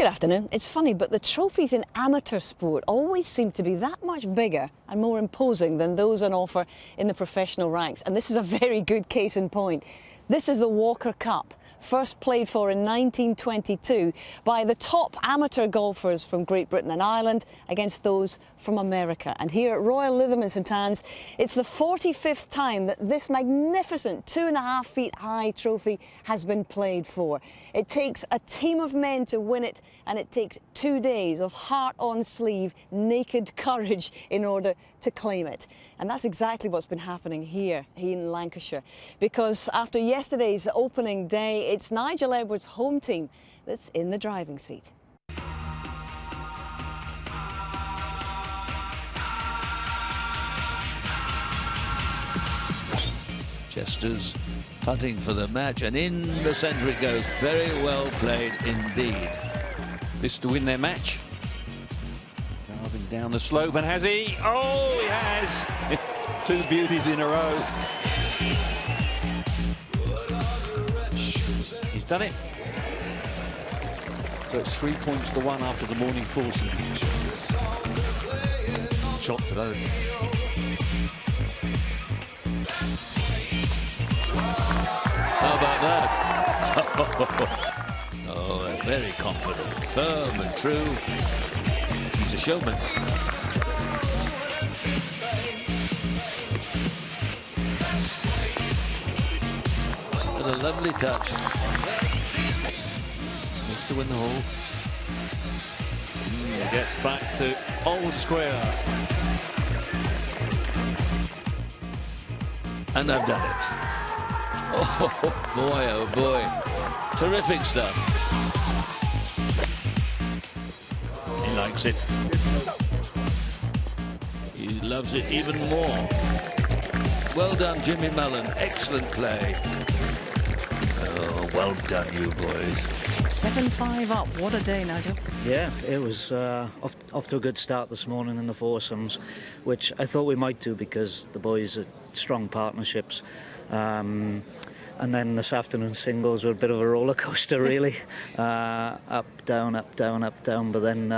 Good afternoon. It's funny, but the trophies in amateur sport always seem to be that much bigger and more imposing than those on offer in the professional ranks. And this is a very good case in point. This is the Walker Cup, first played for in 1922 by the top amateur golfers from Great Britain and Ireland against those from America. And here at Royal Lytham in St Anne's, it's the 45th time that this magnificent 2.5 feet high trophy has been played for. It takes a team of men to win it, and it takes 2 days of heart on sleeve, naked courage in order to claim it. And that's exactly what's been happening here in Lancashire, because after yesterday's opening day, it's Nigel Edwards' home team that's in the driving seat. Chester's hunting for the match, and in the centre it goes. Very well played indeed. This to win their match. Driving down the slope, and has he? Oh, he has! 2 beauties in a row. He's done it. So it's 3 points to 1 after the morning foursome. Shot to those. How about that? Oh, very confident, firm and true. He's a showman. What a lovely touch. Just to win the hole. He gets back to old square. And I've done it. Oh boy, terrific stuff. He likes it. He loves it even more. Well done, Jimmy Mullen. Excellent play. Oh, well done, you boys. 7-5 up. What a day, Nigel. Yeah, it was off to a good start this morning in the foursomes, which I thought we might do because the boys are strong partnerships. And then this afternoon singles were a bit of a roller coaster, really. Up, down, up, down, up, down. But then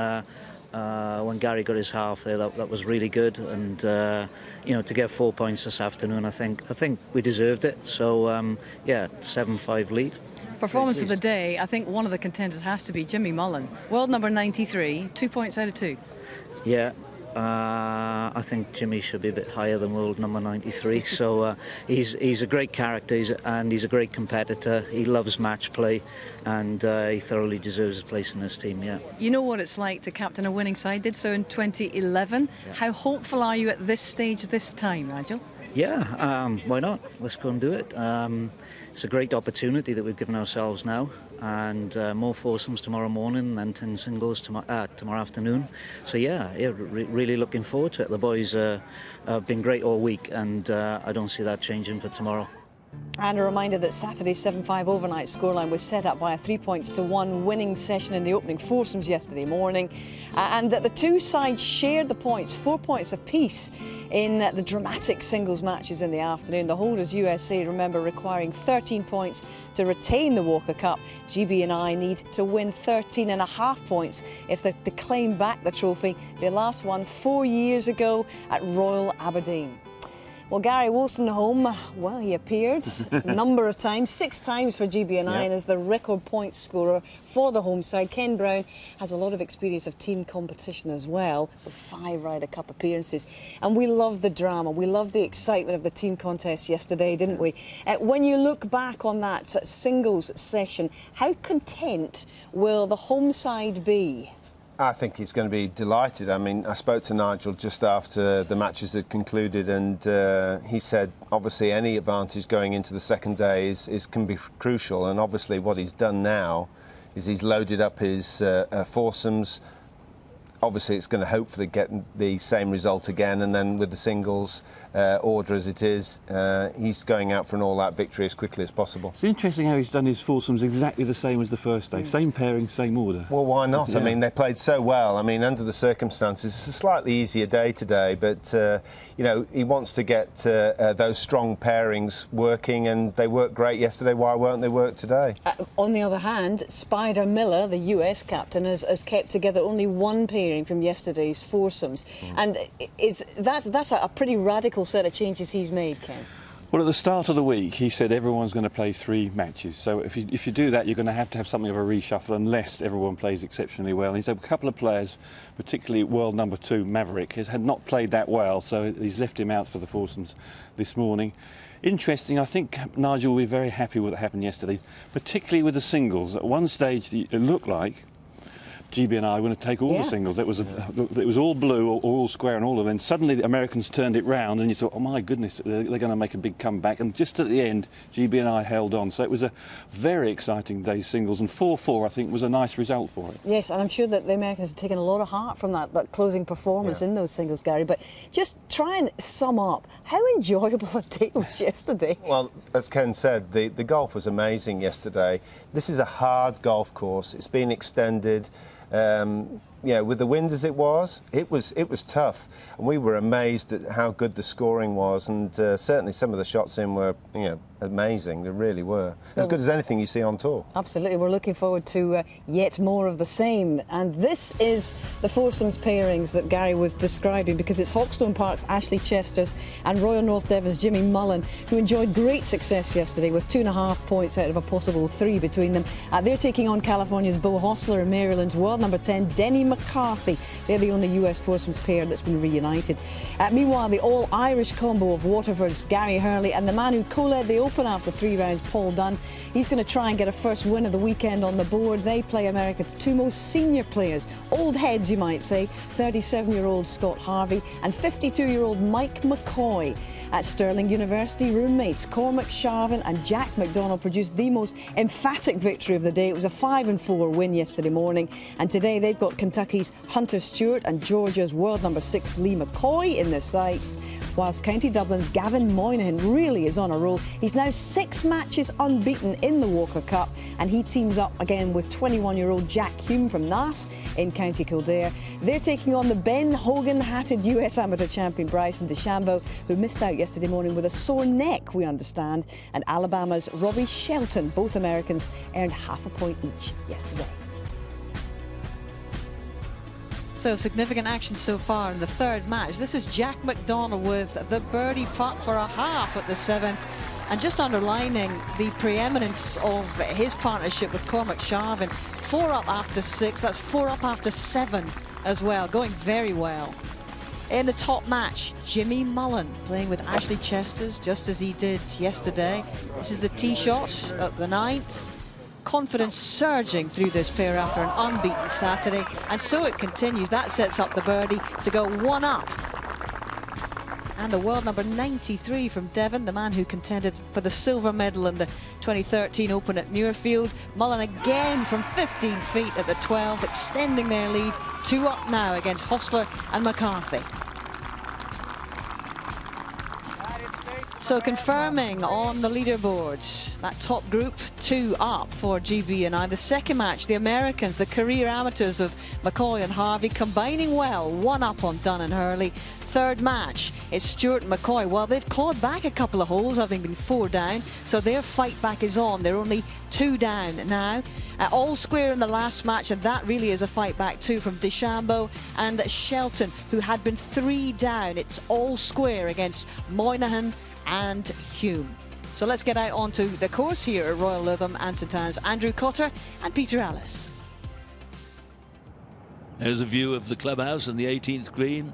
when Gary got his half there, that was really good. And you know, to get 4 points this afternoon, I think we deserved it. So yeah, 7-5 lead. Performance of the day, I think one of the contenders has to be Jimmy Mullen. World number 93, 2 points out of 2. Yeah. I think Jimmy should be a bit higher than world number 93. So he's a great character, and he's a great competitor. He loves match play, and he thoroughly deserves a place in this team. Yeah. You know what it's like to captain a winning side. Did so in 2011. Yeah. How hopeful are you at this stage this time, Nigel? Yeah, why not? Let's go and do it. It's a great opportunity that we've given ourselves now, and more foursomes tomorrow morning and 10 singles tomorrow afternoon. So yeah, really looking forward to it. The boys have been great all week, and I don't see that changing for tomorrow. And a reminder that Saturday's 7-5 overnight scoreline was set up by a 3 points to 1 winning session in the opening foursomes yesterday morning, and that the two sides shared the points, 4 points apiece, in the dramatic singles matches in the afternoon. The holders USA, remember, requiring 13 points to retain the Walker Cup. GB&I need to win 13.5 points if they're to claim back the trophy they last won 4 years ago at Royal Aberdeen. Well, Gary Wilson home, well, he appeared a number of times, 6 times for GB&I, yep. And as the record point scorer for the home side. Ken Brown has a lot of experience of team competition as well, with 5 Ryder Cup appearances. And we loved the drama, we loved the excitement of the team contest yesterday, didn't we? When you look back on that singles session, how content will the home side be? I think he's going to be delighted. I mean, I spoke to Nigel just after the matches had concluded, and he said obviously any advantage going into the second day can be crucial, and obviously what he's done now is he's loaded up his foursomes. obviously it's going to hopefully get the same result again, and then with the singles order as it is, he's going out for an all-out victory as quickly as possible. It's interesting how he's done his foursomes exactly the same as the first day. Same pairing, same order. Well, why not? Yeah. I mean, they played so well. I mean, under the circumstances, it's a slightly easier day today, but, you know, he wants to get those strong pairings working, and they worked great yesterday. Why won't they work today? On the other hand, Spider Miller, the US captain, has kept together only one pairing from yesterday's foursomes. And that's a pretty radical set of changes he's made, Ken. Well, at the start of the week, he said everyone's going to play 3 matches. So if you do that, you're going to have something of a reshuffle unless everyone plays exceptionally well. And he's had a couple of players, particularly world number 2, Maverick, had not played that well, so he's left him out for the foursomes this morning. Interesting, I think Nigel will be very happy with what happened yesterday, particularly with the singles. At one stage, it looked like GB&I were going to take all the singles. It was all blue or all square and all of them. Suddenly the Americans turned it round and you thought, oh my goodness, they're going to make a big comeback. And just at the end, GB&I held on. So it was a very exciting day's singles, and 4-4 I think was a nice result for it. Yes, and I'm sure that the Americans have taken a lot of heart from that closing performance in those singles, Gary. But just try and sum up how enjoyable a day was yesterday. Well, as Ken said, the golf was amazing yesterday. This is a hard golf course. It's been extended. Yeah, with the wind as it was tough, and we were amazed at how good the scoring was, and certainly some of the shots in were, you know, amazing. They really were as good as anything you see on tour. Absolutely, we're looking forward to yet more of the same. And this is the foursomes pairings that Gary was describing, because it's Hawkstone Park's Ashley Chesters and Royal North Devon's Jimmy Mullen, who enjoyed great success yesterday with 2.5 points out of a possible 3 between them. They're taking on California's Bo Hostler and Maryland's world number 10 Denny McCarthy. They're the only US foursomes pair that's been reunited. Meanwhile, the all-Irish combo of Waterford's Gary Hurley and the man who co-led the Open after 3 rounds, Paul Dunn, he's going to try and get a first win of the weekend on the board. They play America's 2 most senior players, old heads you might say, 37-year-old Scott Harvey and 52-year-old Mike McCoy. At Stirling University, roommates Cormac Sharvin and Jack McDonald produced the most emphatic victory of the day. It was a 5-4 win yesterday morning, and today they've got Kentucky's Hunter Stewart and Georgia's world number 6 Lee McCoy in their sights, whilst County Dublin's Gavin Moynihan really is on a roll. He's now 6 matches unbeaten in the Walker Cup, and he teams up again with 21-year-old Jack Hume from Naas in County Kildare. They're taking on the Ben Hogan-hatted US amateur champion Bryson DeChambeau, who missed out yesterday morning with a sore neck, we understand, and Alabama's Robbie Shelton. Both Americans earned half a point each yesterday. So significant action so far in the third match. This is Jack McDonald with the birdie putt for a half at the 7th, and just underlining the preeminence of his partnership with Cormac Sharvin. 4 up after 6, that's 4 up after 7 as well, going very well. In the top match, Jimmy Mullen playing with Ashley Chesters, just as he did yesterday. This is the tee shot at the 9th. Confidence surging through this pair after an unbeaten Saturday, and so it continues. That sets up the birdie to go 1 up. And the world number 93 from Devon, the man who contended for the silver medal in the 2013 Open at Muirfield. Mullen again from 15 feet at the 12, extending their lead. 2 up now against Hostler and McCarthy. So confirming on the leaderboard, that top group, 2 up for GB&I. The second match, the Americans, the career amateurs of McCoy and Harvey, combining well, 1 up on Dunn and Hurley. Third match, it's Stewart and McCoy. Well, they've clawed back a couple of holes, having been 4 down, so their fight back is on. They're only 2 down now. All square in the last match, and that really is a fight back too from DeChambeau and Shelton, who had been 3 down. It's all square against Moynihan and Hume. So let's get out onto the course here at Royal Lytham and St Anne's. Andrew Cotter and Peter Ellis. There's a view of the clubhouse and the 18th green.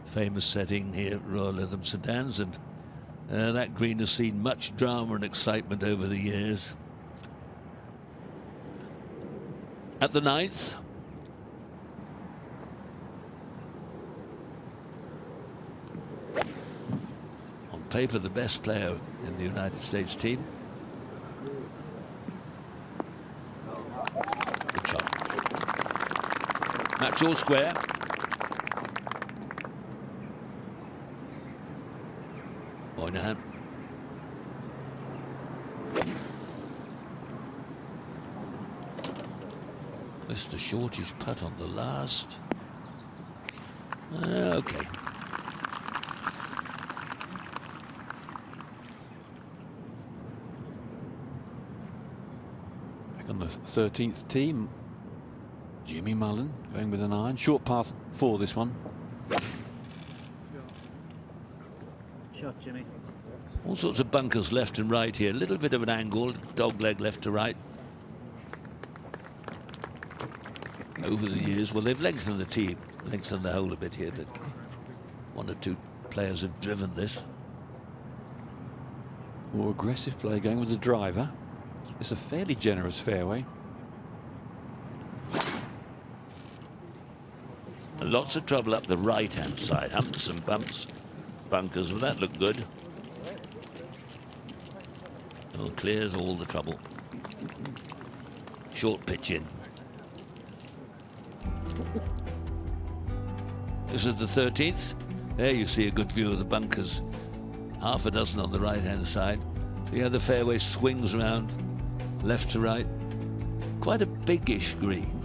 Famous setting here at Royal Lytham St Anne's, and that green has seen much drama and excitement over the years. At the 9th, on paper the best player in the United States team. Good shot. Match all square. Missed a shortish putt on the last. Okay. Back on the 13th tee, Jimmy Mullen going with an iron. Short path for this one. Shot, Jimmy. All sorts of bunkers left and right here. A little bit of an angle, dog leg left to right. Over the years, well, they've lengthened the tee, lengthened the hole a bit here, but one or two players have driven this. More aggressive play going with the driver. It's a fairly generous fairway. Lots of trouble up the right-hand side. Humps and bumps, bunkers. Well, that looked good. Well, clears all the trouble. Short pitch in. This is the 13th. There you see a good view of the bunkers. Half a dozen on the right-hand side. The other fairway swings around left to right. Quite a biggish green.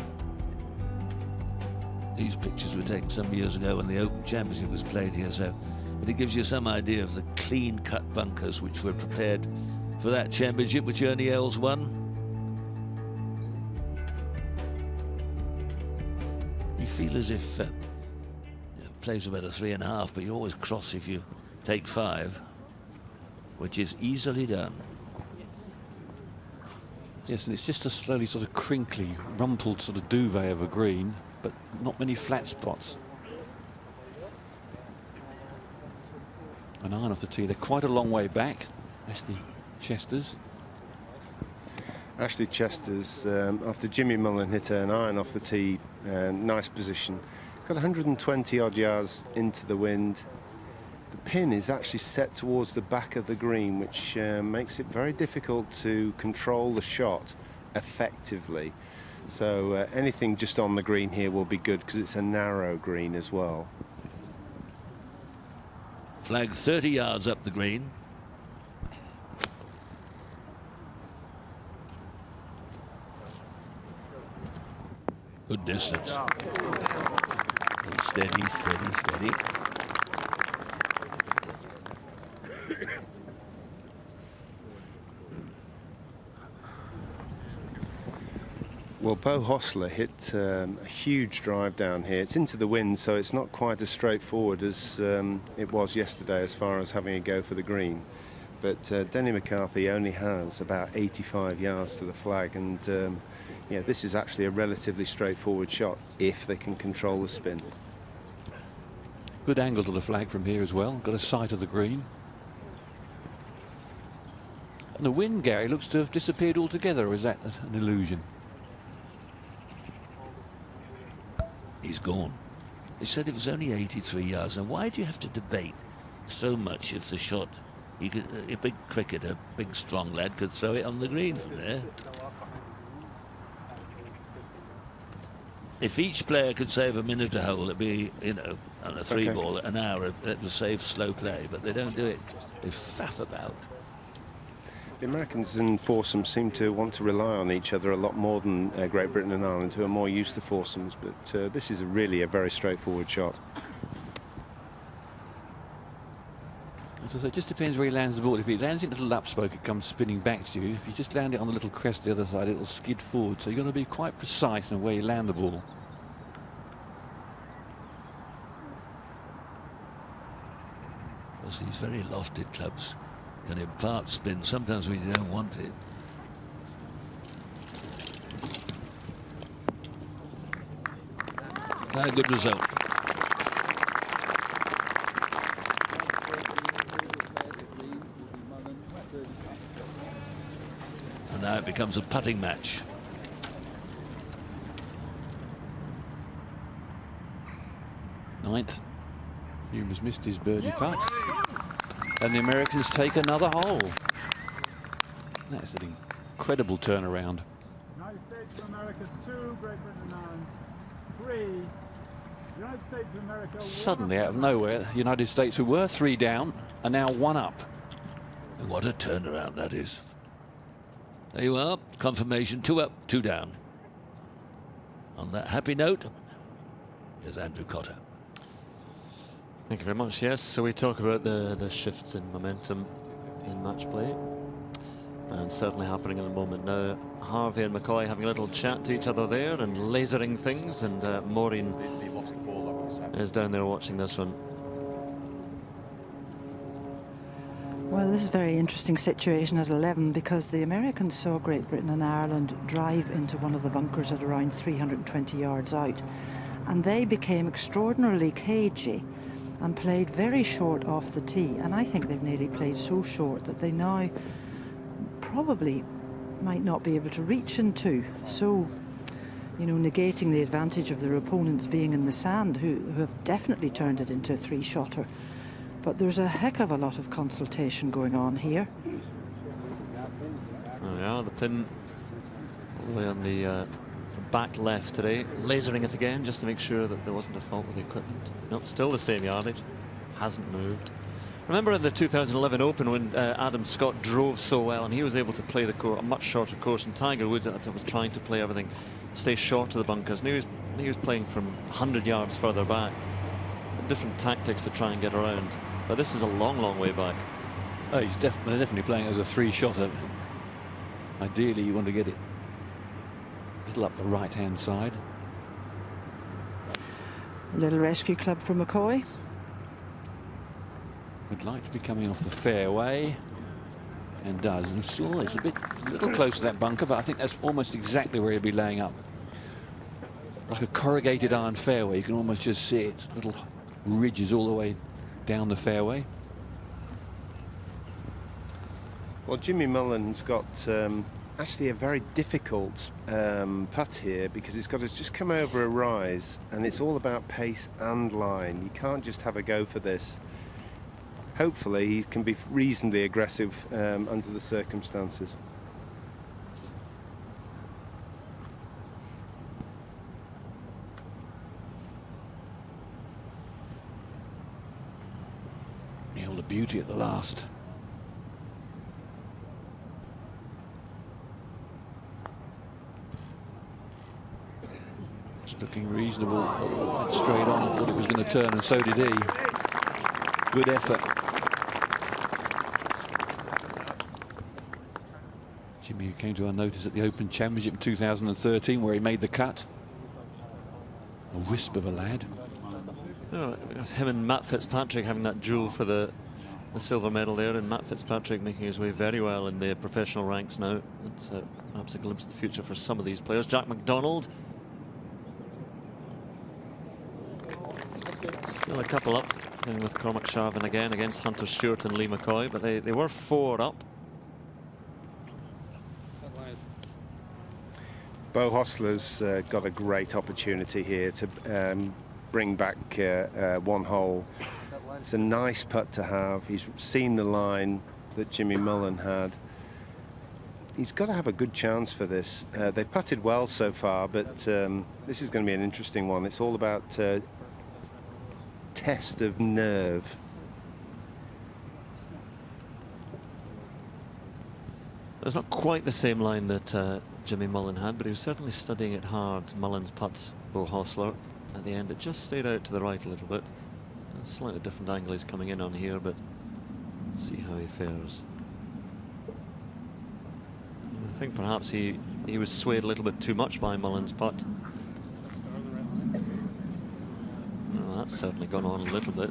These pictures were taken some years ago when the Open Championship was played here, so but it gives you some idea of the clean-cut bunkers which were prepared for that championship, which Ernie Els won. You feel as if plays about a 3.5, but you always cross if you take 5, which is easily done. Yes, and it's just a slowly sort of crinkly, rumpled sort of duvet of a green, but not many flat spots. An iron off the tee. They're quite a long way back. That's the Chesters. Ashley Chesters, after Jimmy Mullen hit an iron off the tee, nice position. He's got 120 odd yards into the wind. The pin is actually set towards the back of the green, which makes it very difficult to control the shot effectively. So anything just on the green here will be good because it's a narrow green as well. Flag 30 yards up the green. Good distance. Steady, steady, steady. Well, Bo Hostler hit a huge drive down here. It's into the wind, so it's not quite as straightforward as it was yesterday as far as having a go for the green. But Denny McCarthy only has about 85 yards to the flag, and yeah, this is actually a relatively straightforward shot if they can control the spin. Good angle to the flag from here as well. Got a sight of the green. And the wind, Gary, looks to have disappeared altogether, or is that an illusion? He's gone. They said it was only 83 yards. Now, why do you have to debate so much if the shot, you could, a big cricketer, big strong lad, could throw it on the green from there? If each player could save a minute a hole, it'd be, you know, on a 3-ball, an hour, it would save slow play, but they don't do it. They faff about. The Americans in foursomes seem to want to rely on each other a lot more than Great Britain and Ireland, who are more used to foursomes, but this is really a very straightforward shot. As I say, it just depends where he lands the ball. If he lands it in a little upspoke, it comes spinning back to you. If you just land it on the little crest the other side, it'll skid forward. So you've got to be quite precise in where you land the ball. Because these very lofted clubs can impart spin sometimes when you don't want it. A good result. And now it becomes a putting match. Ninth. Hume has missed his birdie putt. And the Americans take another hole. That's an incredible turnaround. United States of America 2, Great Britain and Ireland 3. United States of America. Suddenly, out of nowhere, the United States, who were 3 down, are now 1 up. What a turnaround that is. There you are, confirmation, 2 up, 2 down. On that happy note, here's Andrew Cotter. Thank you very much. Yes, so we talk about the shifts in momentum in match play, and certainly happening at the moment now. Harvey and McCoy having a little chat to each other there and lasering things, and Maureen is down there watching this one. Well, this is a very interesting situation at 11, because the Americans saw Great Britain and Ireland drive into one of the bunkers at around 320 yards out, and they became extraordinarily cagey and played very short off the tee, and I think they've nearly played so short that they now probably might not be able to reach in two. So, you know, negating the advantage of their opponents being in the sand, who have definitely turned it into a three-shotter. But there's a heck of a lot of consultation going on here. Oh yeah, the pin all the way on the back left today, lasering it again just to make sure that there wasn't a fault with the equipment. No, still the same yardage, hasn't moved. Remember in the 2011 Open when Adam Scott drove so well and he was able to play the a much shorter course, and Tiger Woods was trying to play everything, stay short of the bunkers, and he was playing from 100 yards further back. Different tactics to try and get around, but this is a long way back. Oh, he's definitely playing as a three-shotter. Ideally, you want to get it a little up the right-hand side. Little rescue club for McCoy. Would like to be coming off the fairway, and does. And still, it's a little close to that bunker, but I think that's almost exactly where he'll be laying up. Like a corrugated iron fairway, you can almost just see it. Little ridges all the way down the fairway. Well, Jimmy Mullen's got actually a very difficult putt here, because it's got to just come over a rise, and it's all about pace and line. You can't just have a go for this. Hopefully he can be reasonably aggressive under the circumstances. All the beauty at the last. It's looking reasonable. Went straight on. I thought it was going to turn, and so did he. Good effort. Jimmy came to our notice at the Open Championship in 2013, where he made the cut. A wisp of a lad. Oh, him and Matt Fitzpatrick having that duel for the silver medal there, and Matt Fitzpatrick making his way very well in the professional ranks now. It's perhaps a glimpse of the future for some of these players. Jack McDonald still a couple up, playing with Cormac Sharvin again against Hunter Stewart and Lee McCoy, but they were 4 up. Bo Hostler's got a great opportunity here to bring back one hole. It's a nice putt to have. He's seen the line that Jimmy Mullen had. He's got to have a good chance for this. They've putted well so far, but this is going to be an interesting one. It's all about test of nerve. It's not quite the same line that Jimmy Mullen had, but he was certainly studying it hard. Mullen's putt, Bo Hostler. At the end, it just stayed out to the right a little bit. A slightly different angle he's coming in on here, but see how he fares. I think perhaps he was swayed a little bit too much by Mullen's putt. Well, that's certainly gone on a little bit.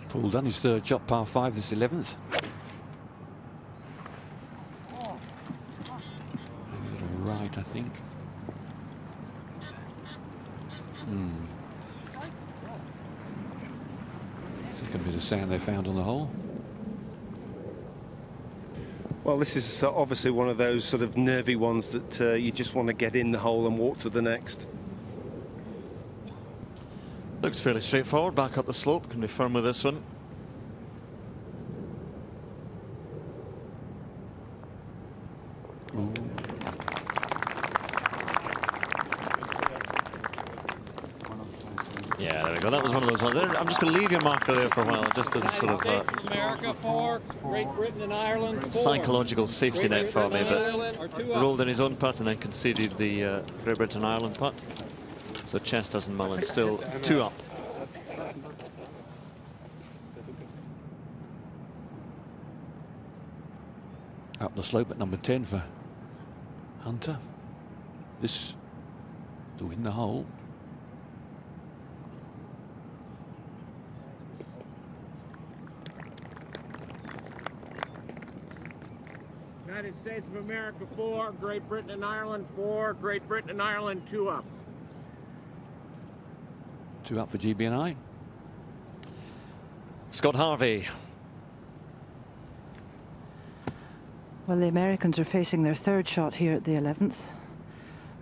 Paul done his third shot, par 5, this 11th. Right, I think. Second bit of sand they found on the hole. Well, this is obviously one of those sort of nervy ones that you just want to get in the hole and walk to the next. Looks fairly straightforward. Back up the slope. Can be firm with this one. Yeah, there we go. That was one of those ones. I'm just going to leave your marker there for a while, just as a sort of States of America 4, Great Britain and Ireland 4. psychological safety net for me, but Ireland are 2 up. rolled in his own putt and then conceded the Great Britain Ireland putt. So Chesters and Mullen still 2 up. Up the slope at number 10 for Hunter. This to win the hole. United States of America 4, Great Britain and Ireland 4, Great Britain and Ireland 2 up. 2 up for GB&I. Scott Harvey. Well, the Americans are facing their 3rd shot here at the 11th.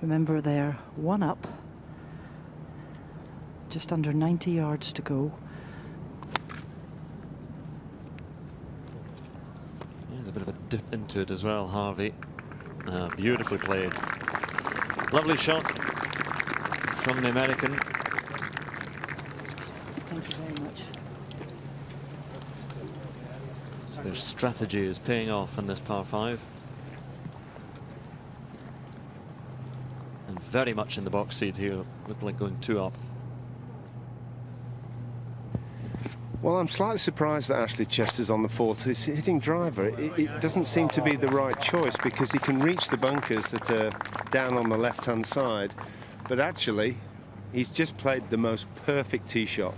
Remember, they're 1 up, just under 90 yards to go. There's a bit of a dip into it as well, Harvey. Beautifully played. Lovely shot from the American. Thank you very much. So their strategy is paying off in this par 5. And very much in the box seat here. Look like going 2 up. Well, I'm slightly surprised that Ashley Chester's on the 4th. His hitting driver, it doesn't seem to be the right choice because he can reach the bunkers that are down on the left-hand side. But actually, he's just played the most perfect tee shot.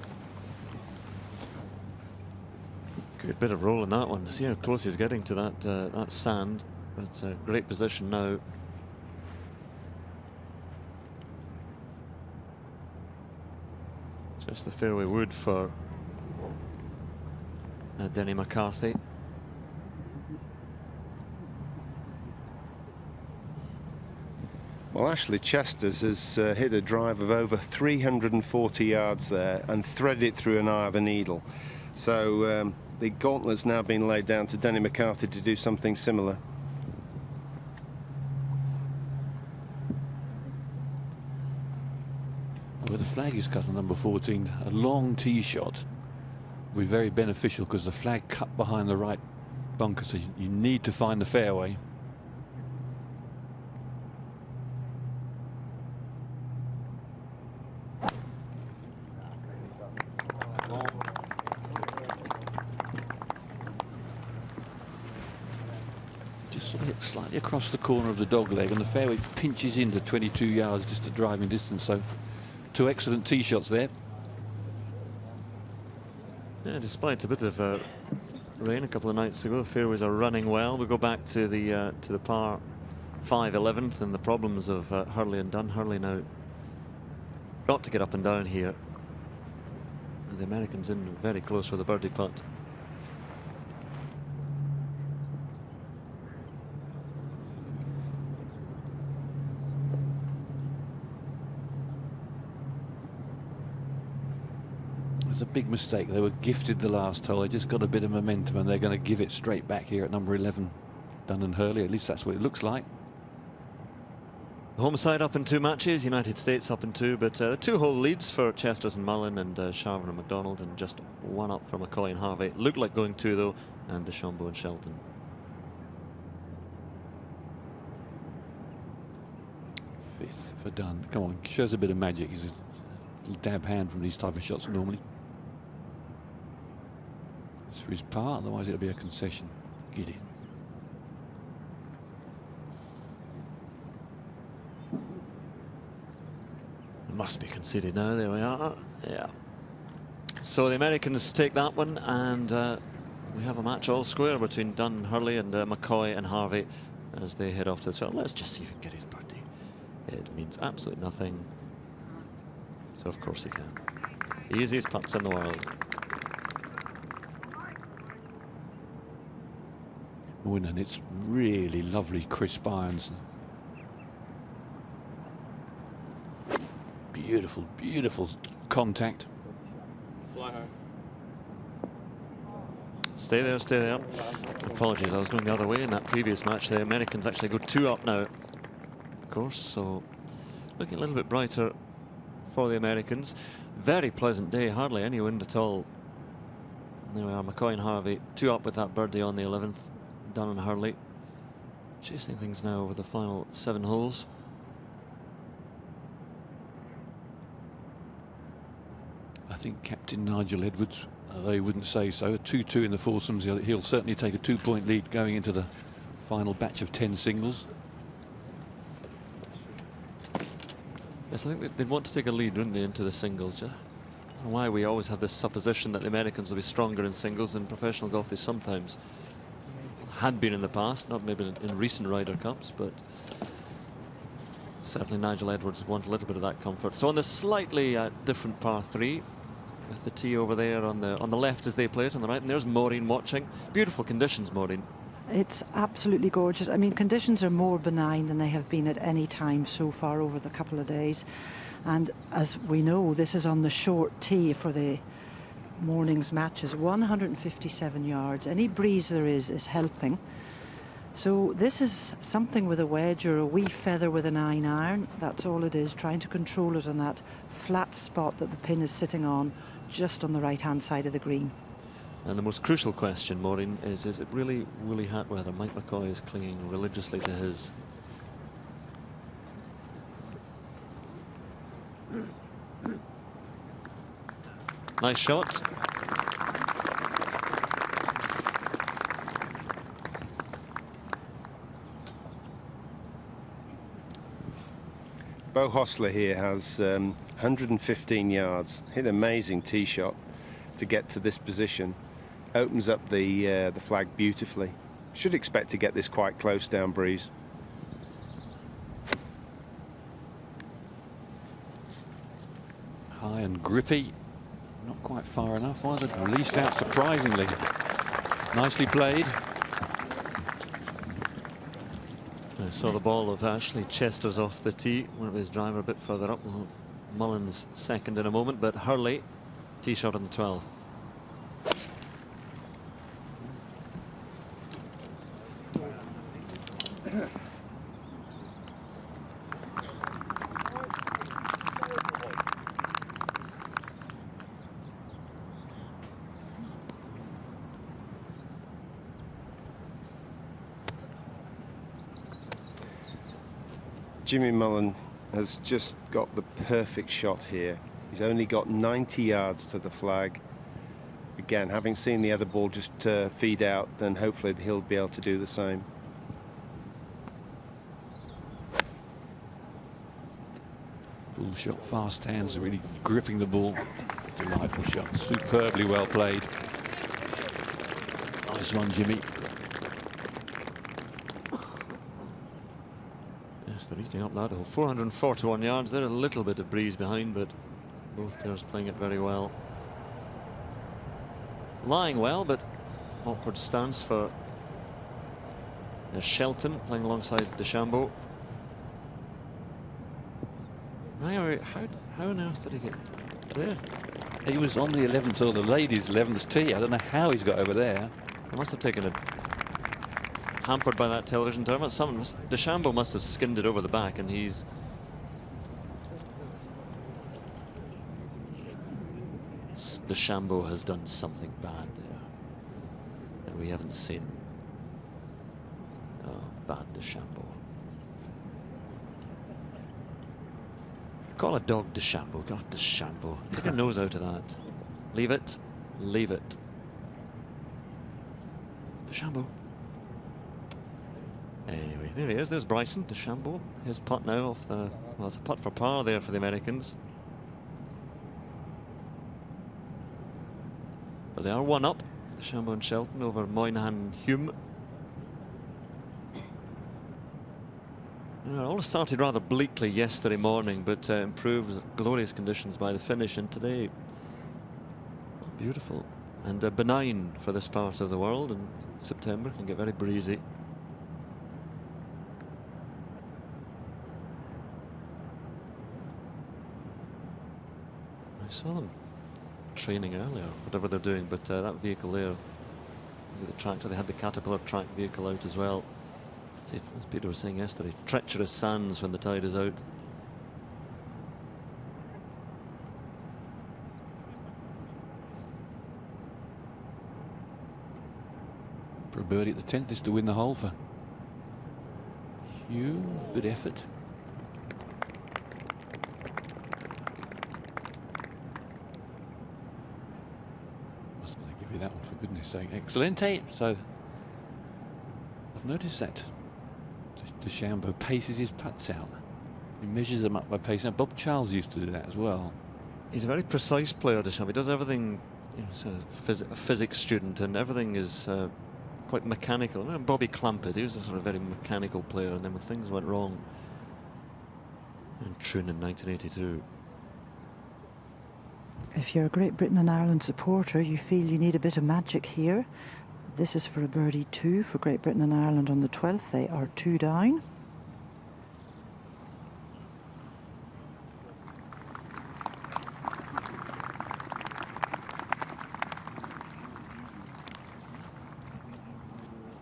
Good bit of roll in that one. See how close he's getting to that sand. But great position now. Just the fairway wood for Denny McCarthy. Well, Ashley Chester's has hit a drive of over 340 yards there and threaded it through an eye of a needle. So the gauntlet's now been laid down to Denny McCarthy to do something similar. With the flag he's cut on number 14, a long tee shot will be very beneficial because the flag cut behind the right bunker, so you need to find the fairway. Just sort of hit slightly across the corner of the dog leg, and the fairway pinches into 22 yards just a driving distance. So 2 excellent tee shots there. Yeah, despite a bit of rain a couple of nights ago, the fairways are running well. We go back to the par 5 11th and the problems of Hurley and Dunn. Hurley now got to get up and down here. And the Americans in very close with a birdie putt. It's a big mistake. They were gifted the last hole. They just got a bit of momentum and they're going to give it straight back here at number 11. Dunn and Hurley, at least that's what it looks like. The home side up in 2 matches, United States up in 2, but 2-hole leads for Chesters and Mullen and Sharvin and McDonald, and just 1 up for McCoy and Harvey. Looked like going 2 though, and DeChambeau and Shelton. Fifth for Dunn. Come on, shows a bit of magic. He's a little dab hand from these type of shots normally. It's for his par, otherwise it'll be a concession. Get in. Must be conceded now. There we are. Yeah. So the Americans take that one, and we have a match all square between Dunn, Hurley, and McCoy and Harvey as they head off to the top. Let's just see if he can get his birdie. It means absolutely nothing. So of course he can. The easiest putts in the world. Oh, and it's really lovely crisp irons. Beautiful, beautiful contact. Stay there, stay there. Apologies, I was going the other way in that previous match. The Americans actually go 2 up now, of course, so looking a little bit brighter for the Americans. Very pleasant day, hardly any wind at all. There we are, McCoy and Harvey, 2 up with that birdie on the 11th. Dunn and Hurley chasing things now over the final 7 holes. I think Captain Nigel Edwards, they wouldn't say so. A 2-2 in the foursomes. He'll certainly take a 2-point lead going into the final batch of 10 singles. Yes, I think they'd want to take a lead, wouldn't they, into the singles. I don't know why we always have this supposition that the Americans will be stronger in singles than professional golf. They sometimes had been in the past, not maybe in recent Ryder Cups, but certainly Nigel Edwards would want a little bit of that comfort. So on the slightly different par 3, with the tee over there on the left as they play it, on the right, and there's Maureen watching. Beautiful conditions, Maureen. It's absolutely gorgeous. I mean, conditions are more benign than they have been at any time so far over the couple of days. And as we know, this is on the short tee for the morning's matches, 157 yards. Any breeze there is helping. So this is something with a wedge or a wee feather with a 9-iron. That's all it is, trying to control it on that flat spot that the pin is sitting on, just on the right-hand side of the green. And the most crucial question, Maureen, is it really woolly hat weather? Mike McCoy is clinging religiously to his. Nice shot. Bo Hostler here has 115 yards. Hit an amazing tee shot to get to this position. Opens up the flag beautifully. Should expect to get this quite close down breeze. High and grippy. Not quite far enough, was it? Released out surprisingly. Nicely played. I saw the ball of Ashley Chester's off the tee. Went with his driver a bit further up. We'll have Mullins second in a moment, but Hurley, tee shot on the 12th. Jimmy Mullen has just got the perfect shot here. He's only got 90 yards to the flag. Again, having seen the other ball just feed out, then hopefully he'll be able to do the same. Full shot, fast hands, really gripping the ball. Delightful shot, superbly well played. Nice one, Jimmy. Yes, they're eating up that hole. 441 yards. There's a little bit of breeze behind, but both players playing it very well. Lying well, but awkward stance for Shelton playing alongside DeChambeau. How on earth did he get there? He was on the 11th or the ladies' 11th tee. I don't know how he's got over there. He must have taken it. Hampered by that television tournament. DeChambeau must have skinned it over the back, and he's. DeChambeau has done something bad there that we haven't seen. Oh, bad DeChambeau. Call a dog DeChambeau. God, DeChambeau. Take your nose out of that. Leave it. Leave it. DeChambeau. Anyway, there he is. There's Bryson DeChambeau. His putt now off the. Well, it's a putt for par there for the Americans. But they are one up. DeChambeau and Shelton over Moynihan and Hume. It all started rather bleakly yesterday morning, but improved glorious conditions by the finish, and today beautiful and benign for this part of the world, and September can get very breezy. I saw them training earlier, whatever they're doing, but that vehicle there, the tractor, they had the Caterpillar track vehicle out as well. See, as Peter was saying yesterday, treacherous sands when the tide is out. birdie at the 10th is to win the hole for Hugh. Good effort. Must I give you that one, for goodness sake. Excelente. So I've noticed that DeChambeau paces his putts out. He measures them up by pace. Now, Bob Charles used to do that as well. He's a very precise player, DeChambeau. He does everything, you know, sort of a physics student, and everything is quite mechanical. And Bobby Clampett, he was a sort of very mechanical player, and then when things went wrong in Troon in 1982. If you're a Great Britain and Ireland supporter, you feel you need a bit of magic here. This is for a birdie 2 for Great Britain and Ireland on the 12th. They are 2 down.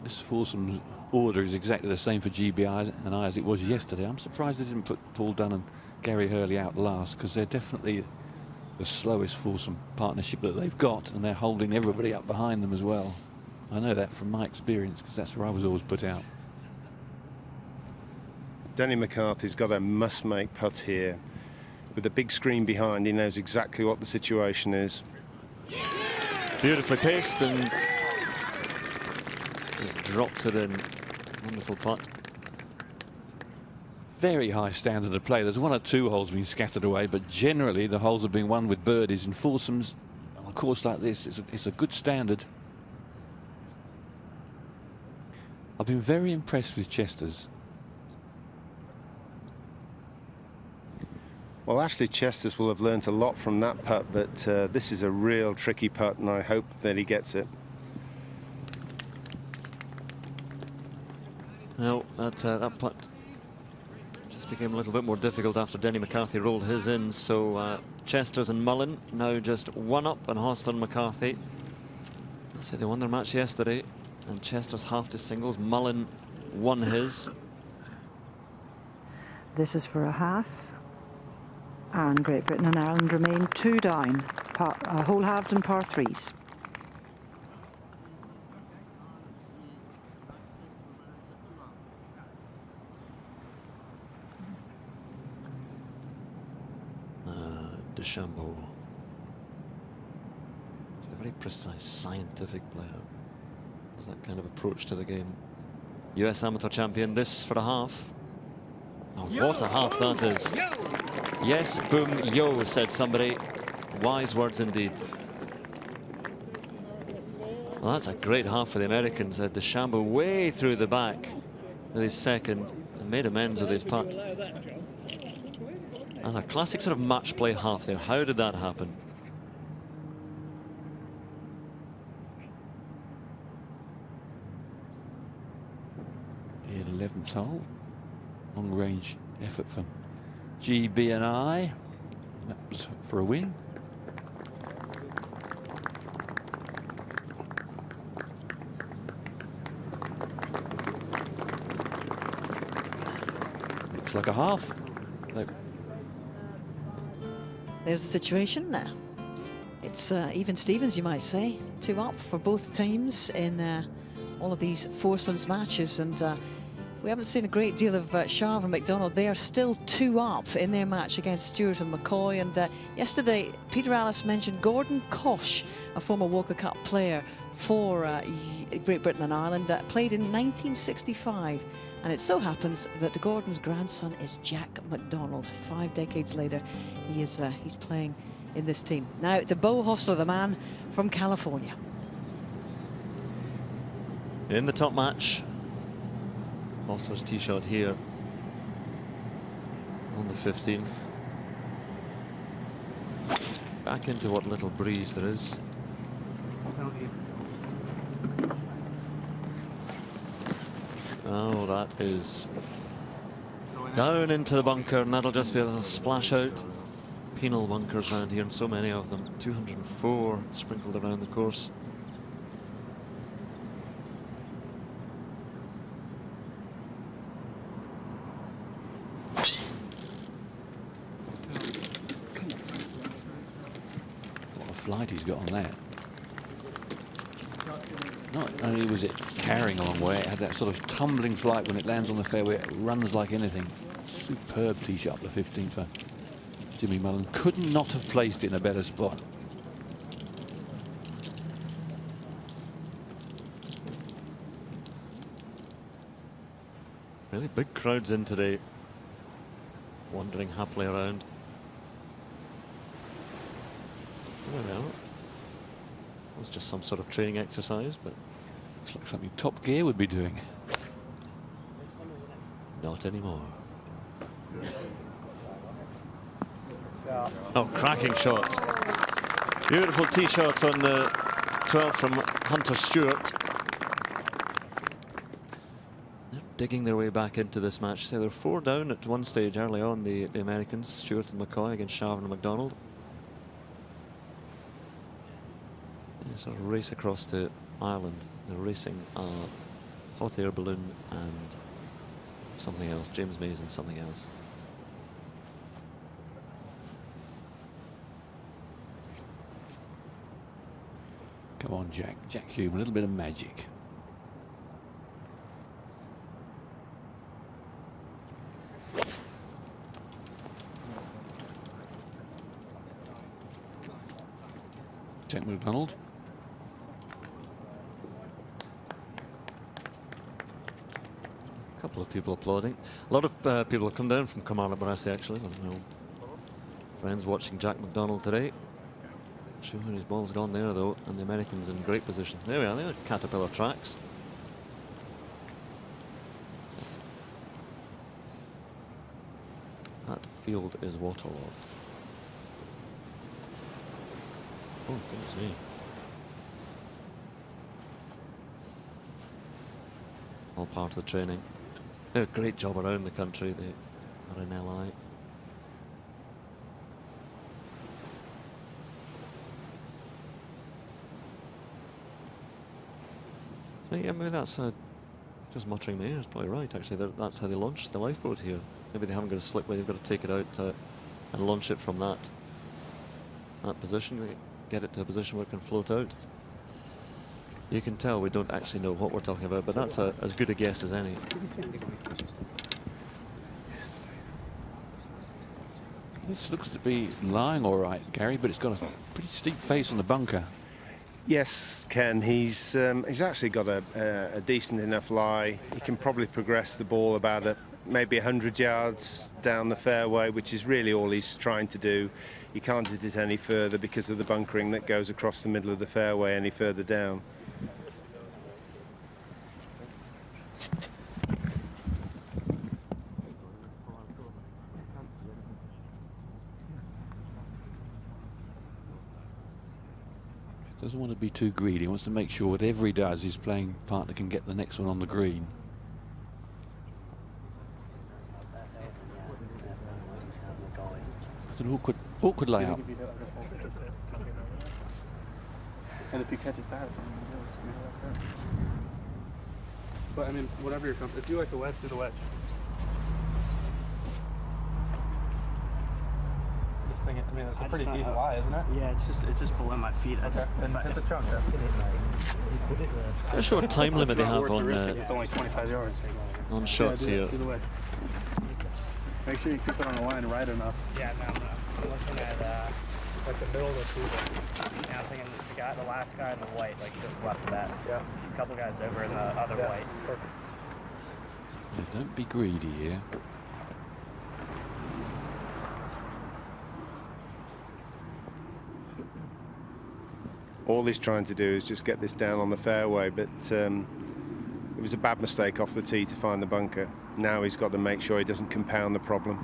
This Foursomes order is exactly the same for GB&I as it was yesterday. I'm surprised they didn't put Paul Dunn and Gary Hurley out last, because they're definitely the slowest foursome partnership that they've got, and they're holding everybody up behind them as well. I know that from my experience, because that's where I was always put out. Denny McCarthy's got a must-make putt here. With the big screen behind, he knows exactly what the situation is. Beautifully paced and just drops it in. Wonderful putt. Very high standard of play. There's 1 or 2 holes being scattered away, but generally the holes have been won with birdies. In foursomes, on a course like this, it's a good standard. I've been very impressed with Chester's. Well, Ashley Chesters will have learnt a lot from that putt, but this is a real tricky putt, and I hope that he gets it. No, that putt just became a little bit more difficult after Denny McCarthy rolled his in. So Chesters and Mullen now just 1 up on Hoston McCarthy. I say they won their match yesterday, and Chesters half to singles. Mullen won his. This is for a half. And Great Britain and Ireland remain 2 down. Hole halved and par 3s. DeChambeau. He's a very precise, scientific player. Has that kind of approach to the game. US amateur champion, this for a half. Oh, what a half that is. Yes, boom, yo, said somebody. Wise words indeed. Well, that's a great half for the Americans. DeChambeau way through the back with his second and made amends with his putt. That's a classic sort of match play half there. How did that happen? The 11th hole. Long range effort from GB&I. That was for a win. Looks like a half. No. There's the situation now. It's even Stevens, you might say. 2 up for both teams in all of these foursomes matches, and we haven't seen a great deal of Sharv and McDonald. They are still 2 up in their match against Stewart and McCoy. And yesterday, Peter Allis mentioned Gordon Koch, a former Walker Cup player for Great Britain and Ireland, played in 1965. And it so happens that Gordon's grandson is Jack McDonald. 5 decades later, he's playing in this team. Now, to Beau Hostler, the man from California. In the top match, Hostler's tee shot here on the 15th. Back into what little breeze there is. Oh, that is down into the bunker, and that'll just be a little splash out. Penal bunkers around here, and so many of them. 204 sprinkled around the course. What a flight he's got on that. Not only was it carrying a long way, it had that sort of tumbling flight when it lands on the fairway. It runs like anything. Superb tee shot, the 15th for Jimmy Mullen. Could not have placed it in a better spot. Really big crowds in today, wandering happily around. There we are. It was just some sort of training exercise, but Looks like something Top Gear would be doing. not anymore. Oh, cracking shot. Beautiful tee shot on the 12th from Hunter Stewart. They're digging their way back into this match. So they're 4 down at one stage early on, the Americans, Stewart and McCoy against Sharvin and McDonald. They sort of race across to Ireland. They're racing a hot air balloon and something else, James Mays and something else. Come on, Jack. Jack Hume, a little bit of magic. Jack McDonald. A couple of people applauding. A lot of people have come down from Carmarthen Barassi actually. I know friends watching Jack McDonald today. Sure, his ball's gone there though, and the Americans in great position. There we are, there are Caterpillar tracks. That field is waterlogged. Oh, goodness me. All part of the training. They do a great job around the country. They are in LI. Yeah, maybe that's just muttering the air is probably right actually. That's how they launched the lifeboat here. Maybe they haven't got a slipway, they've got to take it out and launch it from that position. They get it to a position where it can float out. You can tell we don't actually know what we're talking about, but that's as good a guess as any. This looks to be lying all right, Gary, but it's got a pretty steep face on the bunker. Yes, Ken, he's actually got a decent enough lie. He can probably progress the ball about maybe 100 yards down the fairway, which is really all he's trying to do. He can't hit it any further because of the bunkering that goes across the middle of the fairway any further down. Doesn't want to be too greedy. He wants to make sure whatever he does, his playing partner can get the next one on the green. It's an awkward layout. And if you catch it fast, but I mean, whatever you're comfortable. If you like the wedge, do the wedge. I mean, it's a pretty decent lie, isn't it? Yeah, it's just below my feet. I just hit the chunk. I'm not sure what time limit they have on it's only 25 yards. on shots here. Do the wedge. Make sure you keep it on the line right enough. Yeah, no. I'm looking at like the middle of the table. Yeah, I'm thinking the last guy in the white, like just left of that. Yeah. A couple guys over in the other white. Perfect. Yeah, don't be greedy here. All he's trying to do is just get this down on the fairway, but it was a bad mistake off the tee to find the bunker. Now he's got to make sure he doesn't compound the problem.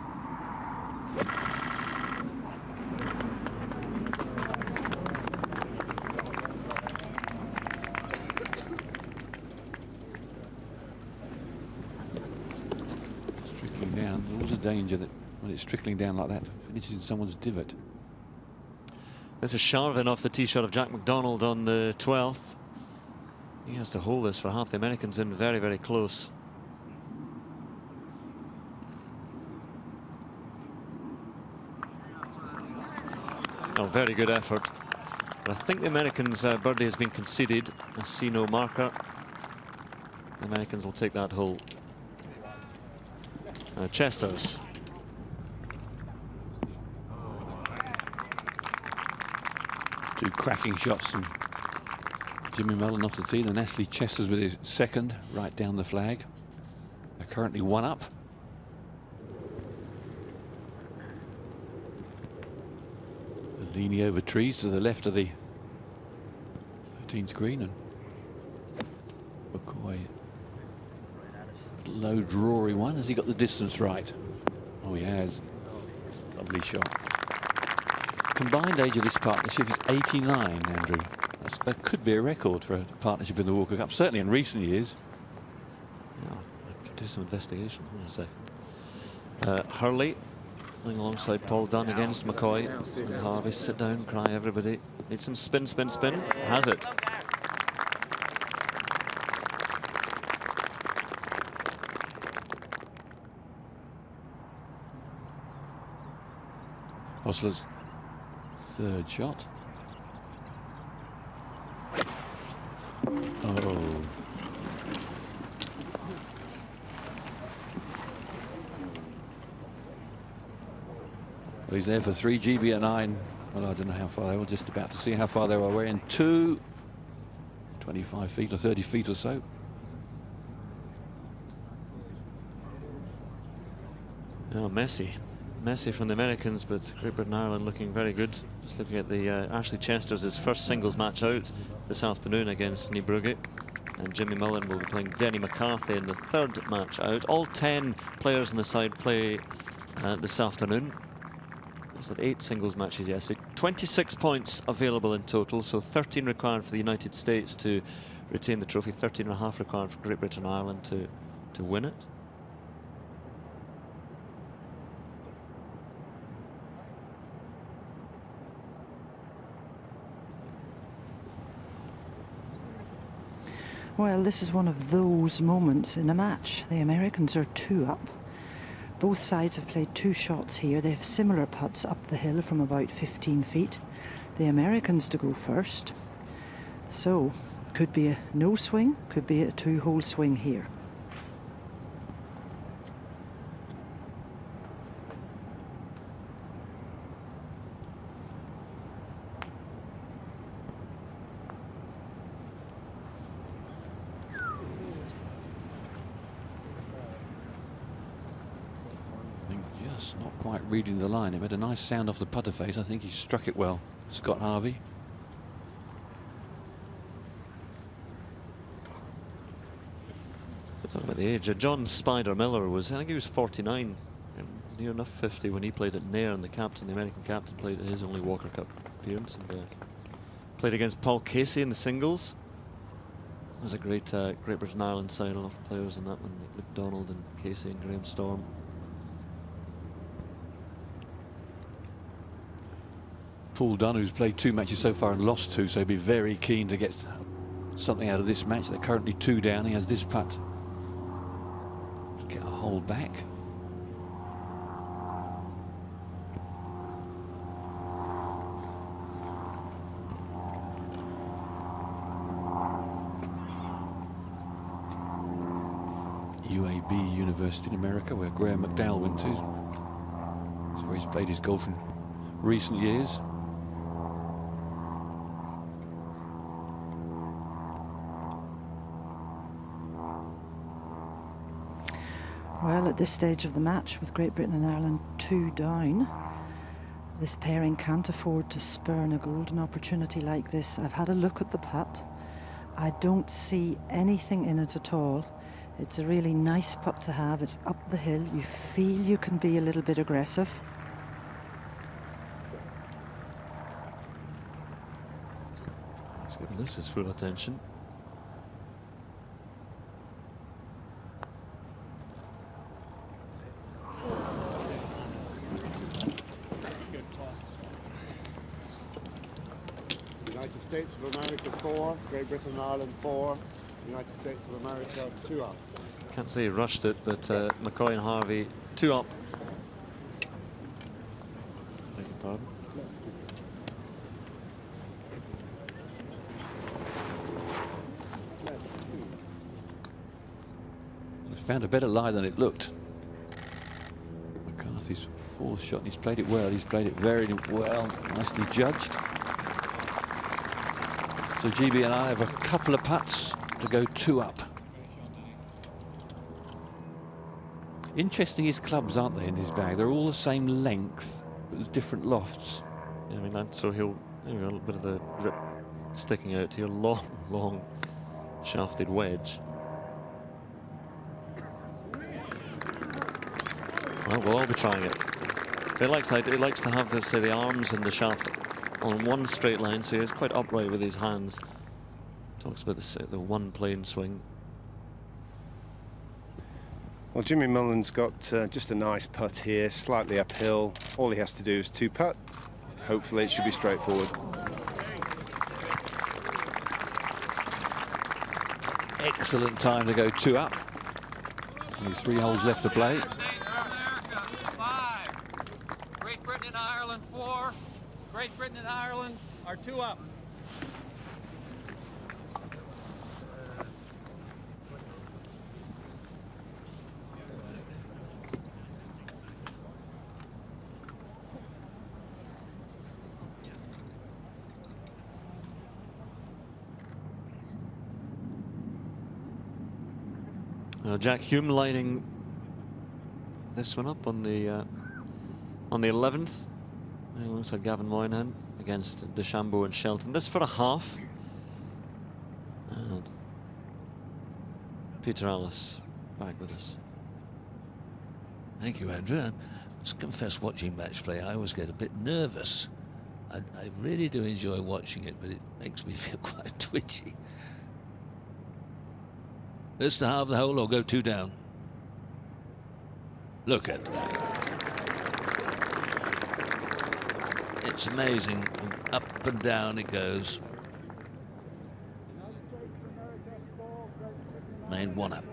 It's trickling down. There's always a danger that when it's trickling down like that, it finishes in someone's divot. This is Sharvin off the tee shot of Jack McDonald on the 12th. He has to hold this for half. The Americans in very, very close. Oh, very good effort. But I think the Americans' birdie has been conceded. I see no marker. The Americans will take that hole. Chester's. Two cracking shots from Jimmy Mullen off the tee, and Ashley Chester's with his second right down the flag. They're currently 1 up. Leaning over trees to the left of the 13th green, and McCoy, low drawy one. Has he got the distance right? Oh, he has. Lovely shot. Combined age of this partnership is 89, Andrew. That could be a record for a partnership in the Walker Cup, certainly in recent years. Yeah, I could do some investigation. Hold on a sec. Hurley playing alongside Paul Dunn against McCoy. And Harvey, sit down, cry everybody. Need some spin, spin, spin. Has it. Osler's third shot. Oh. Well, he's there for 3 GB&I. Well, I don't know how far they were, just about to see how far they were. We're in 25 feet or 30 feet or so. Oh, messy from the Americans, but Great Britain and Ireland looking very good. Just looking at the Ashley Chester's his first singles match out this afternoon against Niebrugge, and Jimmy Mullen will be playing Denny McCarthy in the third match out. All 10 players on the side play this afternoon. There's 8 singles matches yesterday. 26 points available in total, so 13 required for the United States to retain the trophy, 13.5 required for Great Britain and Ireland to win it. Well, this is one of those moments in a match. The Americans are 2 up. Both sides have played 2 shots here. They have similar putts up the hill from about 15 feet. The Americans to go first. So, could be a no swing, could be a 2-hole swing here. Not quite reading the line. It made a nice sound off the putter face. I think he struck it well, Scott Harvey. Talking about the age, John Spider Miller was, I think he was 49, near enough 50 when he played at Nairn, and the American captain, played his only Walker Cup appearance, and played against Paul Casey in the singles. It was a great Great Britain Ireland side, a lot of players in that one, like McDonald and Casey and Graham Storm. Paul Dunn, who's played 2 matches so far and lost 2, so he'll be very keen to get something out of this match. They're currently 2 down. He has this putt to get a hole back. UAB University in America, where Graham McDowell went to. That's where he's played his golf in recent years. Well, at this stage of the match, with Great Britain and Ireland 2 down, this pairing can't afford to spurn a golden opportunity like this. I've had a look at the putt. I don't see anything in it at all. It's a really nice putt to have. It's up the hill. You feel you can be a little bit aggressive. He's giving this his full attention. United States of America 4, Great Britain and Ireland 4, United States of America 2 up. Can't say he rushed it, but McCoy and Harvey 2 up. Beg your pardon. found a better lie than it looked. McCarthy's fourth shot, and he's played it well. He's played it very well, nicely judged. So GB&I have a couple of putts to go 2 up. Interesting, his clubs, aren't they, in his bag? They're all the same length, but with different lofts. Yeah, I mean, so he'll, there we go, a little bit of the grip sticking out here. Long shafted wedge. Well, we'll all be trying it. It likes to have this, the arms and the shaft on one straight line, so he's quite upright with his hands. Talks about the one plane swing. Well, Jimmy Mullen's got just a nice putt here, slightly uphill. All he has to do is 2 putt. Hopefully it should be straightforward. Excellent time to go 2 up. Only 3 holes left to play. America, 5. Great Britain and Ireland, 4. Great Britain and Ireland are 2 up. Jack Hume lining this one up on the 11th, alongside Gavin Moynihan against DeChambeau and Shelton. This for a half. And Peter Ellis back with us. Thank you, Andrew. I must confess, watching match play, I always get a bit nervous. I really do enjoy watching it, but it makes me feel quite twitchy. This to halve the hole or go 2 down? Look at that. It's amazing. Up and down it goes. Main 1 up.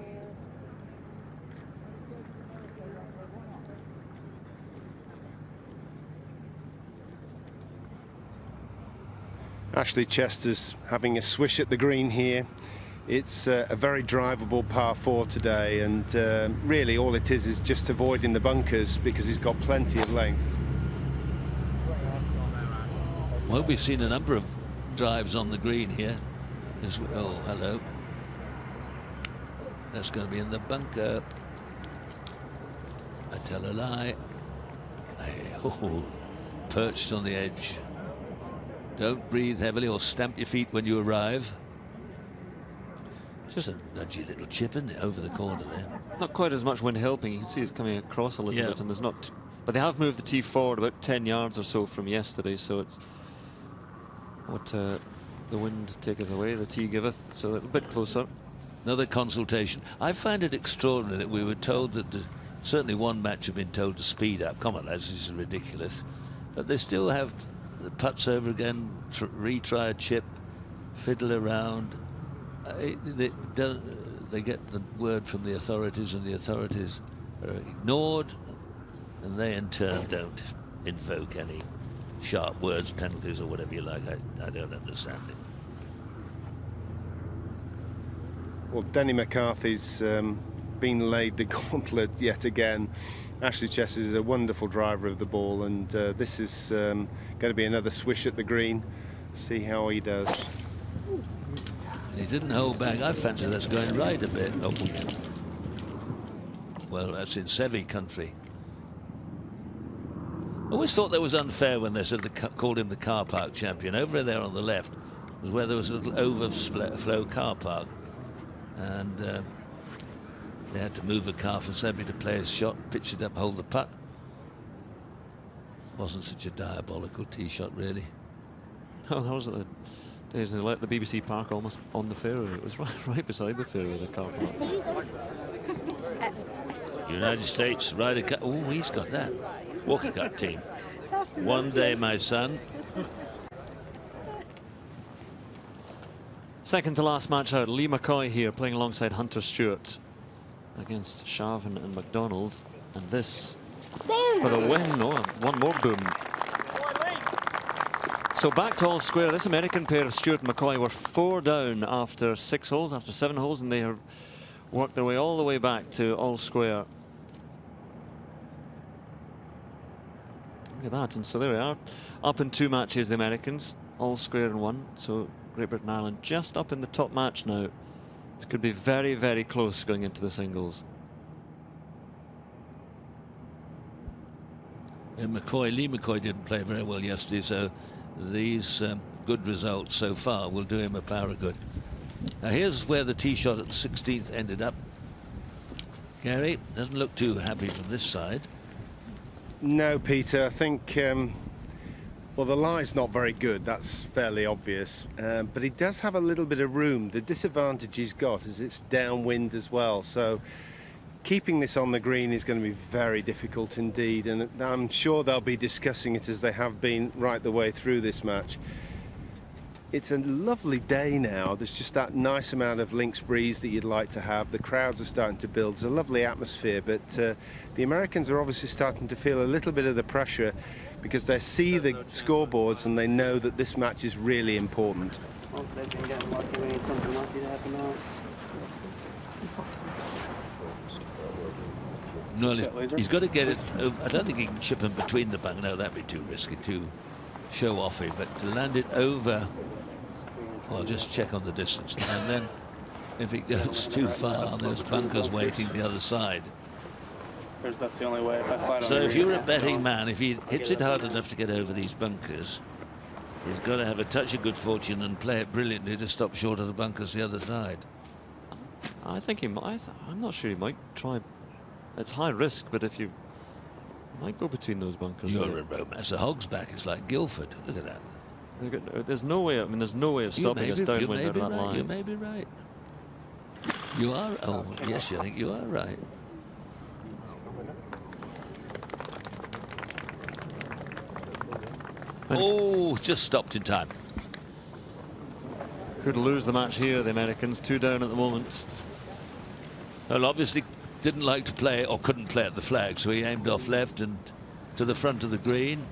Ashley Chester's having a swish at the green here. It's a very drivable par 4 today, and really all it is just avoiding the bunkers because he's got plenty of length. Well, we've seen a number of drives on the green here. Oh, hello. That's going to be in the bunker. I tell a lie. Perched on the edge. Don't breathe heavily or stamp your feet when you arrive. Just a nudgy little chip, isn't it, over the corner there? Not quite as much wind helping. You can see it's coming across a little bit, and there's not. But they have moved the tee forward about 10 yards or so from yesterday, so it's what the wind taketh away, the tee giveth, so a little bit closer. Another consultation. I find it extraordinary that we were told that certainly one match have been told to speed up. Come on, lads, this is ridiculous. But they still have the putts over again, retry a chip, fiddle around. They get the word from the authorities, and the authorities are ignored, and they in turn don't invoke any sharp words, penalties or whatever you like. I don't understand it. Well, Denny McCarthy's been laid the gauntlet yet again. Ashley Chester is a wonderful driver of the ball, and this is going to be another swish at the green. See how he does. He didn't hold back. I fancy that's going right a bit. Oh. Well, that's in Sevi country. I always thought that was unfair when they said called him the car park champion. Over there on the left was where there was a little overflow car park, and they had to move a car for Sevi to play his shot, pitch it up, hold the putt. Wasn't such a diabolical tee shot, really. Oh, that was the days they let the BBC Park almost on the fairway. It was right beside the fairway, the car park. United States Ryder Cup. Oh, he's got that. Walker Cup team. One day, my son. Second to last match out. Lee McCoy here playing alongside Hunter Stewart against Shavin and McDonald. And this for the win. Oh, one more boom. So back to all square. This American pair of Stewart and McCoy were 4 down after 6 holes, after 7 holes, and they are worked their way all the way back to all square. Look at that, and so there we are, up in 2 matches, the Americans, all square in 1. So Great Britain and Ireland just up in the top match now. It could be very, very close going into the singles. And Lee McCoy didn't play very well yesterday, so these good results so far will do him a power of good. Now here's where the tee shot at the 16th ended up. Gary doesn't look too happy from this side. No, Peter, I think, well, the lie's not very good, that's fairly obvious, but he does have a little bit of room. The disadvantage he's got is it's downwind as well, so keeping this on the green is going to be very difficult indeed, and I'm sure they'll be discussing it as they have been right the way through this match. It's a lovely day now. There's just that nice amount of links breeze that you'd like to have. The crowds are starting to build. It's a lovely atmosphere, but the Americans are obviously starting to feel a little bit of the pressure because they see the scoreboards and they know that this match is really important. Well, they've been getting lucky. We need something lucky to happen now. No, he's got to get it. I don't think he can chip them between the bunker. No, that'd be too risky, too show-offy. But to land it over, well, just check on the distance. And then if it goes too far, there's bunkers waiting the other side. That's the only way. So if you're a betting man, if he hits it hard enough to get over these bunkers, he's got to have a touch of good fortune and play it brilliantly to stop short of the bunkers the other side. I think he might. I'm not sure he might try. It's high risk, but if you might go between those bunkers. You're a romance. The Hog's back is like Guildford. Look at that. There's no way. I mean, there's no way of stopping us downwind out of that line. You may be right. You are. Oh, yes, I think you are right. Oh, just stopped in time. Could lose the match here, the Americans. 2 down at the moment. Well, obviously didn't like to play or couldn't play at the flag, so he aimed off left and to the front of the green.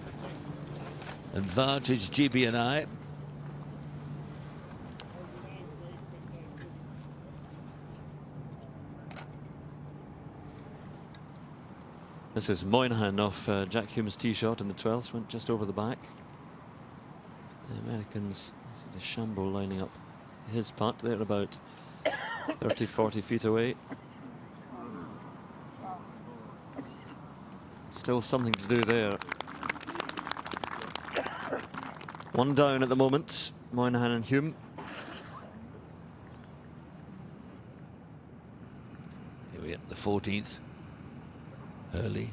Advantage GB&I. This is Moynihan off Jack Hume's tee shot in the 12th, went just over the back. The Americans, DeChambeau lining up his putt. They're about 30-40 feet away. Still something to do there. 1 down at the moment, Moynihan and Hume. Here we get the 14th. Hurley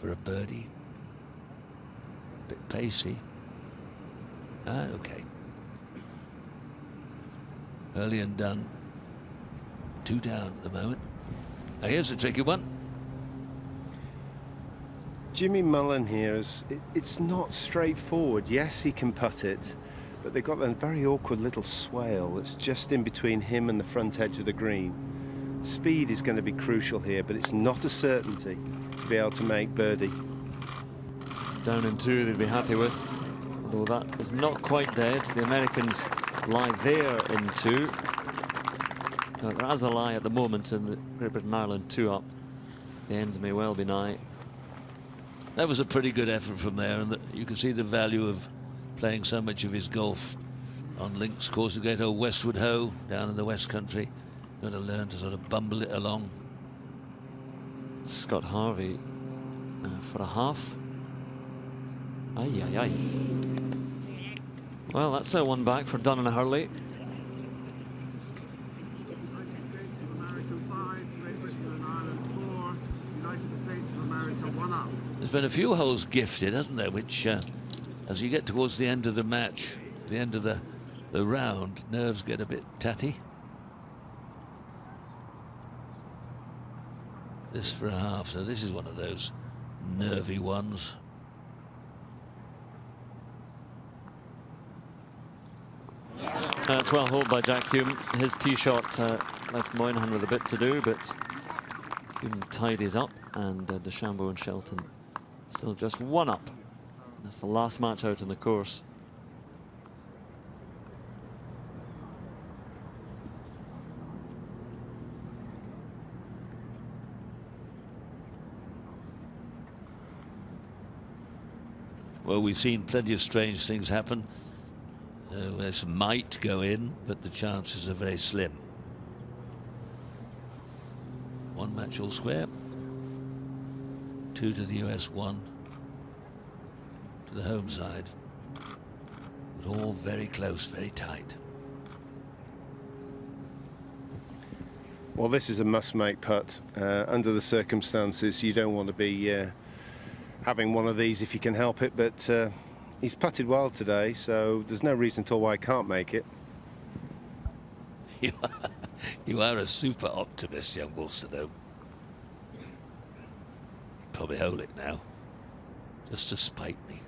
for a birdie. Bit pacey. Okay. Hurley and Dunn. 2 down at the moment. Now here's a tricky one. Jimmy Mullen here it's not straightforward. Yes, he can putt it, but they've got a very awkward little swale that's just in between him and the front edge of the green. Speed is going to be crucial here, but it's not a certainty to be able to make birdie. Down in 2 they'd be happy with, although that is not quite dead. The Americans lie there in 2. There is a lie at the moment in the Great Britain Ireland 2 up. The end may well be nigh. That was a pretty good effort from there, and you can see the value of playing so much of his golf on links course. The great old Westwood Ho down in the West Country. Got to learn to sort of bumble it along. Scott Harvey for a half. Aye, aye, aye. Well, that's a 1 back for Dunn and Hurley. There's been a few holes gifted, hasn't there, which as you get towards the end of the match, the end of the round, nerves get a bit tatty. This for a half, so this is one of those nervy ones. It's well holed by Jack Hume. His tee shot left Moynihan with a bit to do, but Hume tidies up, and DeChambeau and Shelton still just 1 up. That's the last match out in the course. Well, we've seen plenty of strange things happen. This might go in, but the chances are very slim. One match all square. 2 to the US, 1 to the home side. But all very close, very tight. Well, this is a must-make putt. Under the circumstances, you don't want to be having one of these if you can help it, but he's putted well today, so there's no reason at all why he can't make it. You are a super optimist, young Wolster, though. Probably hole it now, just to spite me.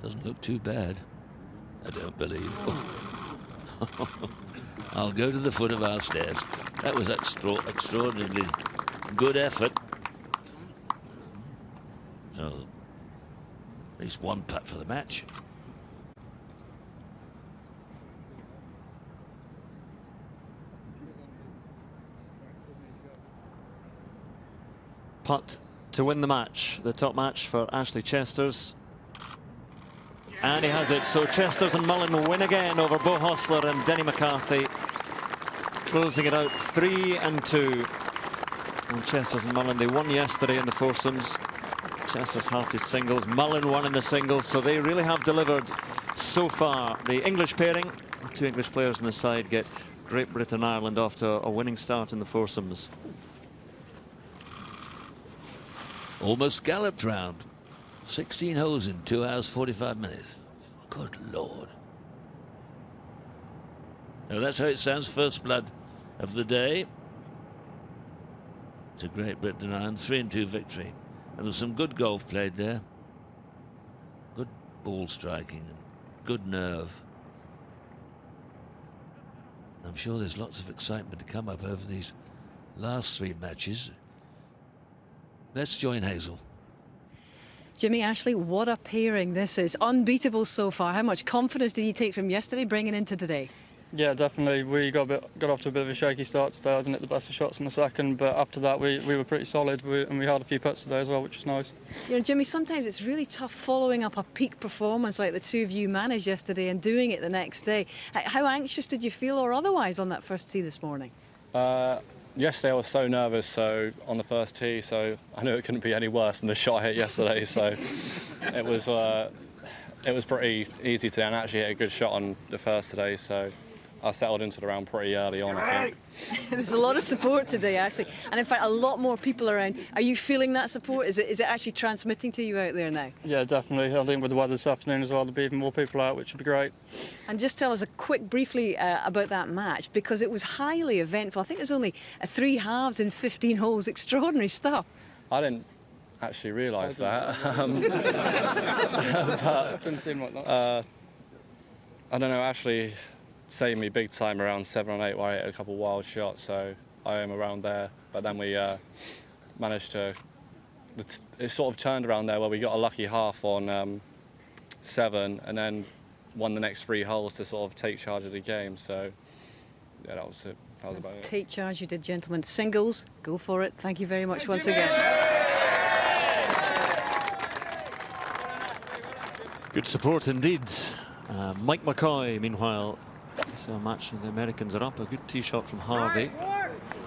Doesn't look too bad, I don't believe. Oh. I'll go to the foot of our stairs. That was extraordinarily good effort. So, at least one putt for the match. Putt to win the match, the top match for Ashley Chesters. And he has it, so Chesters and Mullen win again over Bo Hostler and Denny McCarthy, closing it out 3-2. And Chesters and Mullen, they won yesterday in the foursomes. Chesters halved his singles, Mullen won in the singles, so they really have delivered so far. The English pairing, the 2 English players on the side, get Great Britain and Ireland off to a winning start in the foursomes. Almost galloped round. 16 holes in 2 hours 45 minutes. Good Lord. Now that's how it sounds. First blood of the day to Great Britain and Ireland. 3-2 victory. And there's some good golf played there. Good ball striking and good nerve. I'm sure there's lots of excitement to come up over these last 3 matches. Let's join Hazel. Jimmy, Ashley, what a pairing this is. Unbeatable so far. How much confidence did you take from yesterday bringing into today? Yeah, definitely. We got off to a bit of a shaky start today. I didn't hit the best of shots in the second, but after that we were pretty solid, and we had a few putts today as well, which was nice. You know, Jimmy, sometimes it's really tough following up a peak performance like the 2 of you managed yesterday and doing it the next day. How anxious did you feel or otherwise on that first tee this morning? Yesterday I was so nervous, so on the first tee, so I knew it couldn't be any worse than the shot I hit yesterday. So it was pretty easy today, and I actually hit a good shot on the first today. So I settled into the round pretty early on, I think. There's a lot of support today, actually, and in fact, a lot more people around. Are you feeling that support? Is it actually transmitting to you out there now? Yeah, definitely. I think with the weather this afternoon as well, there'll be even more people out, which would be great. And just tell us briefly about that match, because it was highly eventful. I think there's only 3 halves in 15 holes. Extraordinary stuff. I didn't actually realise that. But didn't seem like that. I don't know, Ashley saved me big time around 7 and 8 where I hit a couple wild shots, so I am around there. But then we managed to, it sort of turned around there where we got a lucky half on 7 and then won the next 3 holes to sort of take charge of the game. So yeah, that was it. That was about it. Take charge you did, gentlemen. Singles, go for it. Thank you very much once again. Good support indeed. Mike McCoy, meanwhile, so a match and the Americans are up. A good tee shot from Harvey,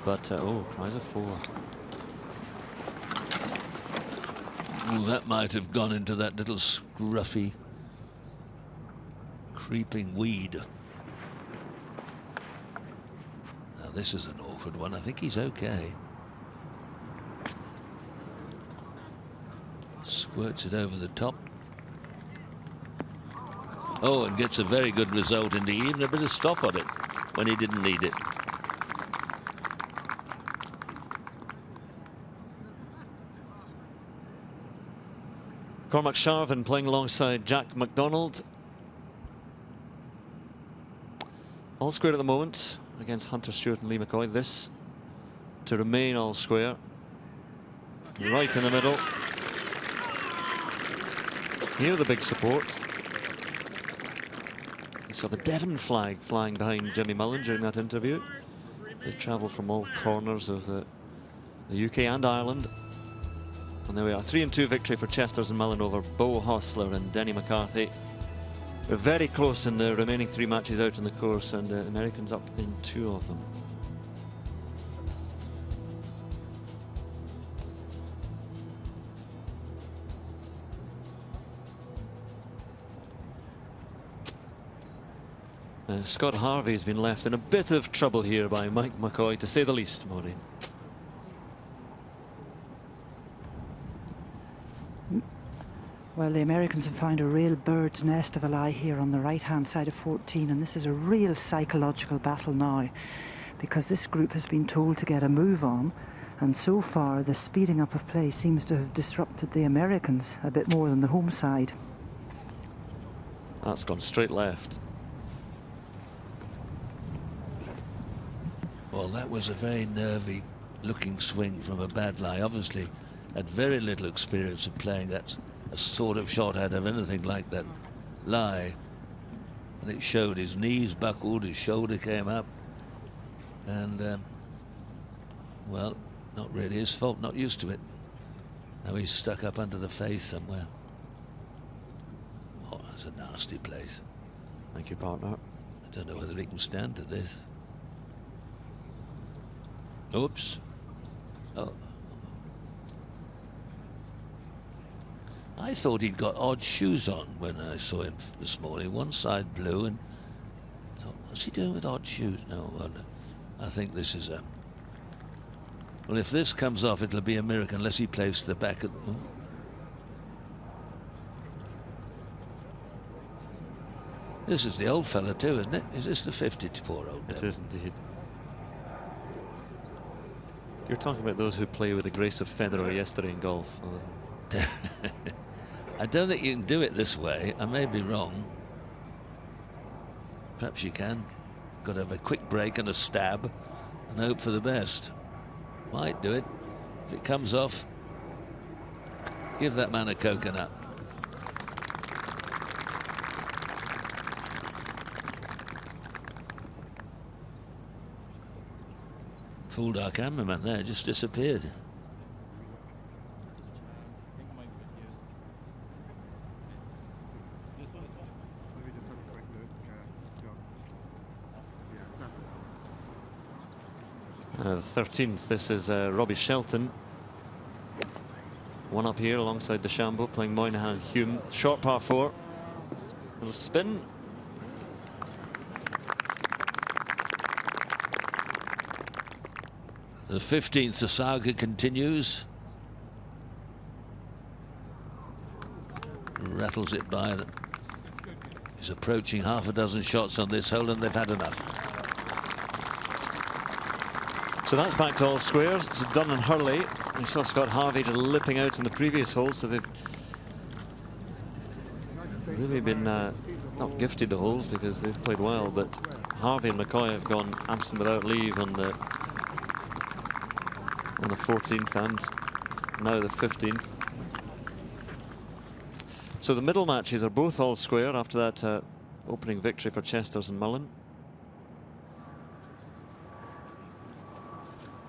but oh, tries a 4. Well, that might have gone into that little scruffy, creeping weed. Now this is an awkward one. I think he's okay. Squirts it over the top. Oh, and gets a very good result indeed. Even a bit of stop on it when he didn't need it. Cormac Sharvin playing alongside Jack McDonald. All square at the moment against Hunter Stewart and Lee McCoy. This to remain all square. Right in the middle. Here the big support. You saw the Devon flag flying behind Jimmy Mullen during that interview. They travel from all corners of the UK and Ireland. And there we are, 3-2 victory for Chesters and Mullen over Bo Hostler and Denny McCarthy. We're very close in the remaining 3 matches out on the course, and the Americans up in 2 of them. Scott Harvey's been left in a bit of trouble here by Mike McCoy, to say the least, Maureen. Well, the Americans have found a real bird's nest of a lie here on the right-hand side of 14, and this is a real psychological battle now, because this group has been told to get a move on, and so far the speeding up of play seems to have disrupted the Americans a bit more than the home side. That's gone straight left. Well, that was a very nervy looking swing from a bad lie. Obviously had very little experience of playing that a sort of shot out of anything like that lie, and it showed. His knees buckled, his shoulder came up, and well, not really his fault, not used to it. Now he's stuck up under the face somewhere. Oh, that's a nasty place. Thank you, partner. I don't know whether he can stand to this. Oops. Oh. I thought he'd got odd shoes on when I saw him this morning. One side blue, and I thought, what's he doing with odd shoes? No, well, I think this is a... Well, if this comes off, it'll be a miracle unless he plays to the back of... Oh. This is the old fella too, isn't it? Is this the 54-year-old? It is indeed. You're talking about those who play with the grace of Federer yesterday in golf. I don't think you can do it this way. I may be wrong. Perhaps you can. Got to have a quick break and a stab and hope for the best. Might do it. If it comes off, give that man a coconut. Fooled our cameraman there, just disappeared. The 13th, this is Robbie Shelton. One up here alongside DeChambeau, playing Moynihan and Hume. Short par 4. Little spin. The 15th, the saga continues. Rattles it by. He's approaching half a dozen shots on this hole, and they've had enough. So that's back to all squares. It's Dunn and Hurley. We saw Scott Harvey lipping out in the previous hole, so they've really been not gifted the holes because they've played well, but Harvey and McCoy have gone absent without leave on the 14th and now the 15th. So the middle matches are both all square after that opening victory for Chesters and Mullen.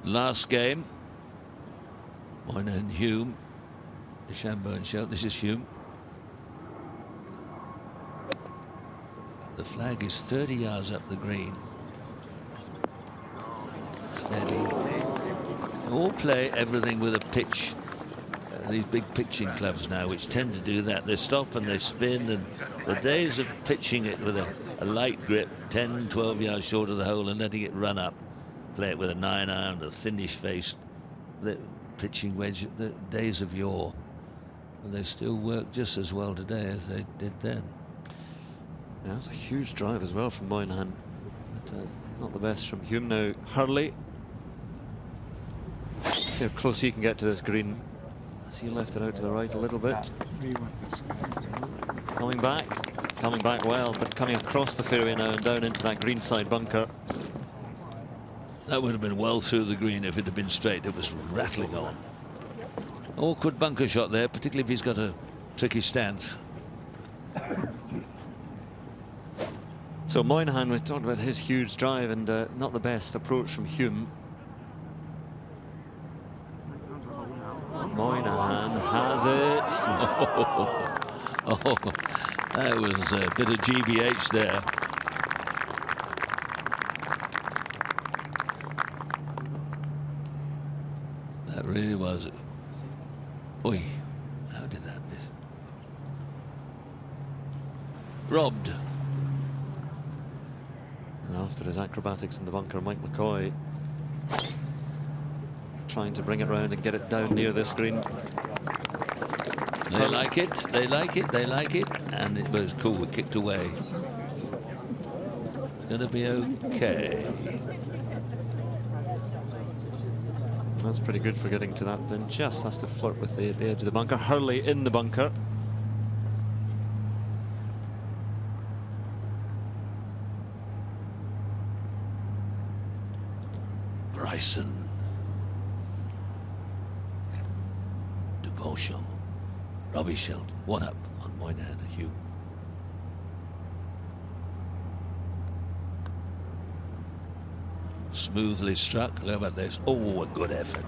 Last game, Moynihan and Hume, DeChambeau and Shelton. This is Hume. The flag is 30 yards up the green. Steady. All play everything with a pitch. These big pitching clubs now, which tend to do that. They stop and they spin, and the days of pitching it with a light grip, 10, 12 yards short of the hole and letting it run up, play it with a 9-iron, a thinnish face, the pitching wedge, the days of yore. And they still work just as well today as they did then. Yeah, that's a huge drive as well from Moynihan, but not the best from Hume. Now Hurley. See how close he can get to this green. As he left it out to the right a little bit. Coming back well, but coming across the fairway now and down into that greenside bunker. That would have been well through the green if it had been straight. It was rattling on. Awkward bunker shot there, particularly if he's got a tricky stance. So Moynihan, we talked about his huge drive and not the best approach from Hume. Moynihan has it. Oh, that was a bit of GBH there. That really was. Oi, how did that miss? Robbed. And after his acrobatics in the bunker, Mike McCoy trying to bring it round and get it down near this green. They like it, they like it, they like it, and it was cool, it kicked away. It's going to be okay. That's pretty good for getting to that pin. Just has to flirt with the edge of the bunker. Hurley in the bunker. Bryson. Beauchamp, Robbie Shelton, 1 up on Moynihan and Hume. Smoothly struck. Look about this. Oh, a good effort.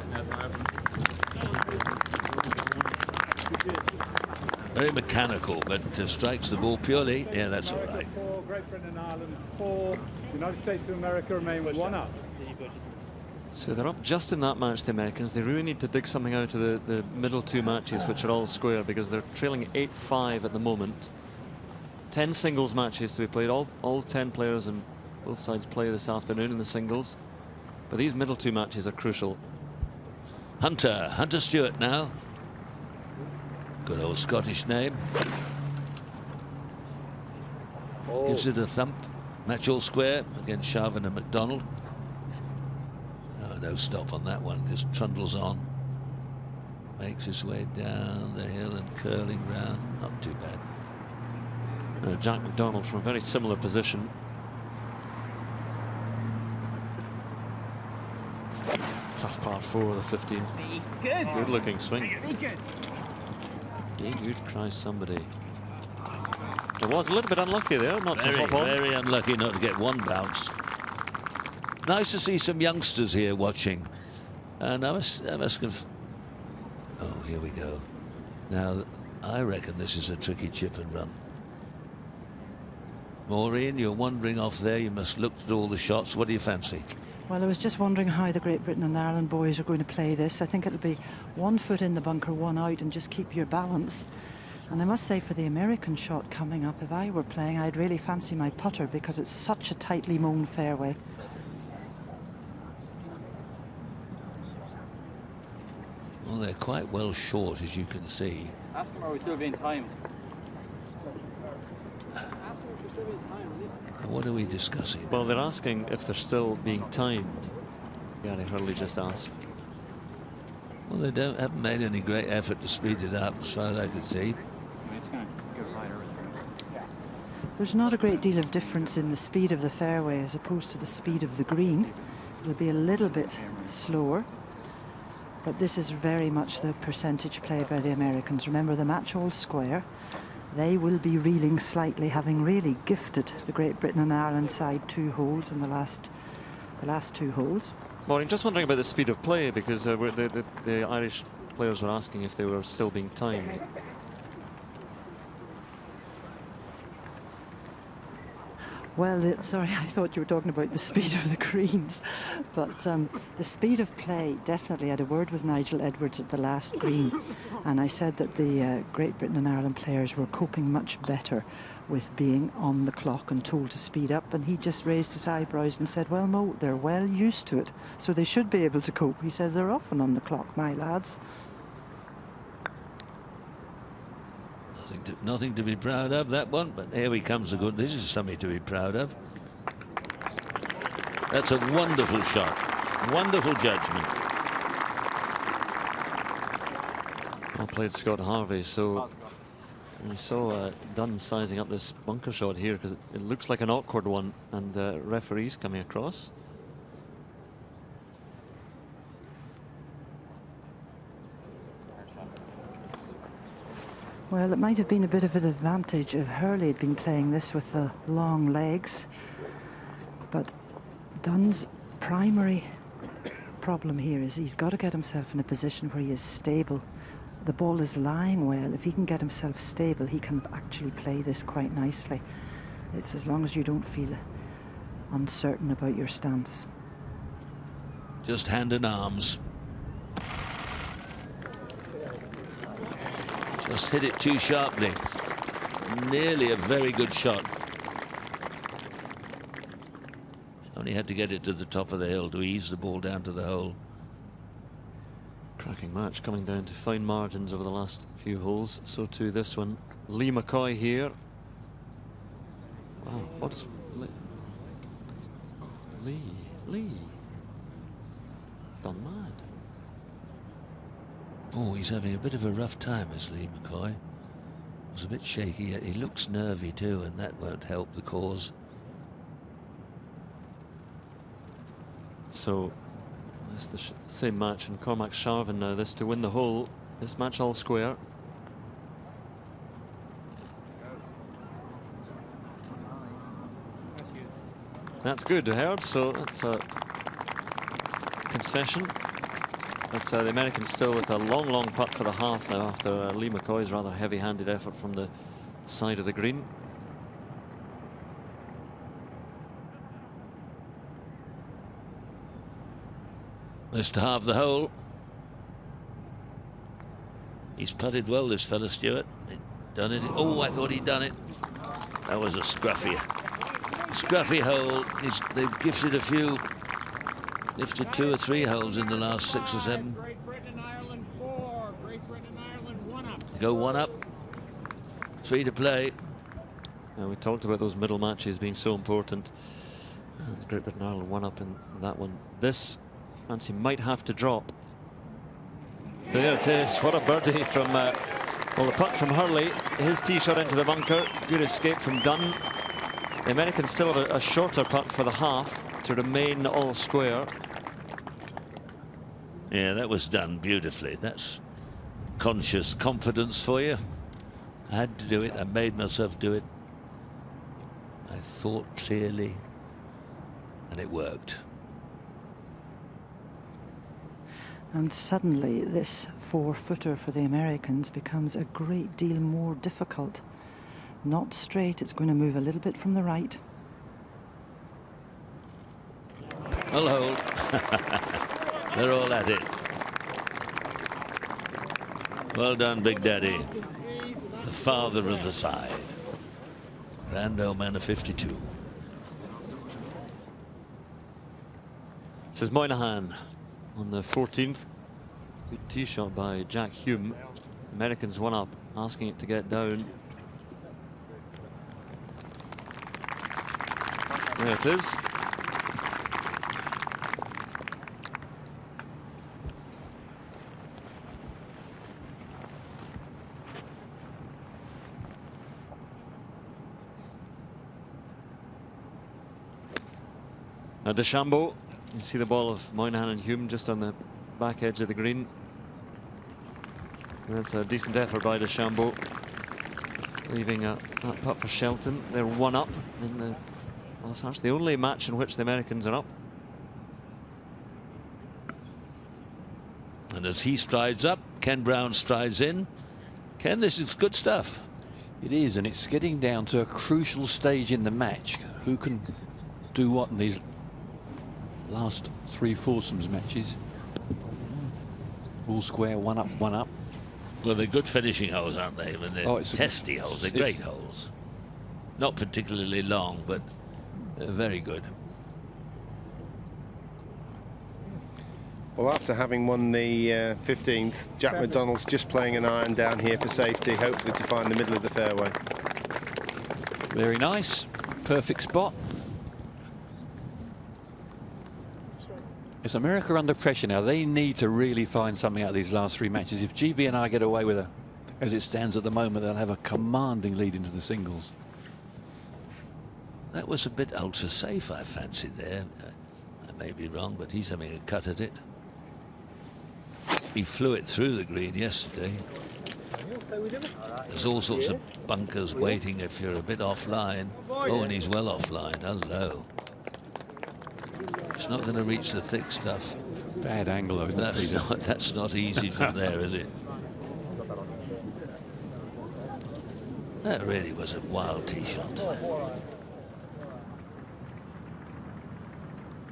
Very mechanical, but strikes the ball purely. Yeah, that's all right. 4, Great Britain and Ireland 4. United States of America remain with 1 up. So they're up just in that match, the Americans. They really need to dig something out of the middle 2 matches, which are all square, because they're trailing 8-5 at the moment. 10 singles matches to be played. All 10 players on both sides play this afternoon in the singles. But these middle 2 matches are crucial. Hunter Stewart now. Good old Scottish name. Gives it a thump. Match all square against Sharvin and McDonald. No stop on that one, just trundles on, makes his way down the hill and curling round. Not too bad. Jack McDonald from a very similar position. Tough par 4, the 15th. Good looking swing. Be good, cries somebody. It was a little bit unlucky there, not to hop on. Very unlucky not to get 1 bounce. Nice to see some youngsters here watching, and I must have. Oh, here we go. Now, I reckon this is a tricky chip and run. Maureen, you're wandering off there. You must look at all the shots. What do you fancy? Well, I was just wondering how the Great Britain and Ireland boys are going to play this. I think it'll be 1 foot in the bunker, 1 out, and just keep your balance. And I must say, for the American shot coming up, if I were playing, I'd really fancy my putter, because it's such a tightly mown fairway. Well, they're quite well short, as you can see. Ask them, are we still being timed? What are we discussing? Well, they're asking if they're still being timed. Gary Hurley just asked. Well, they haven't made any great effort to speed it up, as far as I could see. There's not a great deal of difference in the speed of the fairway as opposed to the speed of the green. It'll be a little bit slower. But this is very much the percentage play by the Americans. Remember, the match all square. They will be reeling slightly, having really gifted the Great Britain and Ireland side 2 holes in the last 2 holes. Maureen, just wondering about the speed of play, because the Irish players were asking if they were still being timed. Well, sorry, I thought you were talking about the speed of the greens. But the speed of play, definitely. I had a word with Nigel Edwards at the last green, and I said that the Great Britain and Ireland players were coping much better with being on the clock and told to speed up. And he just raised his eyebrows and said, well, Mo, they're well used to it, so they should be able to cope. He said, they're often on the clock, my lads. Nothing to be proud of, that one, but here he comes. This is something to be proud of. That's a wonderful shot. Wonderful judgment. Well played, Scott Harvey. So we saw Dunn sizing up this bunker shot here, because it looks like an awkward one, and referees coming across. Well, it might have been a bit of an advantage if Hurley had been playing this with the long legs. But Dunn's primary problem here is he's got to get himself in a position where he is stable. The ball is lying well. If he can get himself stable, he can actually play this quite nicely. It's as long as you don't feel uncertain about your stance. Just hand and arms. Just hit it too sharply. Nearly a very good shot. Only had to get it to the top of the hill to ease the ball down to the hole. Cracking match, coming down to fine margins over the last few holes. So too this one. Lee McCoy here. Wow, what's Lee gone mad. Oh, he's having a bit of a rough time, is Lee McCoy. Was a bit shaky. He looks nervy too, and that won't help the cause. So it's the same match, and Cormac Sharvin now this to win the hole. This match all square. That's good, Herd. So that's a concession. But the Americans still with a long putt for the half now after Lee McCoy's rather heavy-handed effort from the side of the green. This to halve the hole. He's putted well, this fella, Stewart. He'd done it. Oh, I thought he'd done it. That was a scruffy hole. They've gifted a few, lifted 2 or 3 holes in the last 6 or 7. Great Britain and Ireland 4. Great Britain and Ireland 1 up. Go 1 up. 3 to play. Now, we talked about those middle matches being so important. Great Britain Ireland 1 up in that one. This fancy might have to drop. There it is. What a birdie from well, the putt from Hurley. His tee shot into the bunker. Good escape from Dunn. The Americans still have a shorter putt for the half to remain all square. Yeah, that was done beautifully. That's conscious confidence for you. I had to do it. I made myself do it. I thought clearly, and it worked. And suddenly this 4-footer for the Americans becomes a great deal more difficult. Not straight, it's going to move a little bit from the right. Hello. They're all at it. Well done, Big Daddy. The father of the side. Grand old man of 52. This is Moynihan on the 14th. Good tee shot by Jack Hume. Americans 1 up, asking it to get down. There it is. Now DeChambeau, you see the ball of Moynihan and Hume just on the back edge of the green. And that's a decent effort by DeChambeau, leaving that putt for Shelton. They're 1 up in the, well, it's actually the only match in which the Americans are up. And as he strides up, Ken Brown strides in. Ken, this is good stuff. It is, and it's getting down to a crucial stage in the match. Who can do what in these last 3 foursomes matches? All square, 1 up, 1 up. Well, they're good finishing holes, aren't they? When they're testy holes, they're great holes. Not particularly long, but very good. Well, after having won the 15th, Jack McDonald's just playing an iron down here for safety, hopefully to find the middle of the fairway. Very nice. Perfect spot. It's America under pressure now. They need to really find something out of these last 3 matches. If GB&I get away with it, as it stands at the moment, they'll have a commanding lead into the singles. That was a bit ultra safe, I fancied there. I may be wrong, but he's having a cut at it. He flew it through the green yesterday. There's all sorts of bunkers waiting if you're a bit offline. Oh, and he's well offline. Hello. It's not going to reach the thick stuff. Bad angle, though, isn't it? That's not easy from there, is it? That really was a wild tee shot.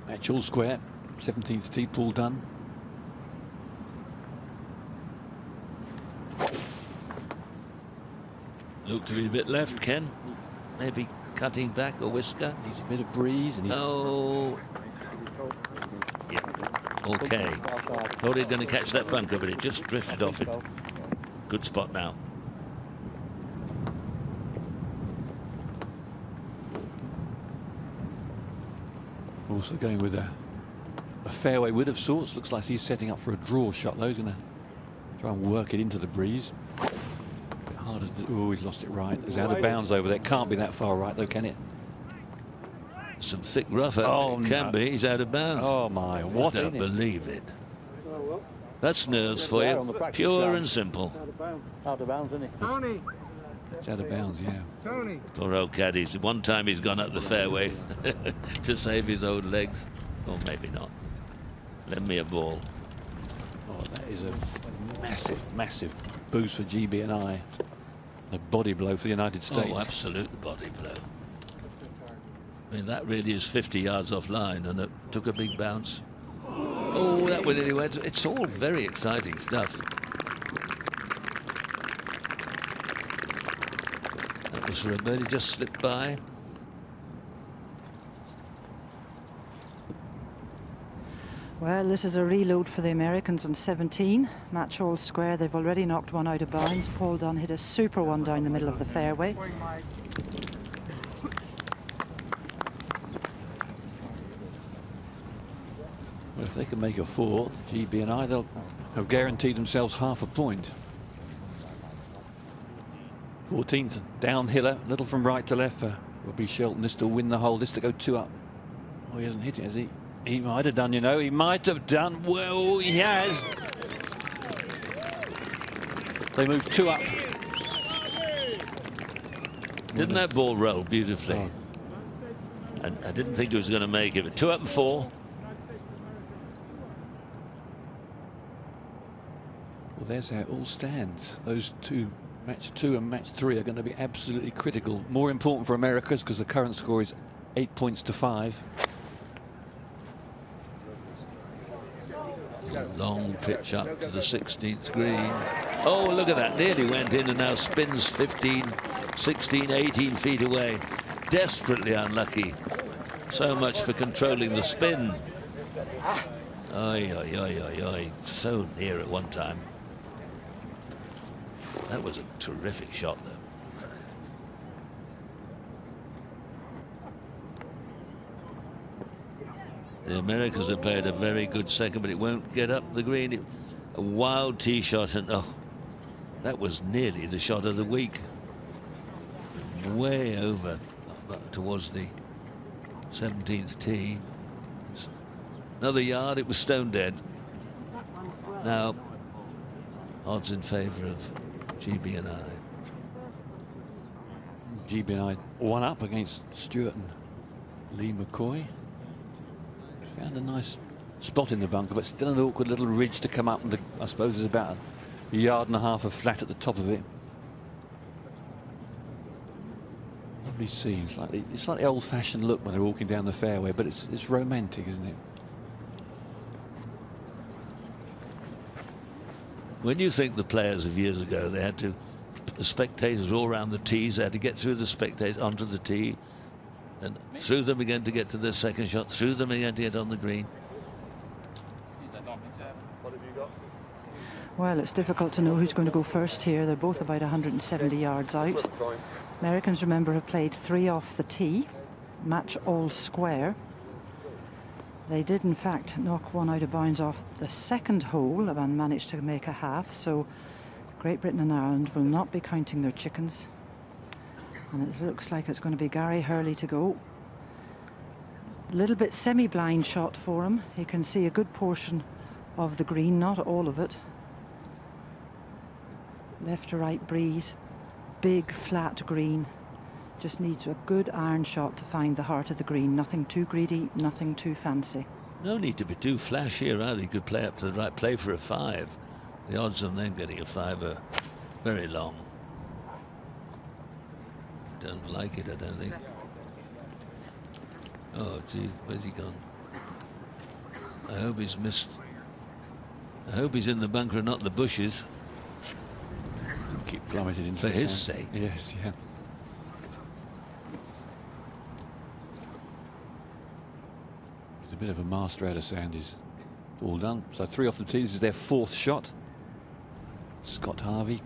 Match all square. 17th tee pool done. Looked to be a bit left, Ken. Maybe cutting back a whisker. Needs a bit of breeze. And oh. Yeah. Okay. Thought he was going to catch that bunker, but it just drifted off it. Good spot now. Also going with a fairway wood of sorts. Looks like he's setting up for a draw shot, though. He's going to try and work it into the breeze. Harder to, oh, he's lost it right. It's out of bounds over there. It can't be that far right, though, can it? Some thick rough. Oh, it can be. He's out of bounds. Oh, my. What? I don't believe it. That's nerves for you. Pure and simple. Out of bounds, isn't he? Tony. It's out of bounds, yeah. Tony. Poor old caddies. One time he's gone up the fairway to save his own legs. Or maybe not. Lend me a ball. Oh, that is a massive, massive boost for GB&I. A body blow for the United States. Oh, absolute body blow. I mean, that really is 50 yards offline, and it took a big bounce. Oh, that went anywhere. It's all very exciting stuff. That was for a birdie, just slipped by. Well, this is a reload for the Americans on 17. Match all square. They've already knocked one out of bounds. Paul Dunn hit a super one down the middle of the fairway. Well, if they can make a 4, GB&I, they'll have guaranteed themselves half a point. 14th, downhiller, little from right to left for Robbie Shelton. This to win the hole, this to go 2 up. Oh, he hasn't hit it, has he? He might have done, you know. He might have done. Well, he has. They move 2 up. Didn't that ball roll beautifully? Oh. I didn't think he was going to make it, but 2 up and 4. Well, there's how it all stands. Those two, match 2 and match 3, are going to be absolutely critical. More important for Americans because the current score is 8 points to 5. Long pitch up to the 16th green. Oh, look at that. Nearly went in and now spins 15, 16, 18 feet away. Desperately unlucky. So much for controlling the spin. Oi, oi, oi, oi, oi. So near at one time. That was a terrific shot, though. The Americans have played a very good second, but it won't get up the green. A wild tee shot, and oh, that was nearly the shot of the week. Way over towards the 17th tee. Another yard, it was stone dead. Now, odds in favour of GB&I. GB&I 1 up against Stewart and Lee McCoy. Found a nice spot in the bunker, but still an awkward little ridge to come up. And I suppose there's about a yard and a half of flat at the top of it. Lovely scene, slightly old-fashioned look when they're walking down the fairway, but it's romantic, isn't it? When you think the players of years ago, they had to, the spectators all around the tees, they had to get through the spectators onto the tee, and through them again to get to their second shot, through them again to get on the green. Well, it's difficult to know who's going to go first here. They're both about 170 yards out. Americans, remember, have played 3 off the tee. Match all square. They did, in fact, knock one out of bounds off the second hole and managed to make a half. So Great Britain and Ireland will not be counting their chickens. And it looks like it's going to be Gary Hurley to go. A little bit semi-blind shot for him. He can see a good portion of the green, not all of it. Left to right breeze, big flat green. Just needs a good iron shot to find the heart of the green. Nothing too greedy, nothing too fancy. No need to be too flashy around. He could play up to the right, play for a 5. The odds of them getting a 5 are very long. Don't like it, I don't think. Oh, gee, where's he gone? I hope he's missed. I hope he's in the bunker and not the bushes. Keep plummeted into for the his sand. sake. Yes, yeah. He's a bit of a master out of sand. He's all done. So 3 off the tee. This is their 4th shot. Scott Harvey.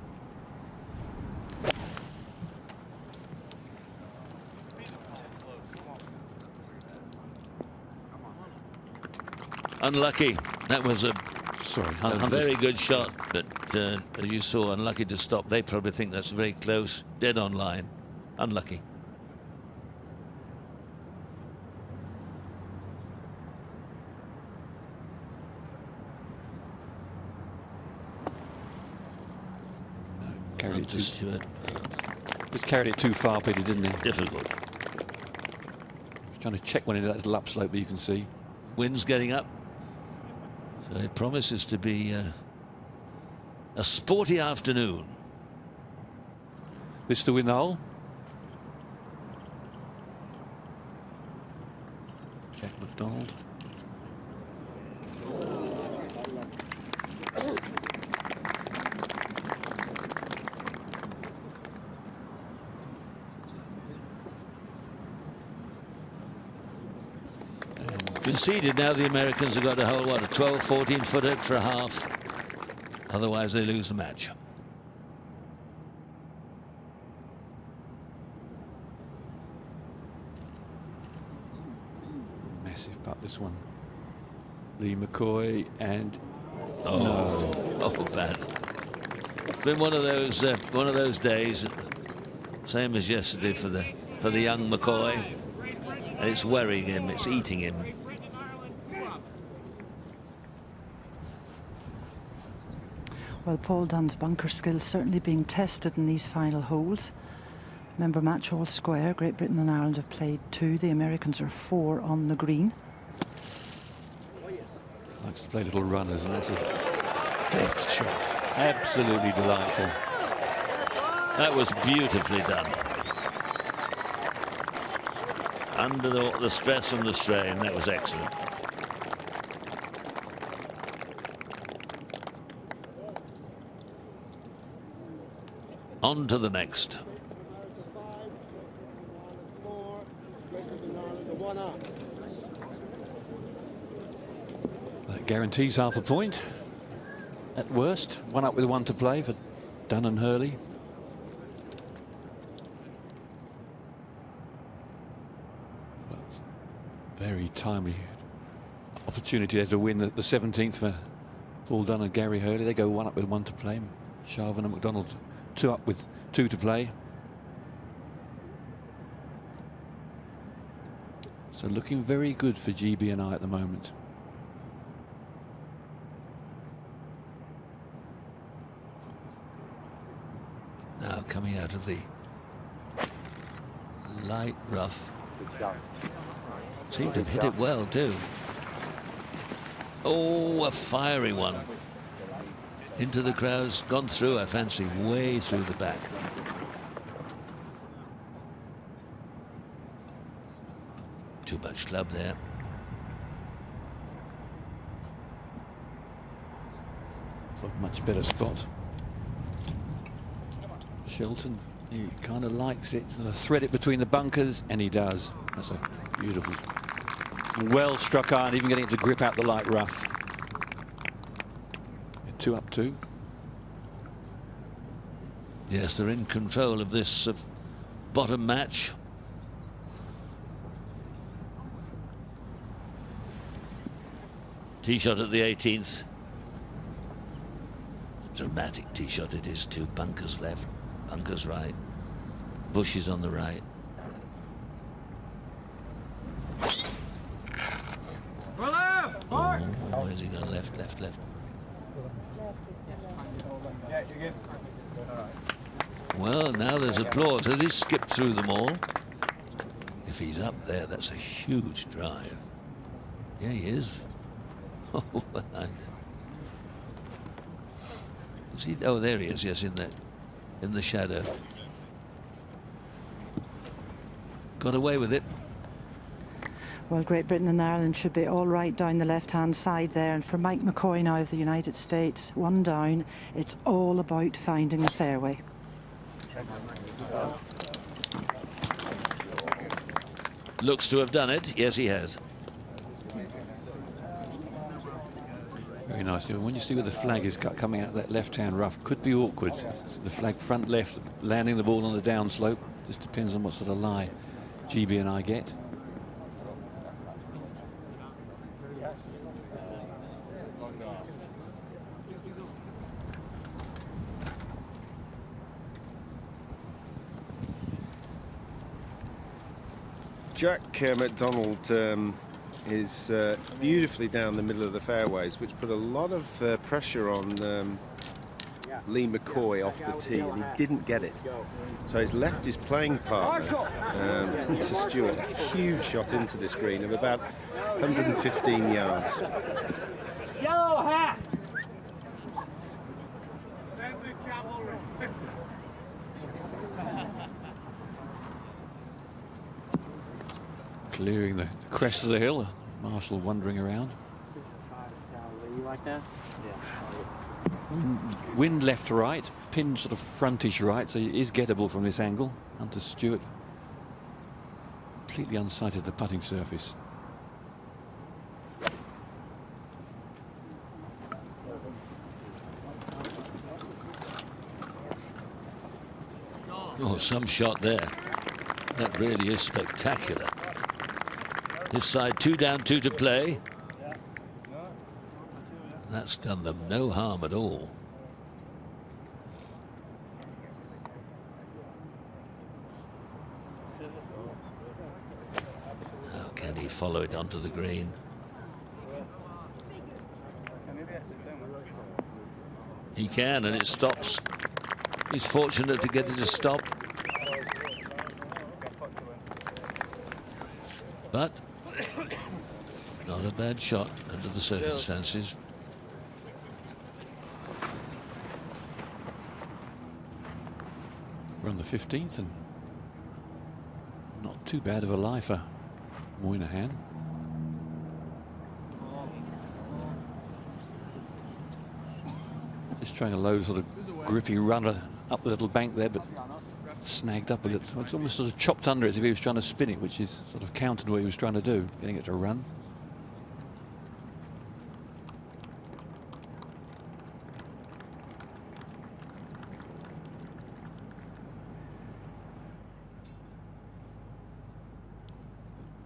Unlucky. That was a Sorry, very good shot, but as you saw, unlucky to stop. They probably think that's very close, dead on line. Unlucky. Carried it just carried it too far, Peter, didn't he? Difficult. Trying to check one into that little upslope, but you can see. Wind's getting up. So it promises to be a sporty afternoon. This to win the hole. Jack McDonald. Conceded now. The Americans have got a hole, what, a 12, 14 footer for a half. Otherwise they lose the match. Massive putt, this one. Lee McCoy and bad. It's been one of those days, same as yesterday for the young McCoy, and it's worrying him, it's eating him. Well, Paul Dunn's bunker skills certainly being tested in these final holes. Remember, match all square. Great Britain and Ireland have played 2. The Americans are 4 on the green. Likes to play little runners, and that's a deft shot. Absolutely delightful. That was beautifully done. Under the stress and the strain, that was excellent. On to the next. That guarantees half a point. At worst, 1 up with 1 to play for Dunn and Hurley. But very timely opportunity there to win the 17th for Paul Dunn and Gary Hurley. They go 1 up with 1 to play. Sharvin and McDonald 2 up with 2 to play. So looking very good for GB&I at the moment. Now coming out of the light rough. Seemed to have hit it well too. Oh, a fiery one. Into the crowds, gone through, I fancy, way through the back. Too much club there. For a much better spot. Shelton, he kind of likes it, thread it between the bunkers, and he does. That's a beautiful, well struck iron, even getting it to grip out the light rough. 2 up 2. Yes, they're in control of this bottom match. Tee shot at the 18th. Dramatic tee shot it is too. Bunkers left, bunkers right, bushes on the right. Oh, where's he going? Left, left, left. Well, now there's applause. Has he skipped through them all? If he's up there, that's a huge drive. Yeah, he is. Is he? Oh, there he is. Yes, in the shadow. Got away with it. Well, Great Britain and Ireland should be all right down the left-hand side there. And for Mike McCoy now of the United States, one down, it's all about finding the fairway. Looks to have done it. Yes, he has. Very nice. When you see where the flag is coming out of that left-hand rough, could be awkward. The flag front left, landing the ball on the downslope. Just depends on what sort of lie GB&I get. Jack McDonald is beautifully down the middle of the fairways, which put a lot of pressure on Lee McCoy off the tee, and he didn't get it. So he's left his playing partner to Stewart, a huge shot into this green of about 115 yards. Yellow hat! Clearing the crest of the hill, Marshall wandering around. You like that? Wind left to right, pin sort of frontish right, so he is gettable from this angle. Hunter Stewart completely unsighted the putting surface. Oh, some shot there. That really is spectacular. His side 2 down, 2 to play. That's done them no harm at all. How can he follow it onto the green? He can, and it stops. He's fortunate to get it to stop. But not a bad shot under the circumstances. We're on the 15th and not too bad of a lie for Moynihan. Just trying a low sort of grippy runner up the little bank there, but snagged up with it. It's almost sort of chopped under it as if he was trying to spin it, which is sort of countered what he was trying to do, getting it to run.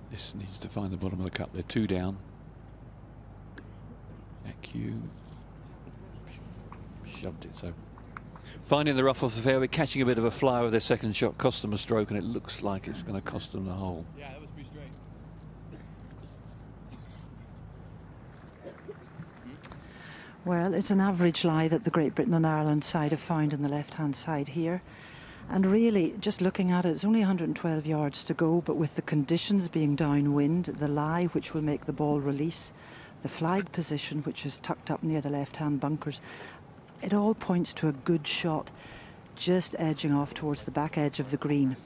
This needs to find the bottom of the cup. They're 2 down. AQ shoved it, so finding the rough off the fairway, catching a bit of a flyer with their second shot, cost them a stroke, and it looks like it's going to cost them the hole. Yeah, that was pretty straight. Well, it's an average lie that the Great Britain and Ireland side have found in the left-hand side here. And really, just looking at it, it's only 112 yards to go, but with the conditions being downwind, the lie, which will make the ball release, the flag position, which is tucked up near the left-hand bunkers, it all points to a good shot, just edging off towards the back edge of the green.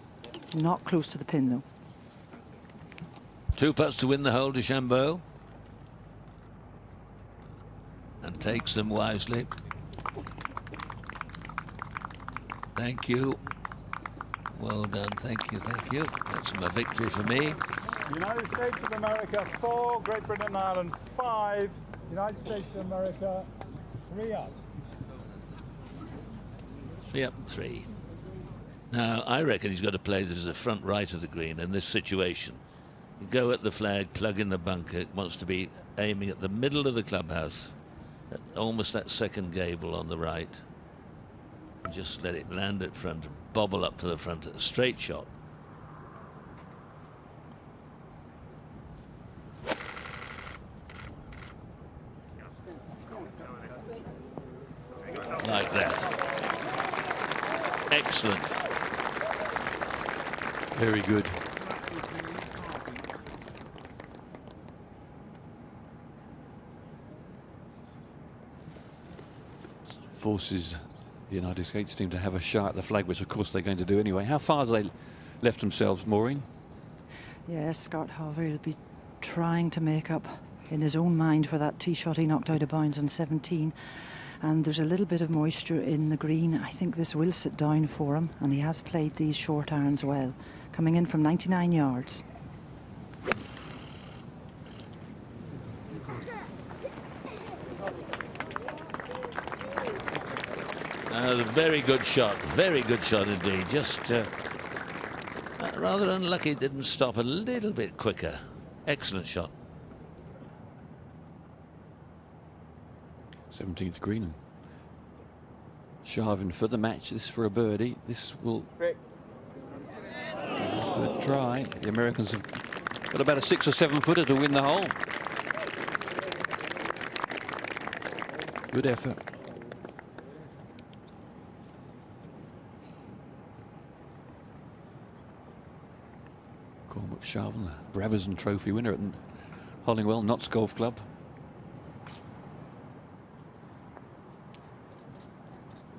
Not close to the pin, though. 2 putts to win the hole, DeChambeau. And takes them wisely. Thank you. Well done. Thank you. Thank you. That's a victory for me. United States of America 4, Great Britain and Ireland 5, United States of America 3 up. 3 up, 3. Now, I reckon he's got to play this as the front right of the green in this situation. You go at the flag, plug in the bunker. It wants to be aiming at the middle of the clubhouse, at almost that second gable on the right. And just let it land at front and bobble up to the front at a straight shot. Like that. Excellent. Very good. Forces the United States team to have a shot at the flag, which of course they're going to do anyway. How far have they left themselves, Maureen? Yes, Scott Harvey will be trying to make up in his own mind for that tee shot he knocked out of bounds on 17. And there's a little bit of moisture in the green. I think this will sit down for him, and he has played these short irons well, coming in from 99 yards. A very good shot indeed. Just rather unlucky, didn't stop a little bit quicker. Excellent shot. 17th green. And Sharvin for the match. This for a birdie. This will try. The Americans have got about a 6 or 7 footer to win the hole. Good effort. Cormac Sharvin, the Bravison Trophy winner at Hollingwell Notts Golf Club.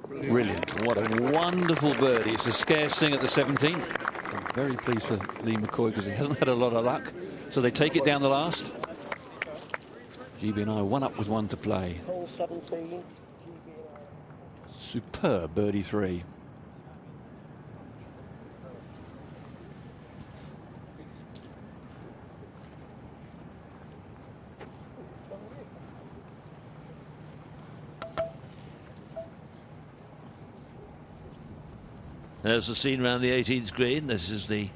Brilliant. What a wonderful birdie. It's a scarce thing at the 17th. I'm very pleased for Lee McCoy because he hasn't had a lot of luck. So they take it down the last. GB&I 1 up with 1 to play. Hole 17. Superb birdie 3. There's the scene around the 18th green. This is the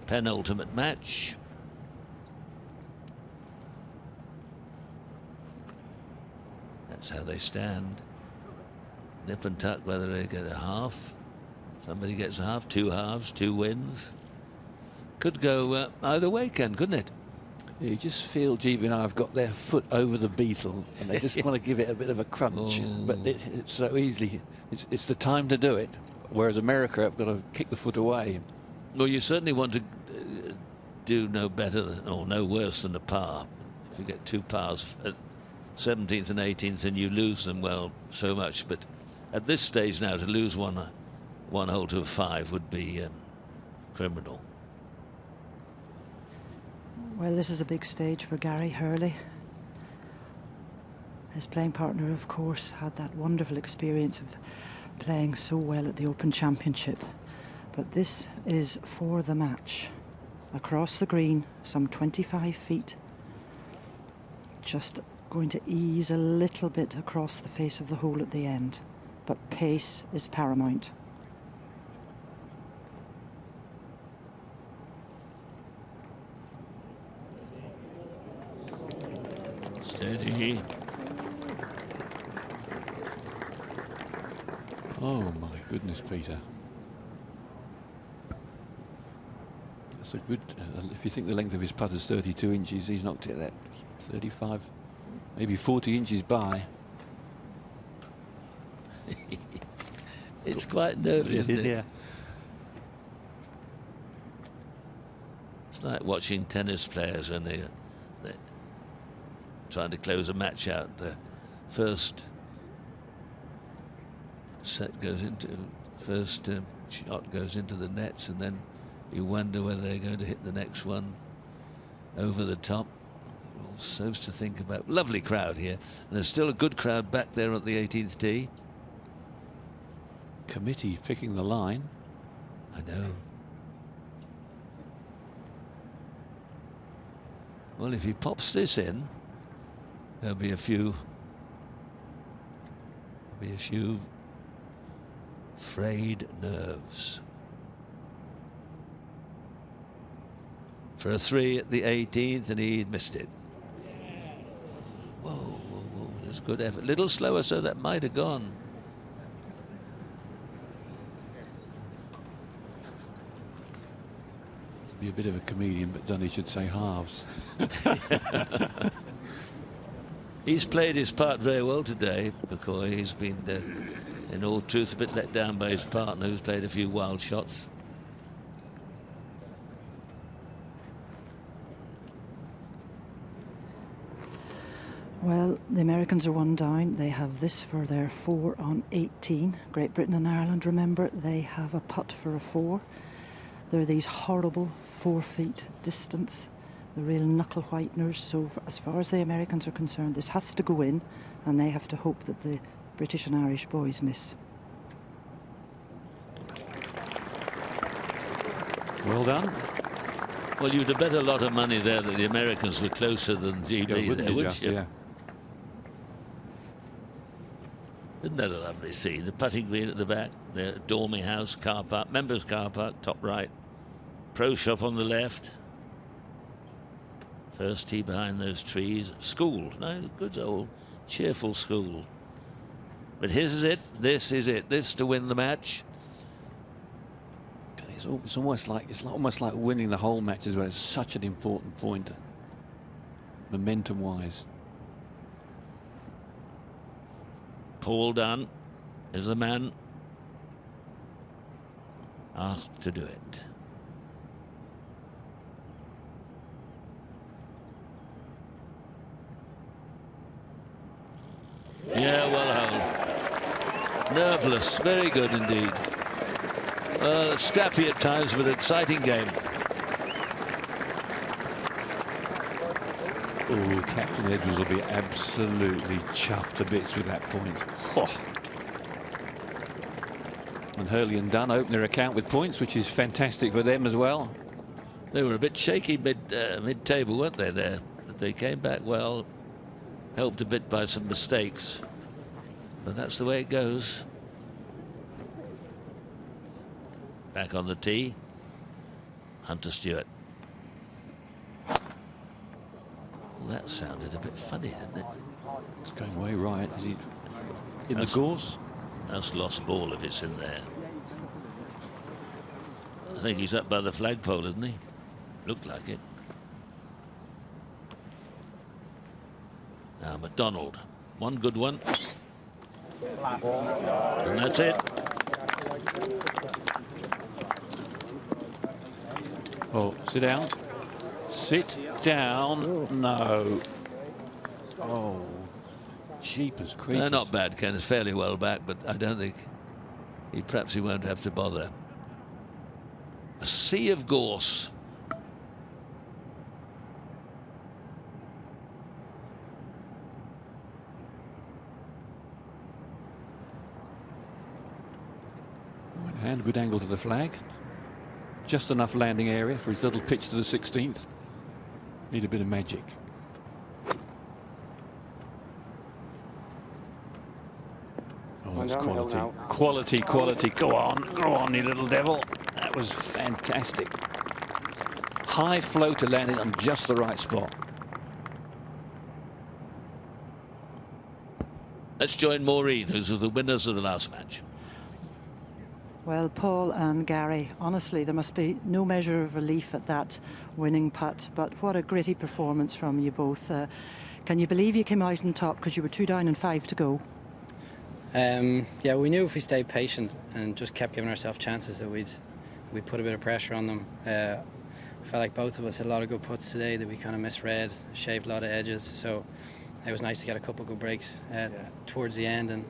penultimate match. That's how they stand. Nip and tuck, whether they get a half. Somebody gets a half, 2 halves, 2 wins. Could go either way, Ken, couldn't it? You just feel GB&I have got their foot over the beetle and they just want to give it a bit of a crunch. Oh. But it's so easily. It's the time to do it. Whereas America have got to kick the foot away. Well, you certainly want to do no better than, or no worse than a par. If you get 2 pars at 17th and 18th and you lose them, well, so much. But at this stage now, to lose one hole to a 5 would be criminal. Well, this is a big stage for Gary Hurley. His playing partner, of course, had that wonderful experience of playing so well at the Open Championship. But this is for the match. Across the green, some 25 feet. Just going to ease a little bit across the face of the hole at the end. But pace is paramount. Steady. Oh my goodness, Peter. That's a good, if you think the length of his putt is 32 inches, he's knocked it at 35, maybe 40 inches by. It's quite nervy, isn't it? Yeah. It's like watching tennis players when they're trying to close a match out. The first set goes into, first shot goes into the nets, and then you wonder whether they're going to hit the next one over the top. All sorts to think about. Lovely crowd here, and there's still a good crowd back there at the 18th tee. Committee picking the line. I know. Well, if he pops this in, there'll be a few frayed nerves. For a 3 at the 18th, and he missed it. Whoa, whoa, whoa, that's good effort. A little slower, so that might have gone. Be a bit of a comedian, but Dunny should say halves. He's played his part very well today, McCoy. He's been In all truth, a bit let down by his partner, who's played a few wild shots. Well, the Americans are 1 down. They have this for their 4 on 18. Great Britain and Ireland, remember, they have a putt for a 4. They're these horrible 4 feet distance, the real knuckle whiteners. So as far as the Americans are concerned, this has to go in, and they have to hope that the British and Irish boys miss. Well done. Well, you'd have bet a lot of money there that the Americans were closer than GB Yeah, there, wouldn't you? Yeah. Isn't that a lovely scene? The putting green at the back, the Dormy House car park, members car park, top right, pro shop on the left. First tee behind those trees. School, no, good old cheerful school. But this is it. This is it. This to win the match. It's almost like winning the whole match as well. It's such an important point, momentum-wise. Paul Dunn is the man asked to do it. Yeah, well held. Nerveless, very good indeed. Scrappy at times, but exciting game. Oh, Captain Edwards will be absolutely chuffed to bits with that point. Oh. And Hurley and Dunn open their account with points, which is fantastic for them as well. They were a bit shaky mid-table, weren't they, there? But they came back well, helped a bit by some mistakes. But that's the way it goes. Back on the tee, Hunter Stewart. Well, that sounded a bit funny, didn't it? It's going way right. Is he in the course? That's lost ball if it's in there. I think he's up by the flagpole, isn't he? Looked like it. Now McDonald, one good one. And that's it. Oh, sit down. Sit down. No. Oh, jeepers creepers. They're not bad, Ken. It's fairly well back, but I don't think perhaps he won't have to bother. A sea of gorse. And good angle to the flag. Just enough landing area for his little pitch to the 16th. Need a bit of magic. Oh, that's quality. Quality, quality. Go on, you little devil. That was fantastic. High floater landing on just the right spot. Let's join Maureen, who's the winners of the last match. Well, Paul and Gary, honestly, there must be no measure of relief at that winning putt, but what a gritty performance from you both. Can you believe you came out on top because you were 2 down and 5 to go? Yeah, we knew if we stayed patient and just kept giving ourselves chances that we'd put a bit of pressure on them. I felt like both of us had a lot of good putts today that we kind of misread, shaved a lot of edges, so it was nice to get a couple of good breaks towards the end, and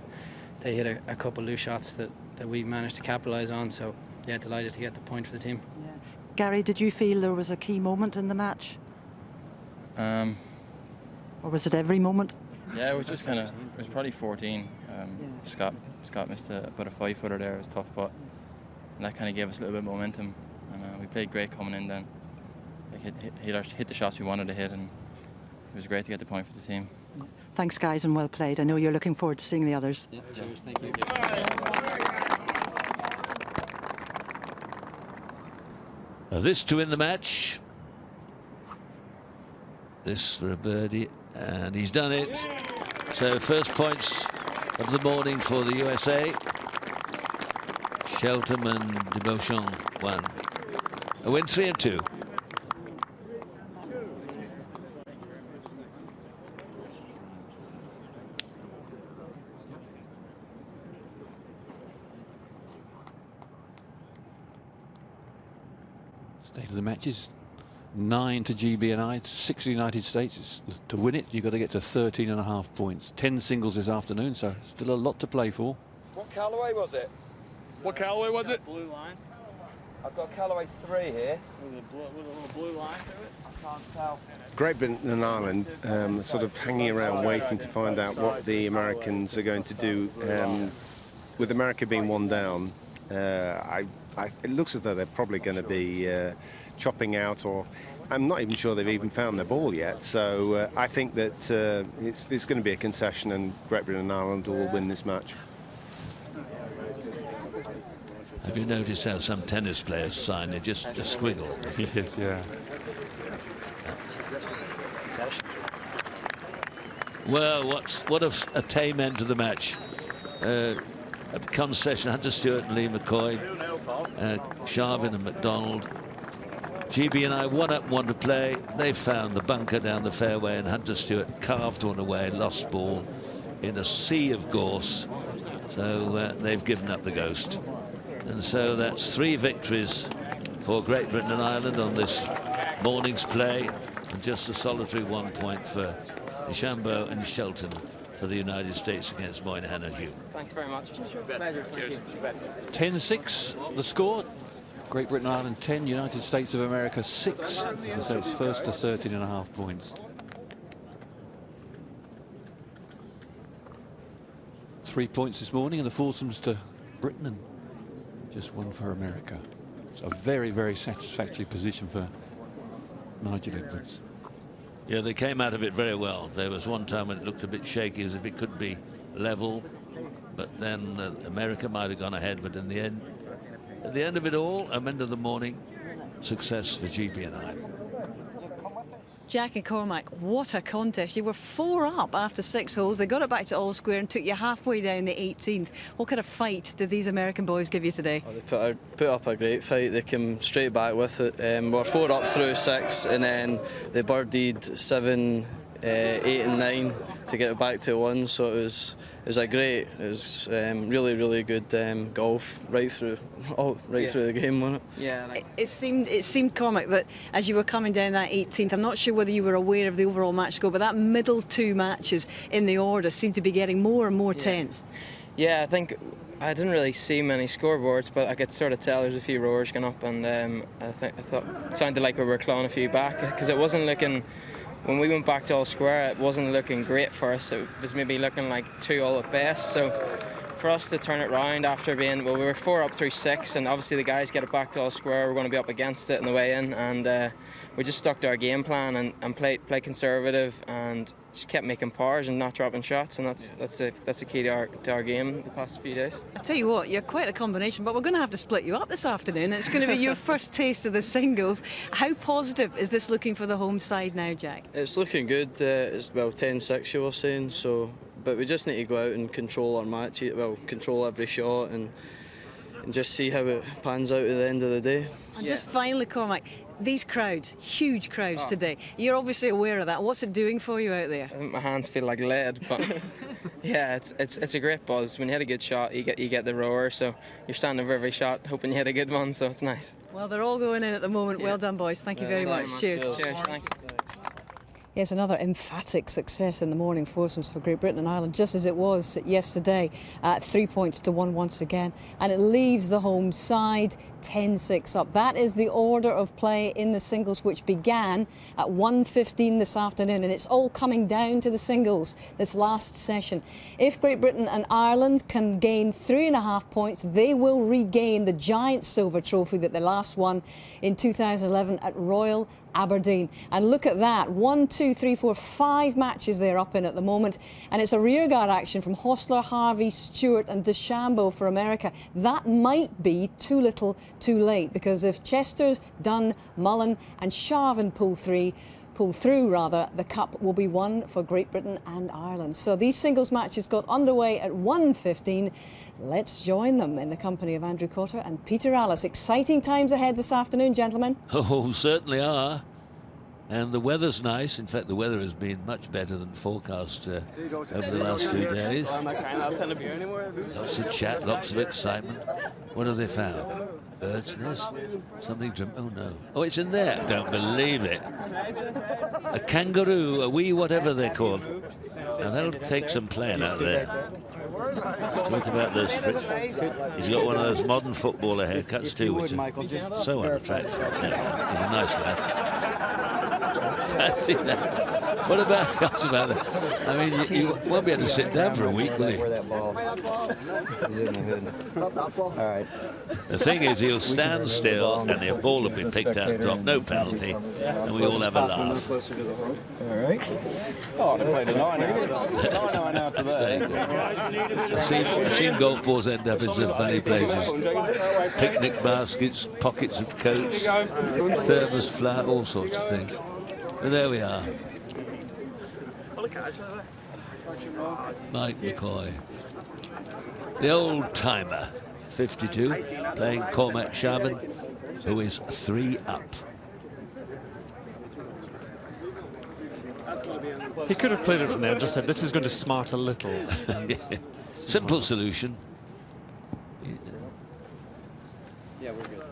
they hit a couple of loose shots that we managed to capitalise on, so yeah, delighted to get the point for the team. Yeah. Gary, did you feel there was a key moment in the match? Or was it every moment? Yeah, it was just kind of, it was probably 14. Scott missed about a 5-footer there. It was tough, but and that kind of gave us a little bit of momentum, and we played great coming in then. Like hit the shots we wanted to hit, and it was great to get the point for the team. Thanks, guys, and well played. I know you're looking forward to seeing the others. Yeah, cheers, thank you. This to win the match. This for a birdie, and he's done it. So first points of the morning for the USA. Shelton and de Beauchamp won. A win 3 and 2. State of the matches. 9 to GB&I, 6 to the United States. To win it, you've got to get to 13.5 points. 10 singles this afternoon, so still a lot to play for. What calorie was it? What calorie was it? Blue line. I've got calorie 3 here. With a little blue line to it. I can't tell. Great Britain and Ireland sort of hanging around waiting to find out what the Americans are going to do. With America being one down, it looks as though they're probably going to be chopping out, or I'm not even sure they've even found their ball yet. So I think that it's going to be a concession, and Great Britain and Ireland will win this match. Have you noticed how some tennis players sign? They're just a squiggle. Yes, yeah. Well, what a tame end to the match. A concession, Hunter Stewart and Lee McCoy, Sharvin and McDonald. GB&I 1 up, 1 to play. They found the bunker down the fairway, and Hunter Stewart carved one away, lost ball in a sea of gorse. So they've given up the ghost. And so that's 3 victories for Great Britain and Ireland on this morning's play, and just a solitary 1 point for DeChambeau and Shelton for the United States against Moynihan and Hugh. Thanks very much. Pleasure. Thank you. 10-6 the score. Great Britain and Ireland 10, United States of America 6. So it's first to 13.5 points. 3 points this morning in the foursomes to Britain and just 1 for America. It's a very, very satisfactory position for Nigel Edwards. Yeah, they came out of it very well. There was one time when it looked a bit shaky, as if it could be level, but then America might have gone ahead. But in the end, at the end of it all, end of the morning, success for GB&I. Jack and Cormac, what a contest. You were 4 up after 6 holes. They got it back to all square and took you halfway down the 18th. What kind of fight did these American boys give you today? Oh, they put up a great fight. They came straight back with it. We're 4 up through 6, and then they birdied 7, 8 and 9 to get it back to 1. So it was really, really good golf right through the game, wasn't it? Yeah. It seemed, Cormac, that as you were coming down that 18th, I'm not sure whether you were aware of the overall match score, but that middle 2 matches in the order seemed to be getting more and more tense. Yeah, I think I didn't really see many scoreboards, but I could sort of tell there's a few roars going up, and I thought it sounded like we were clawing a few back, because it wasn't looking. When we went back to all square, it wasn't looking great for us. It was maybe looking like 2 all at best. So for us to turn it round after being, well, we were 4 up through 6, and obviously the guys get it back to all square. We're going to be up against it on the way in, and we just stuck to our game plan and played conservative and just kept making pars and not dropping shots, and that's the key to our game the past few days. I tell you what, you're quite a combination, but we're going to have to split you up this afternoon. It's going to be your first taste of the singles. How positive is this looking for the home side now, Jack? It's looking good. It's 10-6 you were saying, so but we just need to go out and control our match, control every shot and just see how it pans out at the end of the day. And just finally, Cormac, these crowds, huge crowds today. You're obviously aware of that. What's it doing for you out there? I think my hands feel like lead, but yeah, it's a great buzz. When you hit a good shot, you get the roar, so you're standing over every shot hoping you hit a good one, so it's nice. Well, they're all going in at the moment. Yeah. Well done, boys. Thank you very much. Cheers. Cheers. Thanks. Yes, another emphatic success in the morning foursomes for Great Britain and Ireland, just as it was yesterday, 3 points to 1 once again. And it leaves the home side 10-6 up. That is the order of play in the singles, which began at 1:15 this afternoon. And it's all coming down to the singles this last session. If Great Britain and Ireland can gain 3.5 points, they will regain the giant silver trophy that they last won in 2011 at Royal Aberdeen. And look at that, 1, 2, 3, 4, 5 matches they're up in at the moment, and it's a rearguard action from Hostler, Harvey, Stewart and DeChambeau for America. That might be too little too late, because if Chester's, Dunn, Mullen and Sharvin pull through, the cup will be won for Great Britain and Ireland. So these singles matches got underway at 1:15. Let's join them in the company of Andrew Cotter and Peter Allis. Exciting times ahead this afternoon, gentlemen. Oh, certainly are. And the weather's nice. In fact, the weather has been much better than forecast over the last few days. Lots of chat, lots of excitement. What have they found? Bird's nest. Something to... Oh, no. Oh, it's in there. I don't believe it. A kangaroo, a wee whatever they're called. Now, that'll take some playing out there. Talk about this. He's got one of those modern footballer haircuts, too, which is so unattractive. Yeah, he's a nice guy. Fancy that. What about that? I mean, you won't be able to sit down for a week, will you? All right. The thing is, he'll stand still and the ball will be picked up, drop, no penalty, and we all have a laugh. All right. Oh, they played a 9 after that. I've seen golf balls end up in some funny places. Picnic baskets, pockets of coats, thermos flat, all sorts of things. And there we are. Mike McCoy, the old timer, 52, playing Cormac Sharman, who is 3 up. He could have played it from there and just said, this is going to smart a little. Simple solution. Yeah, we're good.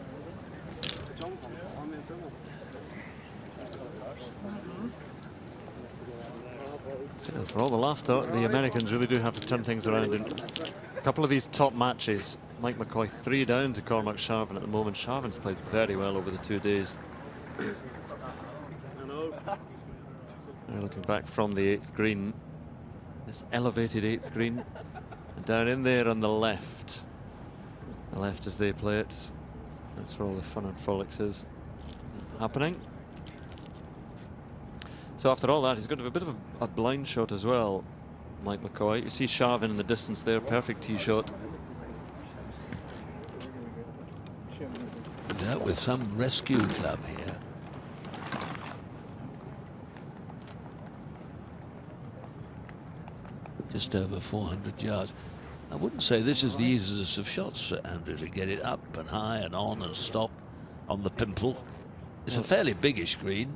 So for all the laughter, the Americans really do have to turn things around. In a couple of these top matches, Mike McCoy 3 down to Cormac Sharvin at the moment. Sharvin's played very well over the 2 days. They're looking back from the 8th green, this elevated 8th green, and down in there on the left as they play it. That's where all the fun and frolics is happening. So after all that, he's got a bit of a blind shot as well, Mike McCoy. You see Sharvin in the distance there, perfect tee shot. And out with some rescue club here. Just over 400 yards. I wouldn't say this is the easiest of shots for Andrew to get it up and high and on and stop on the pimple. It's a fairly biggish green.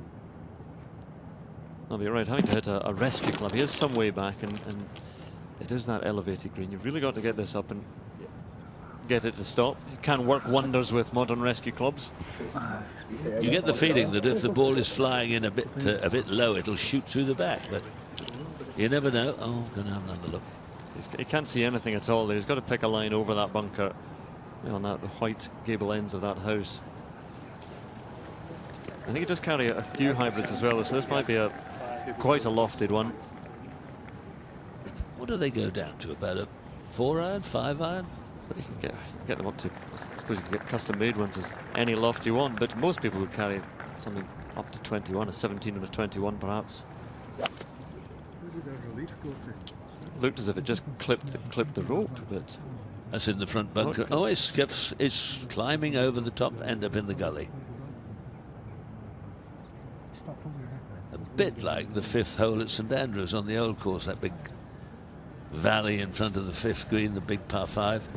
I'll be right, having to hit a rescue club. He is some way back, and it is that elevated green. You've really got to get this up and get it to stop. You can work wonders with modern rescue clubs. You get the feeling that if the ball is flying in a bit low, it'll shoot through the back, but you never know. Oh, I'm going to have another look. He can't see anything at all there. He's got to pick a line over that bunker, on that white gable ends of that house. I think he does carry a few hybrids as well, so this might be quite a lofted one. What do they go down to? About a 4-iron, 5-iron? But you can get them up to, I suppose you can get custom made ones as any loft you want, but most people would carry something up to 21, a 17 and a 21 perhaps. Looked as if it just clipped the rope, but that's in the front bunker. Oh, it's climbing over the top, end up in the gully. A bit like the 5th hole at St Andrews on the old course, that big valley in front of the 5th green, the big par 5.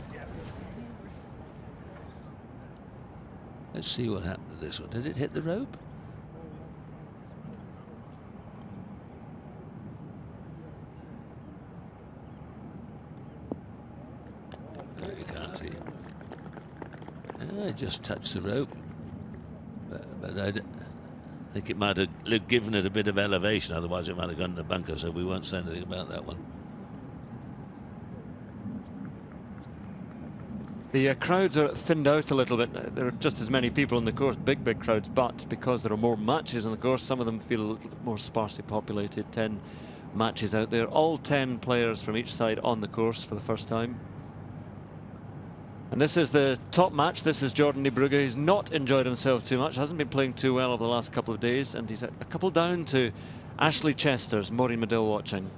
Let's see what happened to this one. Did it hit the rope? No, you can't see. I just touched the rope, but I think it might have given it a bit of elevation, otherwise it might have gone in the bunker, so we won't say anything about that one. the crowds are thinned out a little bit. There are just as many people on the course, big crowds, but because there are more matches on the course, some of them feel a little bit more sparsely populated. 10 matches out there, all 10 players from each side on the course for the first time. And this is the top match. This is Jordan De Brugge. He's not enjoyed himself too much, hasn't been playing too well over the last couple of days, and he's a couple down to Ashley Chester's. Maureen Medill watching.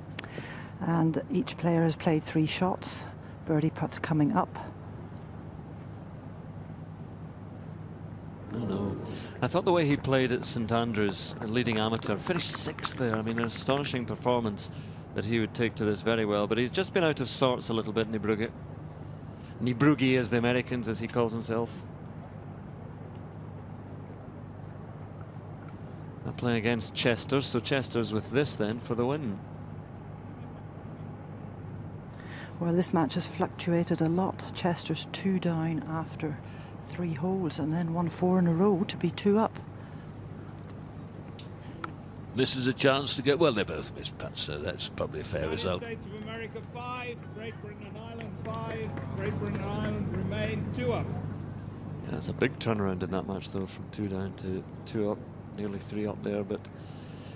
And each player has played 3 shots. Birdie putts coming up. Oh no. I thought the way he played at St Andrews, a leading amateur, finished 6th there. I mean, an astonishing performance that he would take to this very well. But he's just been out of sorts a little bit, De Brugge. De Brugge, as the Americans, as he calls himself. They're playing against Chester, so Chester's with this then for the win. Well, this match has fluctuated a lot. Chester's 2 down after 3 holes and then won 4 in a row to be 2 up. Misses a chance to get, well, they both missed putts, so that's probably a fair result. United States of America 5, Great Britain and Ireland 5, Great Britain and Ireland remain 2 up. Yeah, it's a big turnaround in that match, though, from 2 down to 2 up, nearly 3 up there. But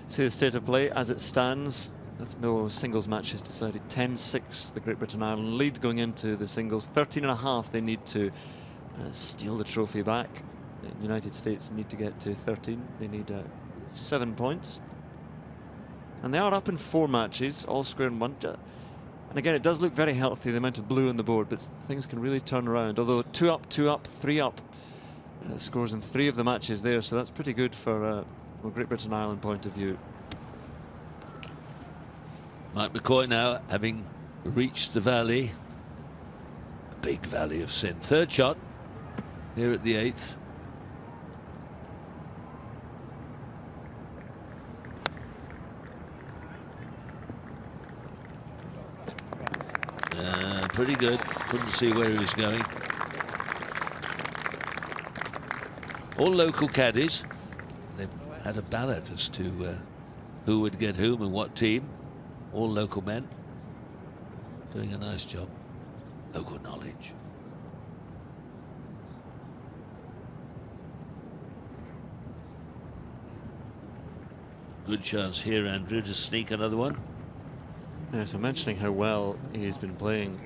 see the state of play as it stands, with no singles matches decided. 10-6, the Great Britain and Ireland lead going into the singles. 13.5 they need to steal the trophy back. The United States need to get to 13. They need 7 points. And they are up in 4 matches, all square and 1. And again, it does look very healthy, the amount of blue on the board, but things can really turn around. Although 2 up, 2 up, 3 up scores in 3 of the matches there, so that's pretty good for a Great Britain and Ireland point of view. Mike McCoy now having reached the valley, a big valley of sin. 3rd shot here at the 8th. Pretty good. Couldn't see where he was going. All local caddies. They had a ballot as to who would get whom and what team. All local men. Doing a nice job. Local knowledge. Good chance here, Andrew, to sneak another one. Yeah, so mentioning how well he's been playing,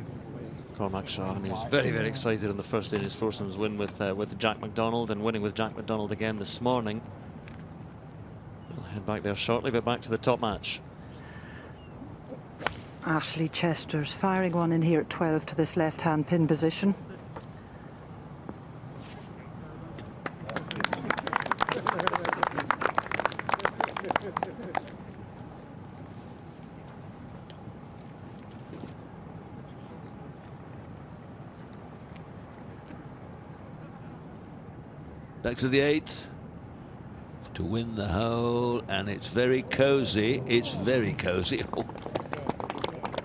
Cormac Shaw, and he was very, very excited on the first day in his foursomes win with Jack McDonald, and winning with Jack McDonald again this morning. We'll head back there shortly, but back to the top match. Ashley Chester's firing one in here at 12 to this left-hand pin position. Back to the 8th to win the hole, and it's very cozy. It's very cozy.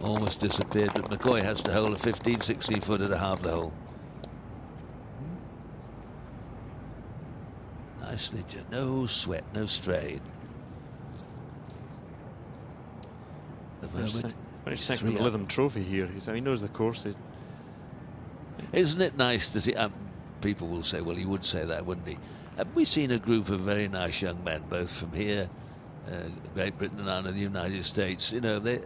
Almost disappeared, but McCoy has to hole a 15-16 foot at a half the hole. Nicely, no sweat, no strain. The moment, Very second Lytham Trophy here. He knows the course. Isn't it nice to see? People will say, well, he would say that, wouldn't he? Have we seen a group of very nice young men, both from here, Great Britain and Ireland, the United States? You know, they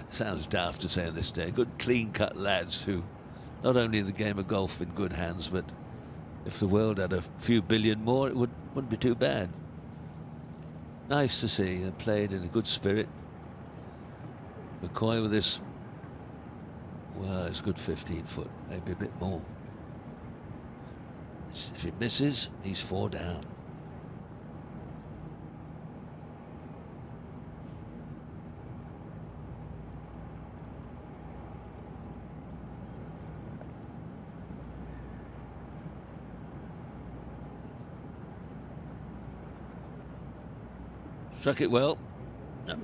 sounds daft to say in this day, good clean-cut lads who, not only in the game of golf, in good hands, but if the world had a few billion more, it wouldn't be too bad. Nice to see. They played in a good spirit. McCoy with this, well, it's a good 15 foot, maybe a bit more. If he misses, he's 4 down. Struck it well.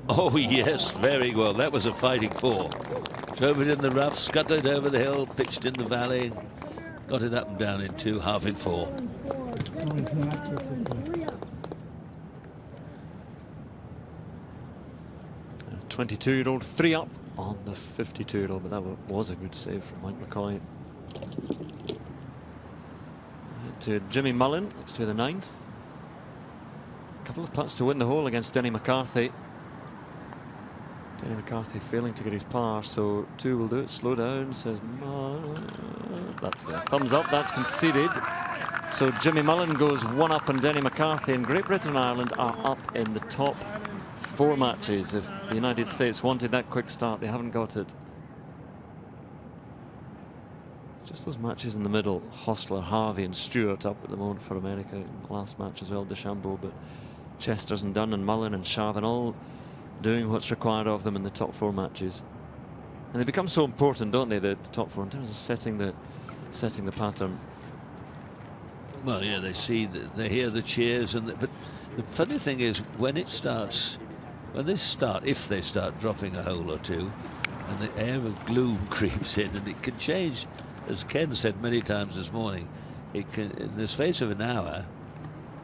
Oh yes, very well. That was a fighting 4. Drove it in the rough, scuttered over the hill, pitched in the valley. Got it up and down in 2, half in 4. A 22-year-old 3 up on the 52-year-old, but that was a good save from Mike McCoy. To Jimmy Mullen, it's to the 9th. A couple of putts to win the hole against Denny McCarthy. Denny McCarthy failing to get his par, so 2 will do it. Slow down, says thumbs up, that's conceded. So Jimmy Mullen goes 1 up on Denny McCarthy, and Great Britain and Ireland are up in the top 4 matches. If the United States wanted that quick start, they haven't got it. Just those matches in the middle, Hostler, Harvey and Stewart up at the moment for America. In the last match as well, DeChambeau, but Chesters and Dunn and Mullen and Sharvin all doing what's required of them in the top 4 matches. And they become so important, don't they, the top 4, in terms of setting the pattern. Well, yeah, they see, they hear the cheers, but the funny thing is, when it starts, if they start dropping a hole or two, and the air of gloom creeps in, and it can change, as Ken said many times this morning, it can, in the space of an hour,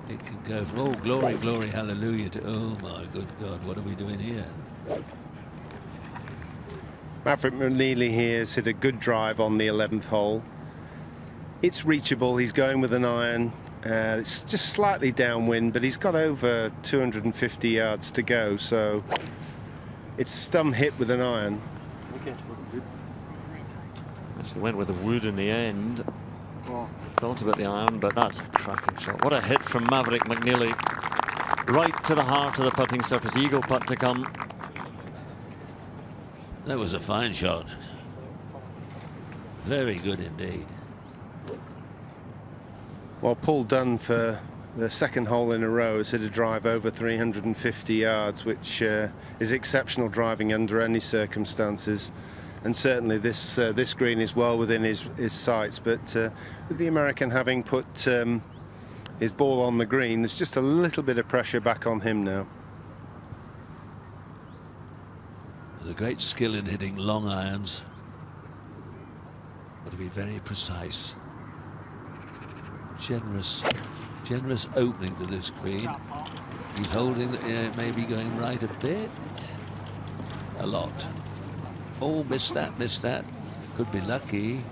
it can go from oh glory, glory, hallelujah to oh my good God, what are we doing here? Maverick McNeely here has hit a good drive on the 11th hole. It's reachable. He's going with an iron. It's just slightly downwind, but he's got over 250 yards to go, so it's stum hit with an iron. Actually went with the wood in the end. Thought about the iron, but that's a cracking shot. What a hit from Maverick McNeely. Right to the heart of the putting surface. Eagle putt to come. That was a fine shot. Very good indeed. Well, Paul Dunn for the second hole in a row has hit a drive over 350 yards, which is exceptional driving under any circumstances. And certainly this green is well within his sights. But with the American having put his ball on the green, there's just a little bit of pressure back on him now. There's a great skill in hitting long irons. Got to be very precise. Generous opening to this green. He's holding, maybe going right a bit. A lot. Oh, missed that. Could be lucky.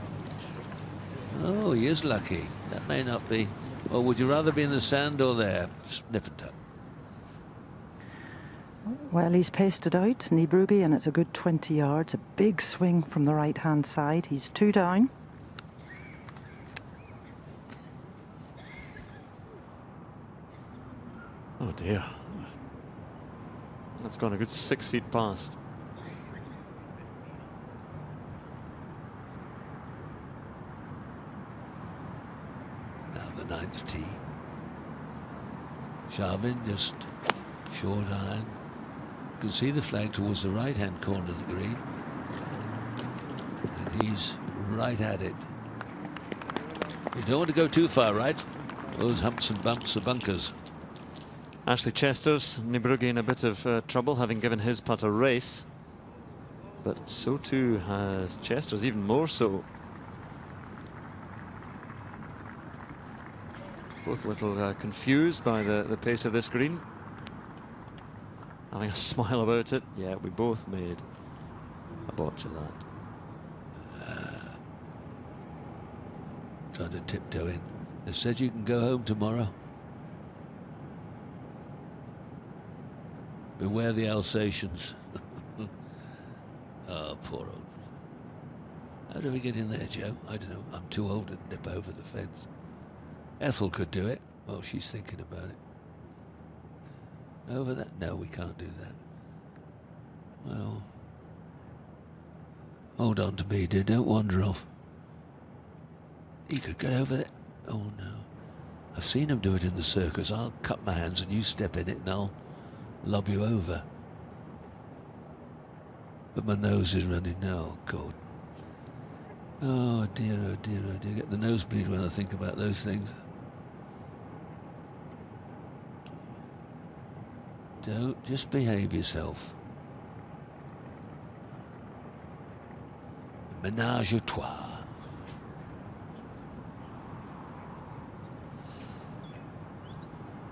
Oh, he is lucky. That may not be. Well, would you rather be in the sand or there? Snip and tuck. Well, he's pasted out, Niebrugge, and it's a good 20 yards. A big swing from the right-hand side. He's 2 down. Oh dear. That's gone a good 6 feet past. Now the 9th tee. Sharvin just short iron. You can see the flag towards the right-hand corner of the green. And he's right at it. You don't want to go too far, right? Those humps and bumps are bunkers. Ashley Chester's, Niebrugge in a bit of trouble, having given his putt a race. But so too has Chester's, even more so. Both a little confused by the pace of this green. Having a smile about it. Yeah, we both made a botch of that. Trying to tiptoe in. They said you can go home tomorrow. Beware the Alsatians. Oh, poor old. How do we get in there, Joe? I don't know. I'm too old to nip over the fence. Ethel could do it. Well, she's thinking about it. Over that? No, we can't do that. Well, hold on to me, dear. Don't wander off. He could get over there. Oh, no. I've seen him do it in the circus. I'll cut my hands and you step in it and I'll lob you over. But my nose is running now. Oh, God. Oh, dear, oh, dear, oh, dear. Get the nosebleed when I think about those things. Don't just behave yourself. Ménage à toi.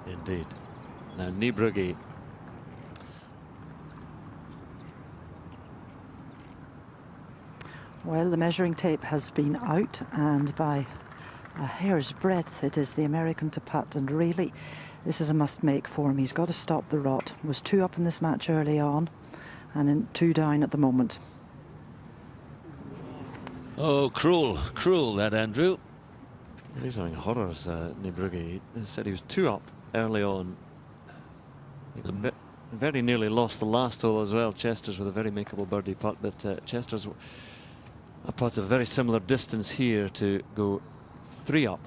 Indeed. Now Niebrugge. Well, the measuring tape has been out, and by a hair's breadth it is the American to putt, and really this is a must-make for him. He's got to stop the rot. Was 2 up in this match early on, and in 2 down at the moment. Oh, cruel that, Andrew. He's having horrors, Niebrugge. He said he was 2 up early on. Very nearly lost the last hole as well. Chester's with a very makeable birdie putt, but Chester's a putt of a very similar distance here to go 3 up.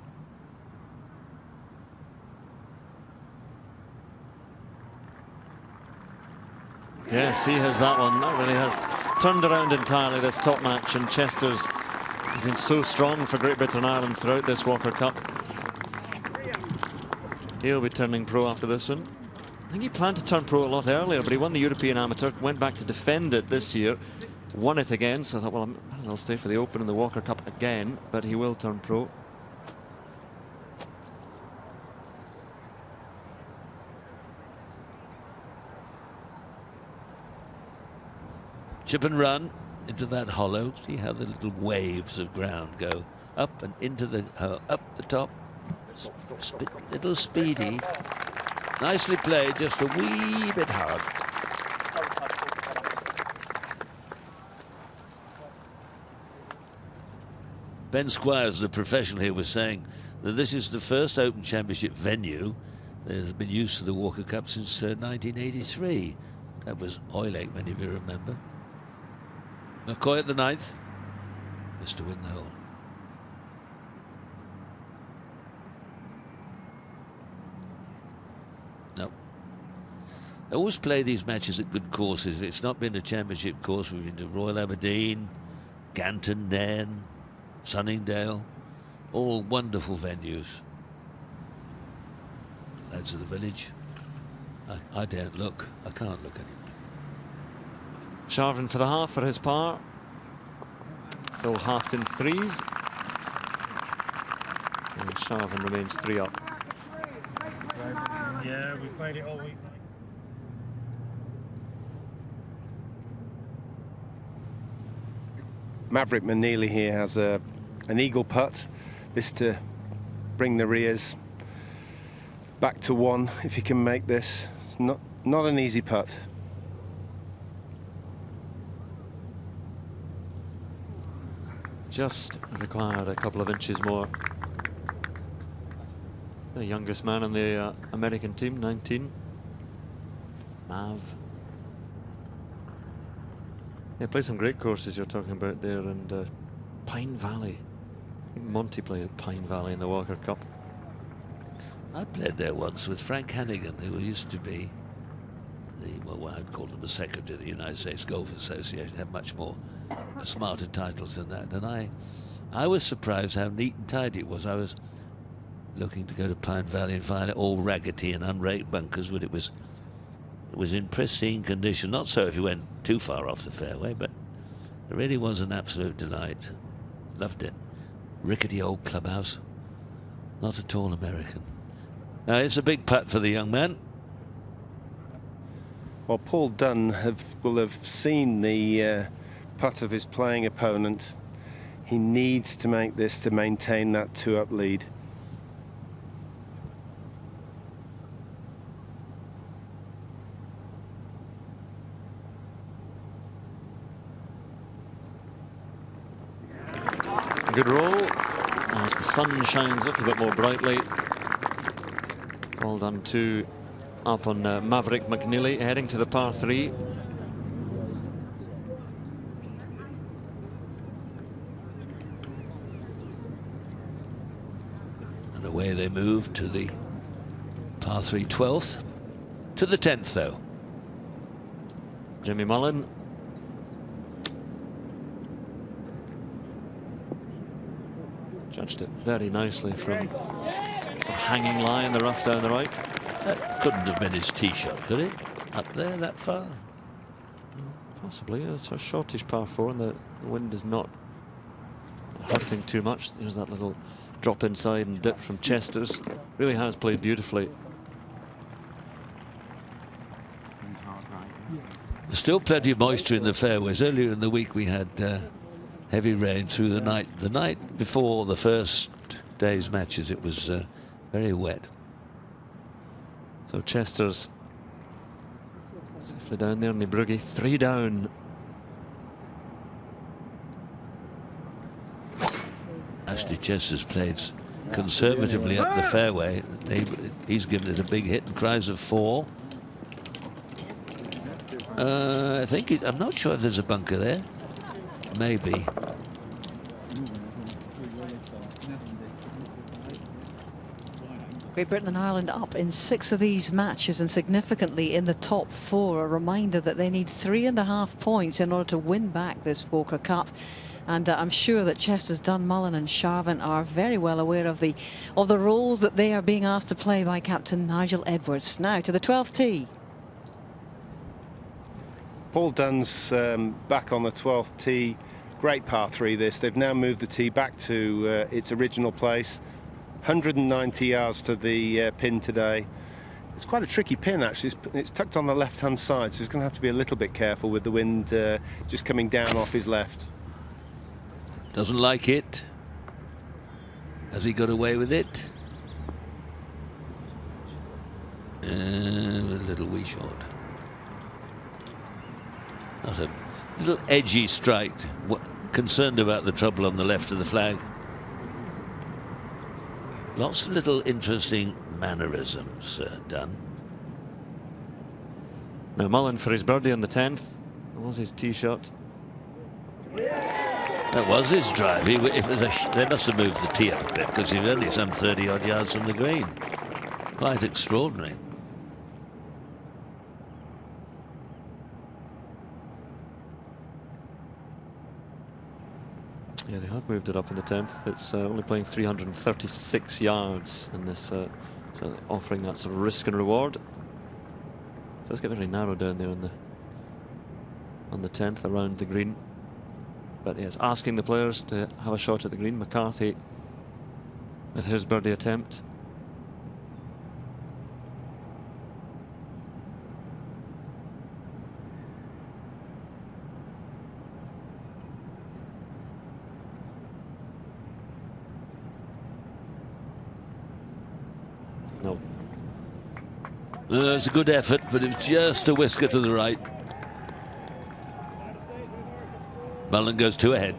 Yes, he has that one. That really has turned around entirely, this top match, and Chester's has been so strong for Great Britain and Ireland throughout this Walker Cup. He'll be turning pro after this one. I think he planned to turn pro a lot earlier, but he won the European Amateur, went back to defend it this year, won it again, so I thought, well, I'll stay for the Open and the Walker Cup again, but he will turn pro. Chip and run into that hollow. See how the little waves of ground go up and into the up the top. Little speedy. Nicely played, just a wee bit hard. Ben Squires, the professional here, was saying that this is the first Open Championship venue that has been used for the Walker Cup since 1983. That was Hoylake, many of you remember. McCoy at the 9th. Mr. Win the hole. No. I always play these matches at good courses. If it's not been a championship course, we've been to Royal Aberdeen, Ganton, Nairn, Sunningdale, all wonderful venues. Lads of the village. I daren't look. I can't look anymore. Sharvin for the half for his par. So halved in threes. And Sharvin remains 3 up. Yeah, we played it all week. Maverick McNeely here has an eagle putt. This to bring the rears back to 1 if he can make this. It's not an easy putt. Just required a couple of inches more. The youngest man on the American team, 19. Mav. They play some great courses you're talking about there, and Pine Valley. I think Monty played at Pine Valley in the Walker Cup. I played there once with Frank Hannigan, who used to be well, I'd call him the secretary of the United States Golf Association. Had much more smarter titles than that. And I was surprised how neat and tidy it was. I was looking to go to Pine Valley and find it all raggedy and unraked bunkers, but it was in pristine condition. Not so if you went too far off the fairway, but it really was an absolute delight. Loved it. Rickety old clubhouse. Not at all American. Now it's a big putt for the young man. Well, Paul Dunn will have seen the putt of his playing opponent. He needs to make this to maintain that 2-up lead. A good roll as the sun shines a little bit more brightly. Well done, 2 up on Maverick McNeely, heading to the par 3. And away they move to the par 3 12th. To the 10th, though. Jimmy Mullen. Judged it very nicely from a hanging lie in the rough down the right. That couldn't have been his tee shot, could it? Up there that far? Possibly. It's a shortish par 4 and the wind is not hurting too much. There's that little drop inside and dip from Chester's. Really has played beautifully. There's still plenty of moisture in the fairways. Earlier in the week we had heavy rain through the night. The night before the first day's matches it was very wet. So Chester's safely down there, Brugge 3 down. Ashley Chester's played conservatively up the fairway. He's given it a big hit and cries of 4. I think I'm not sure if there's a bunker there. Maybe. Great Britain and Ireland up in 6 of these matches and significantly in the top 4. A reminder that they need 3.5 points in order to win back this Walker Cup. And I'm sure that Chester's, Dunn, Mullen and Sharvin are very well aware of the roles that they are being asked to play by Captain Nigel Edwards. Now to the 12th tee. Paul Dunn's back on the 12th tee. Great par 3 this. They've now moved the tee back to its original place. 190 yards to the pin today. It's quite a tricky pin, actually. It's tucked on the left-hand side, so he's going to have to be a little bit careful with the wind just coming down off his left. Doesn't like it. Has he got away with it? A little wee short. Not a little edgy strike. Concerned about the trouble on the left of the flag. Lots of little interesting mannerisms done. Now Mullen for his birdie on the 10th. That was his tee shot. That was his drive. They must have moved the tee up a bit because he was only some 30-odd yards from the green. Quite extraordinary. Yeah, they have moved it up in the 10th. It's only playing 336 yards in this, so offering that sort of risk and reward. It does get very narrow down there on the 10th around the green. But yes, asking the players to have a shot at the green. McCarthy with his birdie attempt. No. It's a good effort, but it was just a whisker to the right. Mullen goes 2 ahead.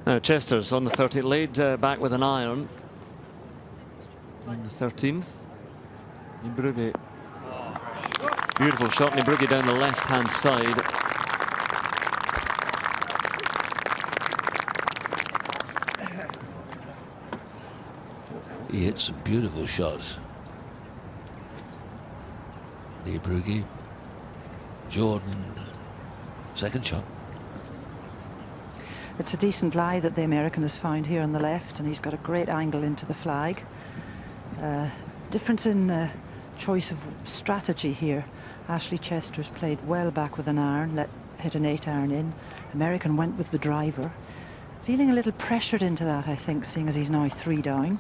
Now Chester's on the 13th, laid back with an iron on the 13th. Brugge. Beautiful shot, and Brugge down the left-hand side. He hit some beautiful shots. Brugge. Jordan. Second shot. It's a decent lie that the American has found here on the left, and he's got a great angle into the flag. Difference in choice of strategy here. Ashley Chester's played well back with an iron, hit an 8-iron in. American went with the driver. Feeling a little pressured into that, I think, seeing as he's now 3 down.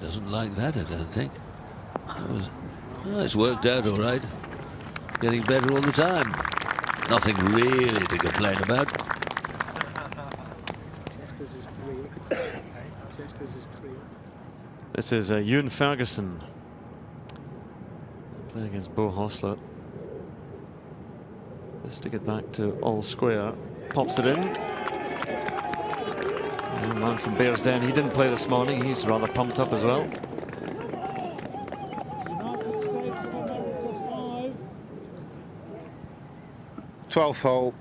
Doesn't like that, I don't think. It's worked out all right. Getting better all the time. Nothing really to complain about. This is Ewan Ferguson playing against Bo Hostler. Let's stick it back to all square. Pops it in. The man from Bearsden, he didn't play this morning. He's rather pumped up as well. Twelfth hole,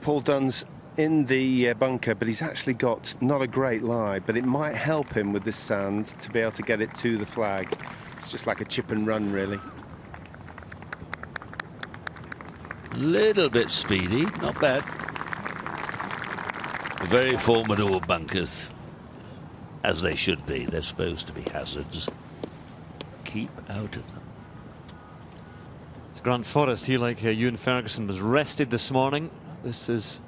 Paul Dunn's in the bunker, but he's actually got not a great lie, but it might help him with this sand to be able to get it to the flag. It's just like a chip and run, really. Little bit speedy, not bad. Very formidable bunkers, as they should be. They're supposed to be hazards. Keep out of them. It's Grant Forrest. He, like Ewan Ferguson, was rested this morning. This is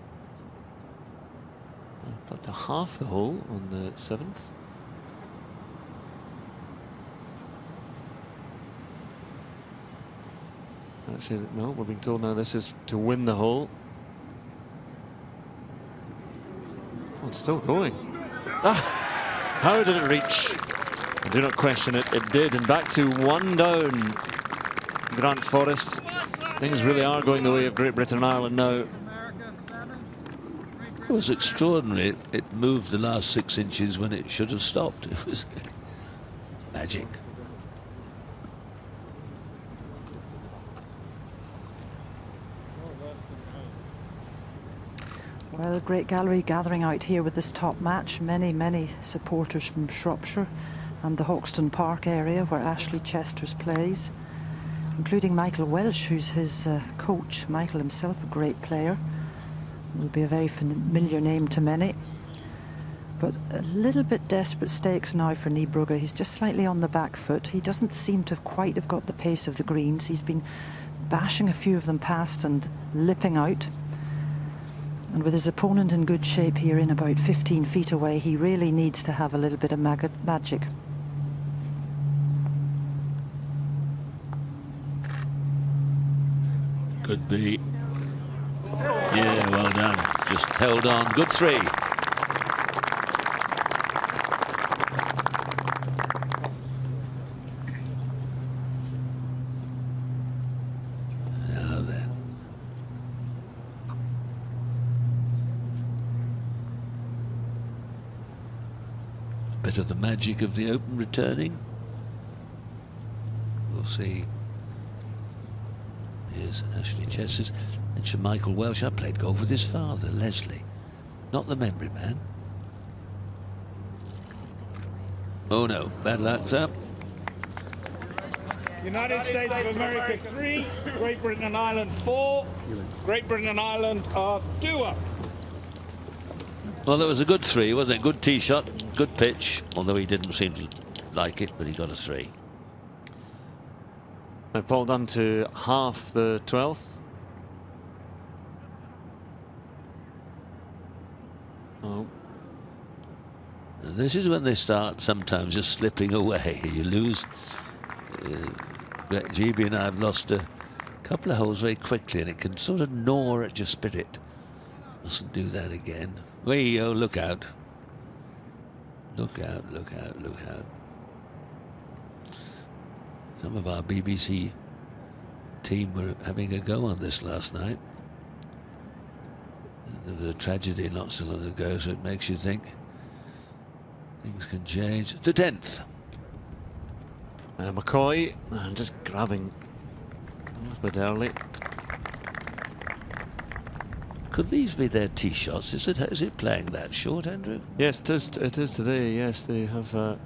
up to half the hole on the 7th. Actually, no, we're being told now this is to win the hole. Oh, it's still going. How did it reach? Do not question it. It did, and back to 1 down. Grant Forrest. Things really are going the way of Great Britain and Ireland now. It was extraordinary. It moved the last 6 inches when it should have stopped. It was magic. Well, great gallery gathering out here with this top match. Many supporters from Shropshire and the Hoxton Park area where Ashley Chester's plays. including Michael Welsh, who's his coach. Michael himself, a great player, will be a very familiar name to many. But a little bit desperate stakes now for Niebrugge. He's just slightly on the back foot. He doesn't seem to quite have got the pace of the greens. He's been bashing a few of them past and lipping out. And with his opponent in good shape here in about 15 feet away, he really needs to have a little bit of magic. Could be. Yeah, well done. Just held on. Good three. Now then. Bit of the magic of the Open returning. We'll see. Here's Ashley Chesters. Mentioned Michael Welsh. I played golf with his father, Leslie. Not the memory man. Oh no, bad luck, sir. United States of America 3, Great Britain and Ireland 4. Great Britain and Ireland are 2 up. Well, that was a good three, wasn't it? Good tee shot, good pitch, although he didn't seem to like it, but he got a 3. Now Paul done to half the 12th. Oh. And this is when they start sometimes just slipping away. You lose. GB&I have lost a couple of holes very quickly, and it can sort of gnaw at your spirit. Mustn't do that again. Oh, look out. Look out, look out, look out. Some of our BBC team were having a go on this last night. There was a tragedy not so long ago, so it makes you think things can change. The 10th. McCoy, just grabbing a bit early. Could these be their tee shots? Is it playing that short, Andrew? Yes, it is today. Yes, they have.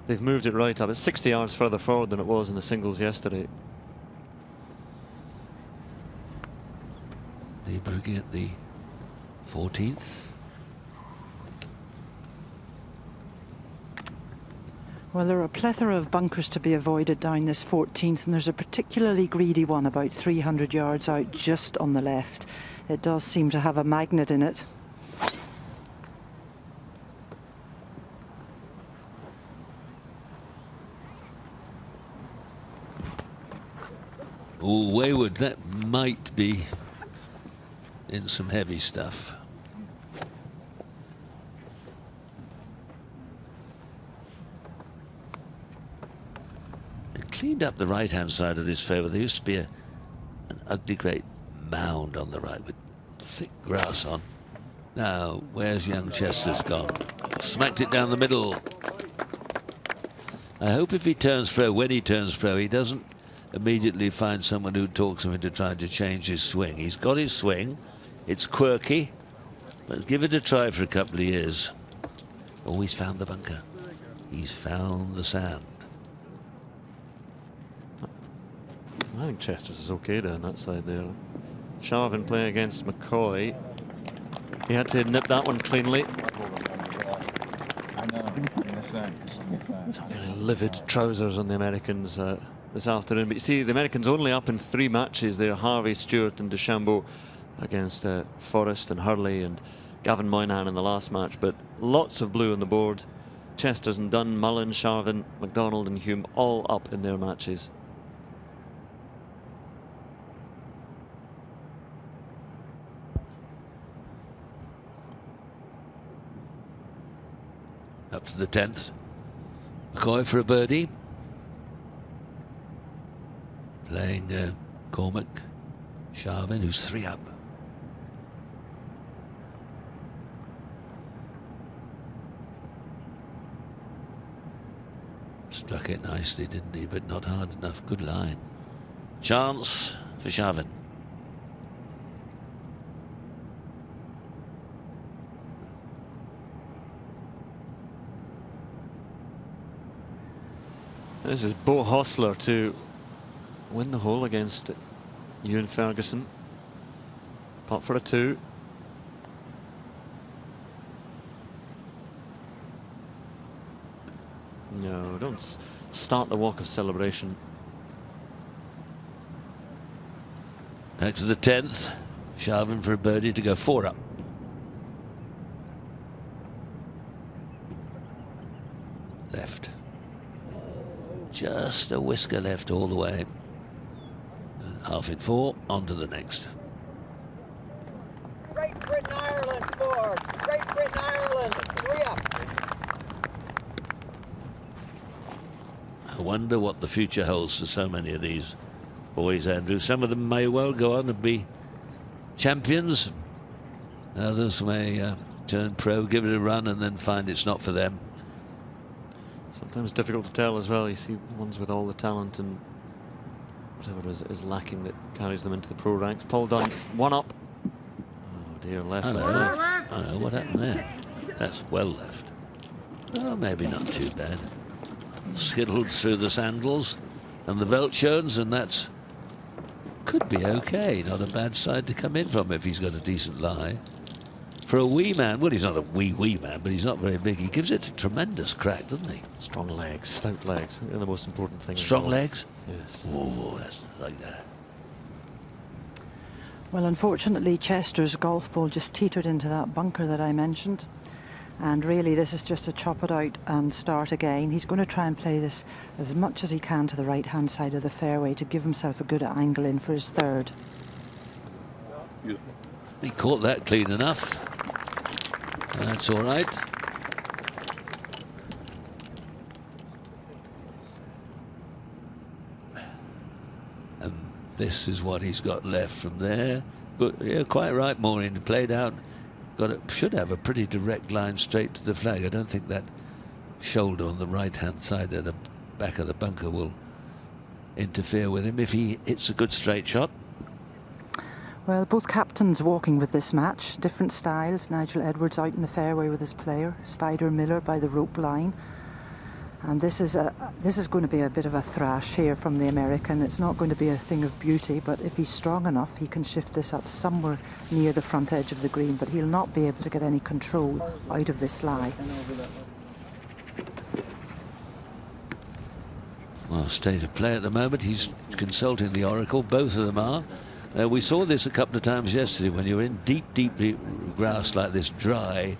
They've moved it right up. It's 60 yards further forward than it was in the singles yesterday. Niebrugge at the 14th. Well, there are a plethora of bunkers to be avoided down this 14th, and there's a particularly greedy one about 300 yards out just on the left. It does seem to have a magnet in it. Oh, wayward, that might be in some heavy stuff. It cleaned up the right-hand side of this fairway. There used to be an ugly great mound on the right with thick grass on. Now, where's young Chester's gone? Smacked it down the middle. I hope if he turns pro, when he turns pro, he doesn't immediately find someone who talks him into trying to change his swing. He's got his swing. It's quirky, but give it a try for a couple of years. Oh, he's found the bunker. He's found the sand. I think Chester's is okay down that side there. Sharvin playing against McCoy. He had to nip that one cleanly. Some very livid trousers on the Americans this afternoon. But you see, the Americans only up in 3 matches. They're Harvey, Stewart and DeChambeau against Forrest and Hurley and Gavin Moynihan in the last match. But lots of blue on the board. Chesters and Dunn, Mullen, Sharvin, McDonald and Hume all up in their matches. Up to the 10th. McCoy for a birdie. Playing Cormac. Sharvin, who's 3 up. Struck it nicely, didn't he? But not hard enough. Good line. Chance for Sharvin. This is Bo Hostler to win the hole against Ewan Ferguson. Putt for a 2. No, don't start the walk of celebration. Back to the 10th. Sharvin for a birdie to go 4 up. Left. Just a whisker left all the way. Half in 4, on to the next. Great Britain, Ireland, 4. Great Britain, Ireland, 3 up. I wonder what the future holds for so many of these boys, Andrew. Some of them may well go on and be champions. Others may turn pro, give it a run, and then find it's not for them. Sometimes difficult to tell as well. You see ones with all the talent and whatever is lacking that carries them into the pro ranks. Paul Dunn, 1 up. Oh dear, left. I know what happened there. That's well left. Oh, maybe not too bad. Skittled through the sandals and the Velchones, and that's could be okay. Not a bad side to come in from if he's got a decent lie. For a wee man, well, he's not a wee man, but he's not very big. He gives it a tremendous crack, doesn't he? Strong legs, stout legs. They're the most important thing. Strong legs? Yes. Whoa, that's like that. Well, unfortunately, Chester's golf ball just teetered into that bunker that I mentioned. And really, this is just to chop it out and start again. He's going to try and play this as much as he can to the right-hand side of the fairway to give himself a good angle in for his 3rd. He caught that clean enough. That's all right. And this is what he's got left from there. But yeah, quite right, Maureen. Played out. Should have a pretty direct line straight to the flag. I don't think that shoulder on the right-hand side there, the back of the bunker, will interfere with him if he hits a good straight shot. Well, both captains walking with this match, different styles. Nigel Edwards out in the fairway with his player, Spider Miller by the rope line. And this is going to be a bit of a thrash here from the American. It's not going to be a thing of beauty, but if he's strong enough, he can shift this up somewhere near the front edge of the green, but he'll not be able to get any control out of this lie. Well, state of play at the moment. He's consulting the oracle. Both of them are. We saw this a couple of times yesterday when you're in deep grass like this, dry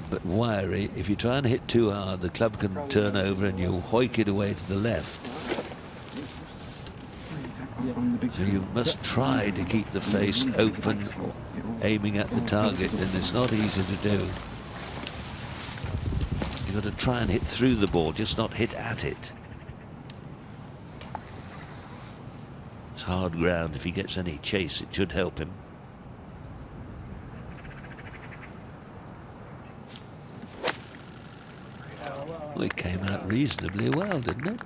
but wiry. If you try and hit too hard, the club can turn over and you'll hoik it away to the left. So you must try to keep the face open, aiming at the target, and it's not easy to do. You've got to try and hit through the ball, just not hit at it. It's hard ground. If he gets any chase, it should help him. Well, it came out reasonably well, didn't it?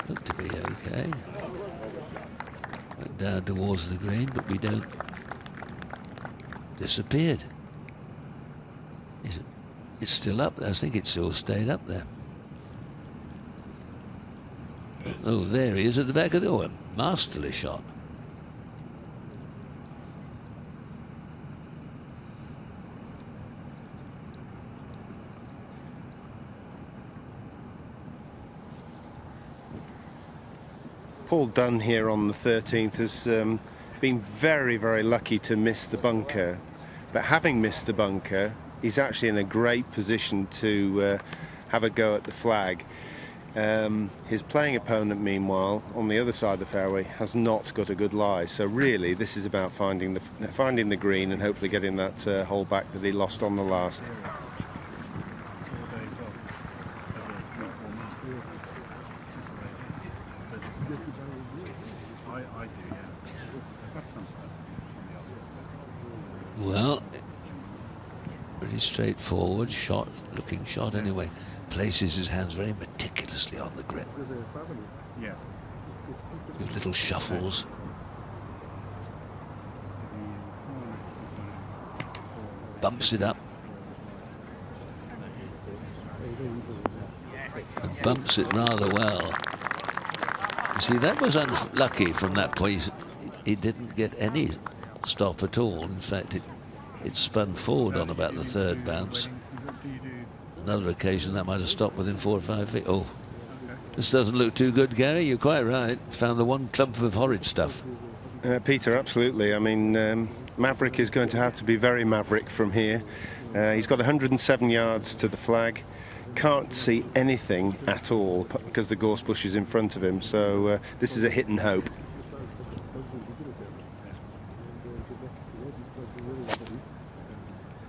Looked to be okay. Went down towards the green, but we don't. Disappeared. Is it? It's still up. I think it still stayed up there. Oh, there he is at the back of the a masterly shot. Paul Dunn here on the 13th has been very, very lucky to miss the bunker. But having missed the bunker, he's actually in a great position to have a go at the flag. His playing opponent, meanwhile, on the other side of the fairway, has not got a good lie. So really, this is about finding the green and hopefully getting that hole back that he lost on the last. Well, pretty straightforward shot, looking shot anyway. Places his hands very meticulously on the grip. With little shuffles. Bumps it up. And bumps it rather well. You see, that was unlucky from that point. He didn't get any stop at all. In fact, it spun forward on about the third bounce. Another occasion that might have stopped within 4 or 5 feet. Oh, this doesn't look too good, Gary. You're quite right. Found the one clump of horrid stuff. Peter, absolutely. I mean, Maverick is going to have to be very Maverick from here. He's got 107 yards to the flag. Can't see anything at all because the gorse bush is in front of him. So this is a hit and hope.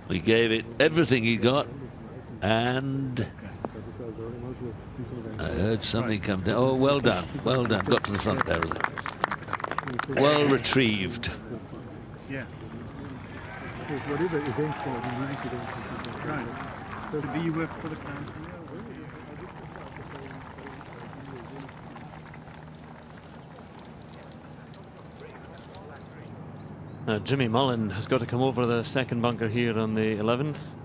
We gave it everything he got, and I heard something come down. Oh, well done, well done. Got to the front there. Well retrieved. Yeah. Whatever event right. So do you work for the council? Jimmy Mullen has got to come over the second bunker here on the 11th.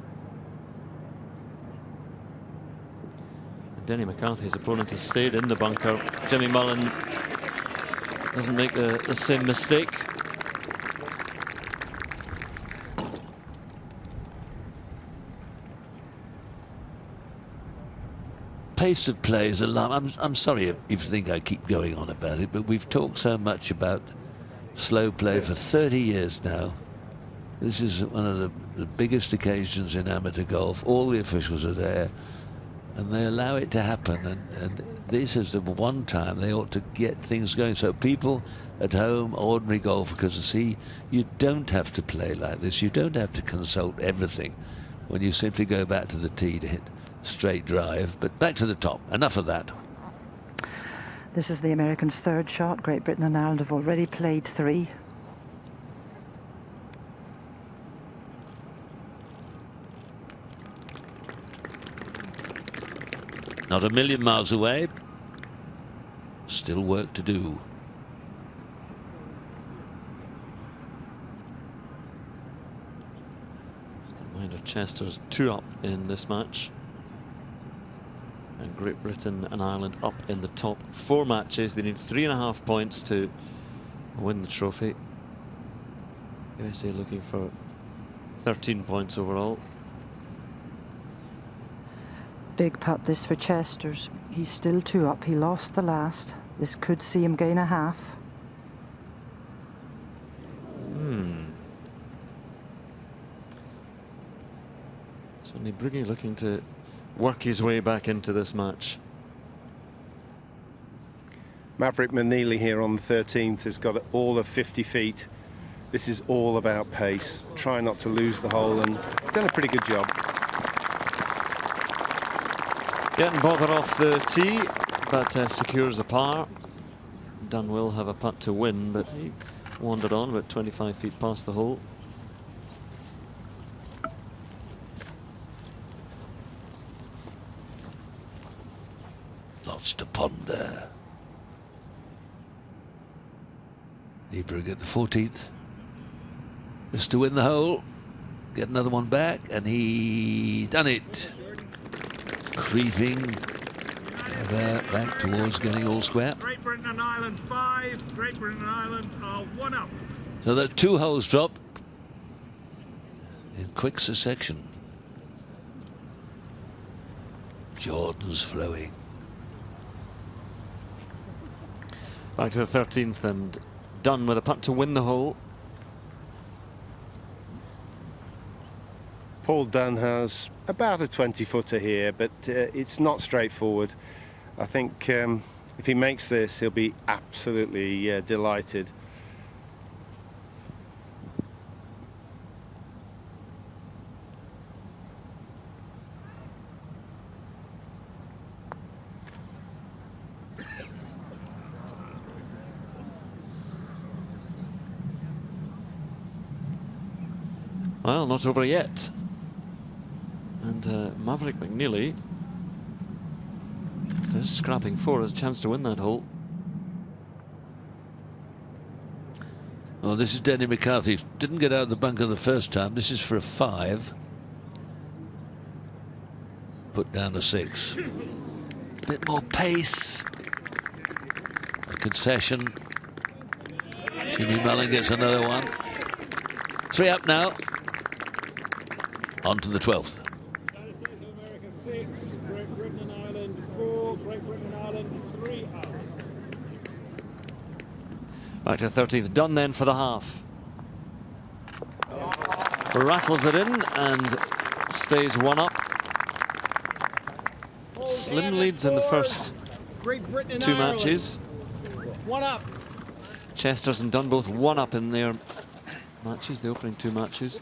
Denny McCarthy's opponent has stayed in the bunker. Jimmy Mullen doesn't make the same mistake. Pace of play is alarming. I'm sorry if you think I keep going on about it, but we've talked so much about slow play for 30 years now. This is one of the biggest occasions in amateur golf. All the officials are there, and they allow it to happen. And this is the one time they ought to get things going. So people at home, ordinary golfers, can see you don't have to play like this. You don't have to consult everything when you simply go back to the tee to hit straight drive. But back to the top. Enough of that. This is the Americans' third shot. Great Britain and Ireland have already played 3. Not a million miles away. Still work to do. Just a reminder, Chester's 2 up in this match. And Great Britain and Ireland up in the top 4 matches. They need 3.5 points to win the trophy. USA looking for 13 points overall. Big putt this for Chester's. He's still 2 up. He lost the last. This could see him gain a half. Certainly Brugge looking to work his way back into this match. Maverick McNeely here on the 13th has got all of 50 feet. This is all about pace. Try not to lose the hole, and he's done a pretty good job. Getting bother off the tee, but secures a par. Dunn will have a putt to win, but he wandered on about 25 feet past the hole. Lots to ponder. Lieberg at the 14th. Just to win the hole. Get another one back, and he's done it. Creeping back towards getting all square. Great Britain and Ireland 5. Great Britain and Ireland are 1 up. So that 2 holes dropped in quick succession. Jordan's flowing. Back to the 13th, and Dunn with a putt to win the hole. Paul Dunn has about a 20-footer here, but it's not straightforward. I think if he makes this, he'll be absolutely delighted. Well, not over yet. And Maverick McNeely, if there's scrapping 4, has a chance to win that hole. Well, this is Denny McCarthy. Didn't get out of the bunker the first time. This is for a 5. Put down a 6. Bit more pace. concession. Jimmy Mullen gets another one. 3 up now. On to the 12th. United States of America 6, Great Britain and Ireland 4, Great Britain and Ireland 3 up. Back to the 13th. Done then for the half. Rattles it in and stays 1 up. Slim leads in the first Great Britain and 2 Ireland. matches. 1 up. Chester's and Dunn both 1 up in their matches, the opening 2 matches.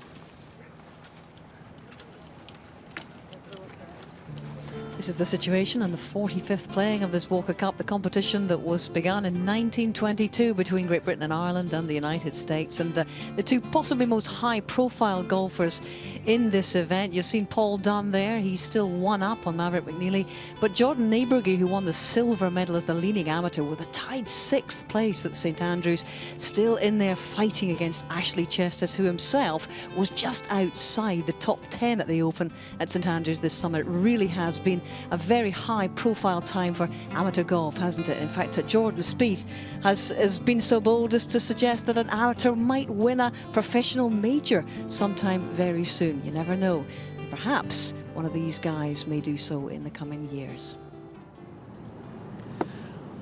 This is the situation in the 45th playing of this Walker Cup, the competition that was begun in 1922 between Great Britain and Ireland and the United States. And the 2 possibly most high-profile golfers in this event. You've seen Paul Dunn there. He's still 1 up on Maverick McNeely. But Jordan Neighbourgy, who won the silver medal as the leading amateur with a tied 6th place at St Andrews, still in there fighting against Ashley Chester, who himself was just outside the top 10 at the Open at St Andrews this summer. It really has been a very high-profile time for amateur golf, hasn't it? In fact, Jordan Spieth has been so bold as to suggest that an amateur might win a professional major sometime very soon. You never know. Perhaps one of these guys may do so in the coming years.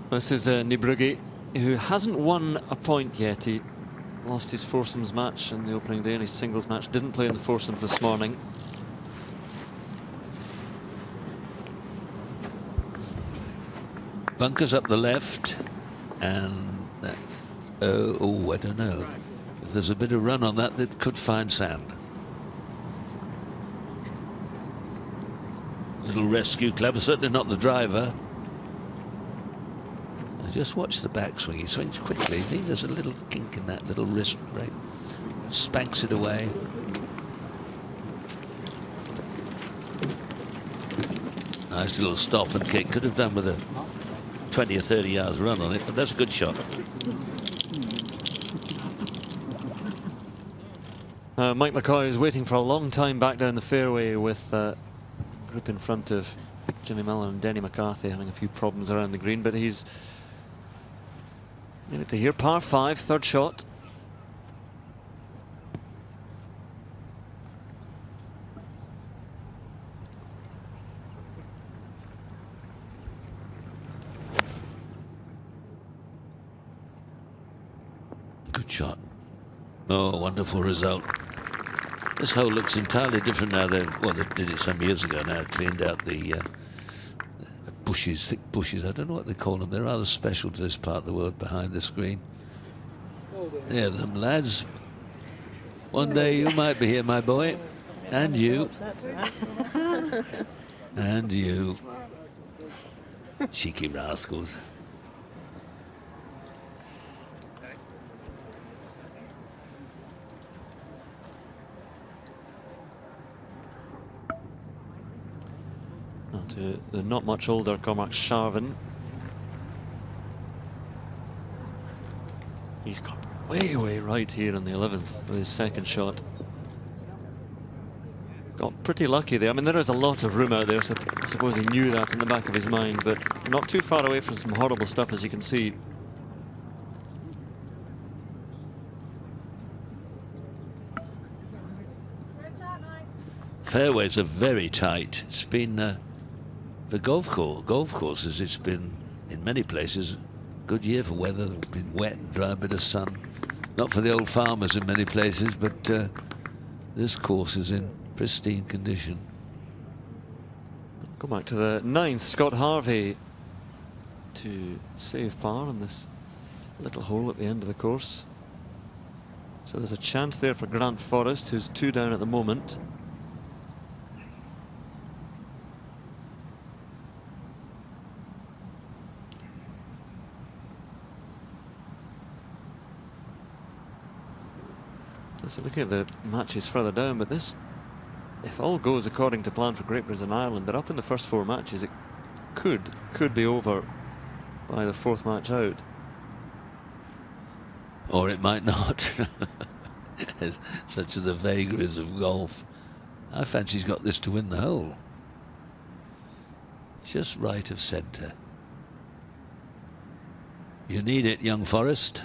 This is Neighbourgy, who hasn't won a point yet. He lost his foursomes match in the opening day and his singles match. Didn't play in the foursomes this morning. Bunkers up the left, and that's, I don't know. If there's a bit of run on that, that could find sand. Little rescue, clever, certainly not the driver. I just watch the backswing. He swings quickly. See, there's a little kink in that little wrist break. Spanks it away. Nice little stop and kick. Could have done with a 20 or 30 yards run on it, but that's a good shot. Mike McCoy is waiting for a long time back down the fairway with group in front of Jimmy Mullen and Denny McCarthy having a few problems around the green, but he's in it to here. Par 5, 3rd shot. Good shot. Oh, wonderful result. This hole looks entirely different now. They did it some years ago now, cleaned out the bushes, thick bushes. I don't know what they call them. They're rather special to this part of the world behind the screen. Yeah, them lads. One day you might be here, my boy. And you. And you. Cheeky rascals. To the not much older Cormac Sharvin. He's got way right here on the 11th with his 2nd shot. Got pretty lucky there. I mean, there is a lot of room out there, so I suppose he knew that in the back of his mind, but not too far away from some horrible stuff, as you can see. Fairways are very tight. It's been for golf courses, it's been in many places a good year for weather. It's been wet and dry, a bit of sun. Not for the old farmers in many places, but this course is in pristine condition. Go back to the 9th. Scott Harvey to save par on this little hole at the end of the course. So there's a chance there for Grant Forrest, who's 2 down at the moment. So looking at the matches further down, but this, if all goes according to plan for Great Britain and Ireland, they're up in the first 4 matches. It could be over by the 4th match out. Or it might not. Such are the vagaries of golf. I fancy he's got this to win the hole. Just right of centre. You need it, young Forrest.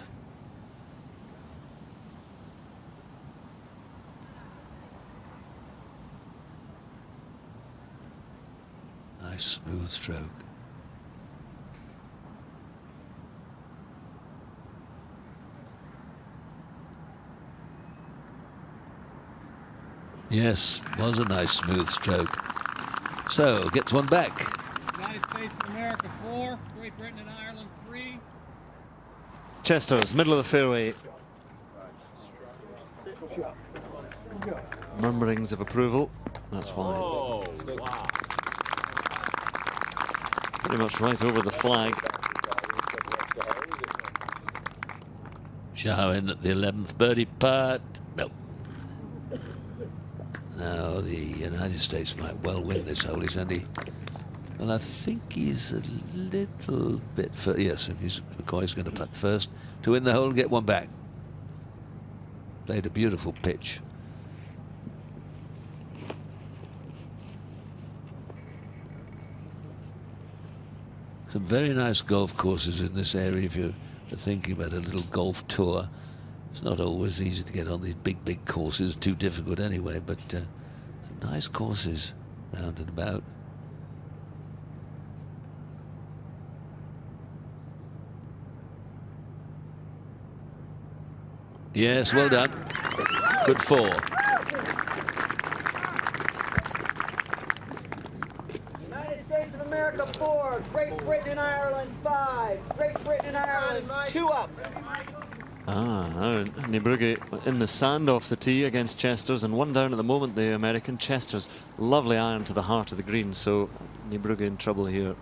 Nice smooth stroke. Yes, was a nice smooth stroke. So, gets one back. United States of America 4, Great Britain and Ireland 3. Chester's middle of the fairway. Murmurings of approval. That's why. Oh, wow. Pretty much right over the flag. Shah in at the 11th birdie putt. No. Now the United States might well win this hole. He's only, well, I think he's a little bit further. Yes, if McCoy's going to putt first to win the hole and get one back. Played a beautiful pitch. Some very nice golf courses in this area if you're thinking about a little golf tour. It's not always easy to get on these big courses, too difficult anyway, but some nice courses round and about. Yes, well done. Good 4. United States of America 4, Great Britain and Ireland 5, Great Britain and Ireland 2 up. Niebrugge in the sand off the tee against Chesters, and one down at the moment, the American. Chesters, lovely iron to the heart of the green, so Niebrugge in trouble here.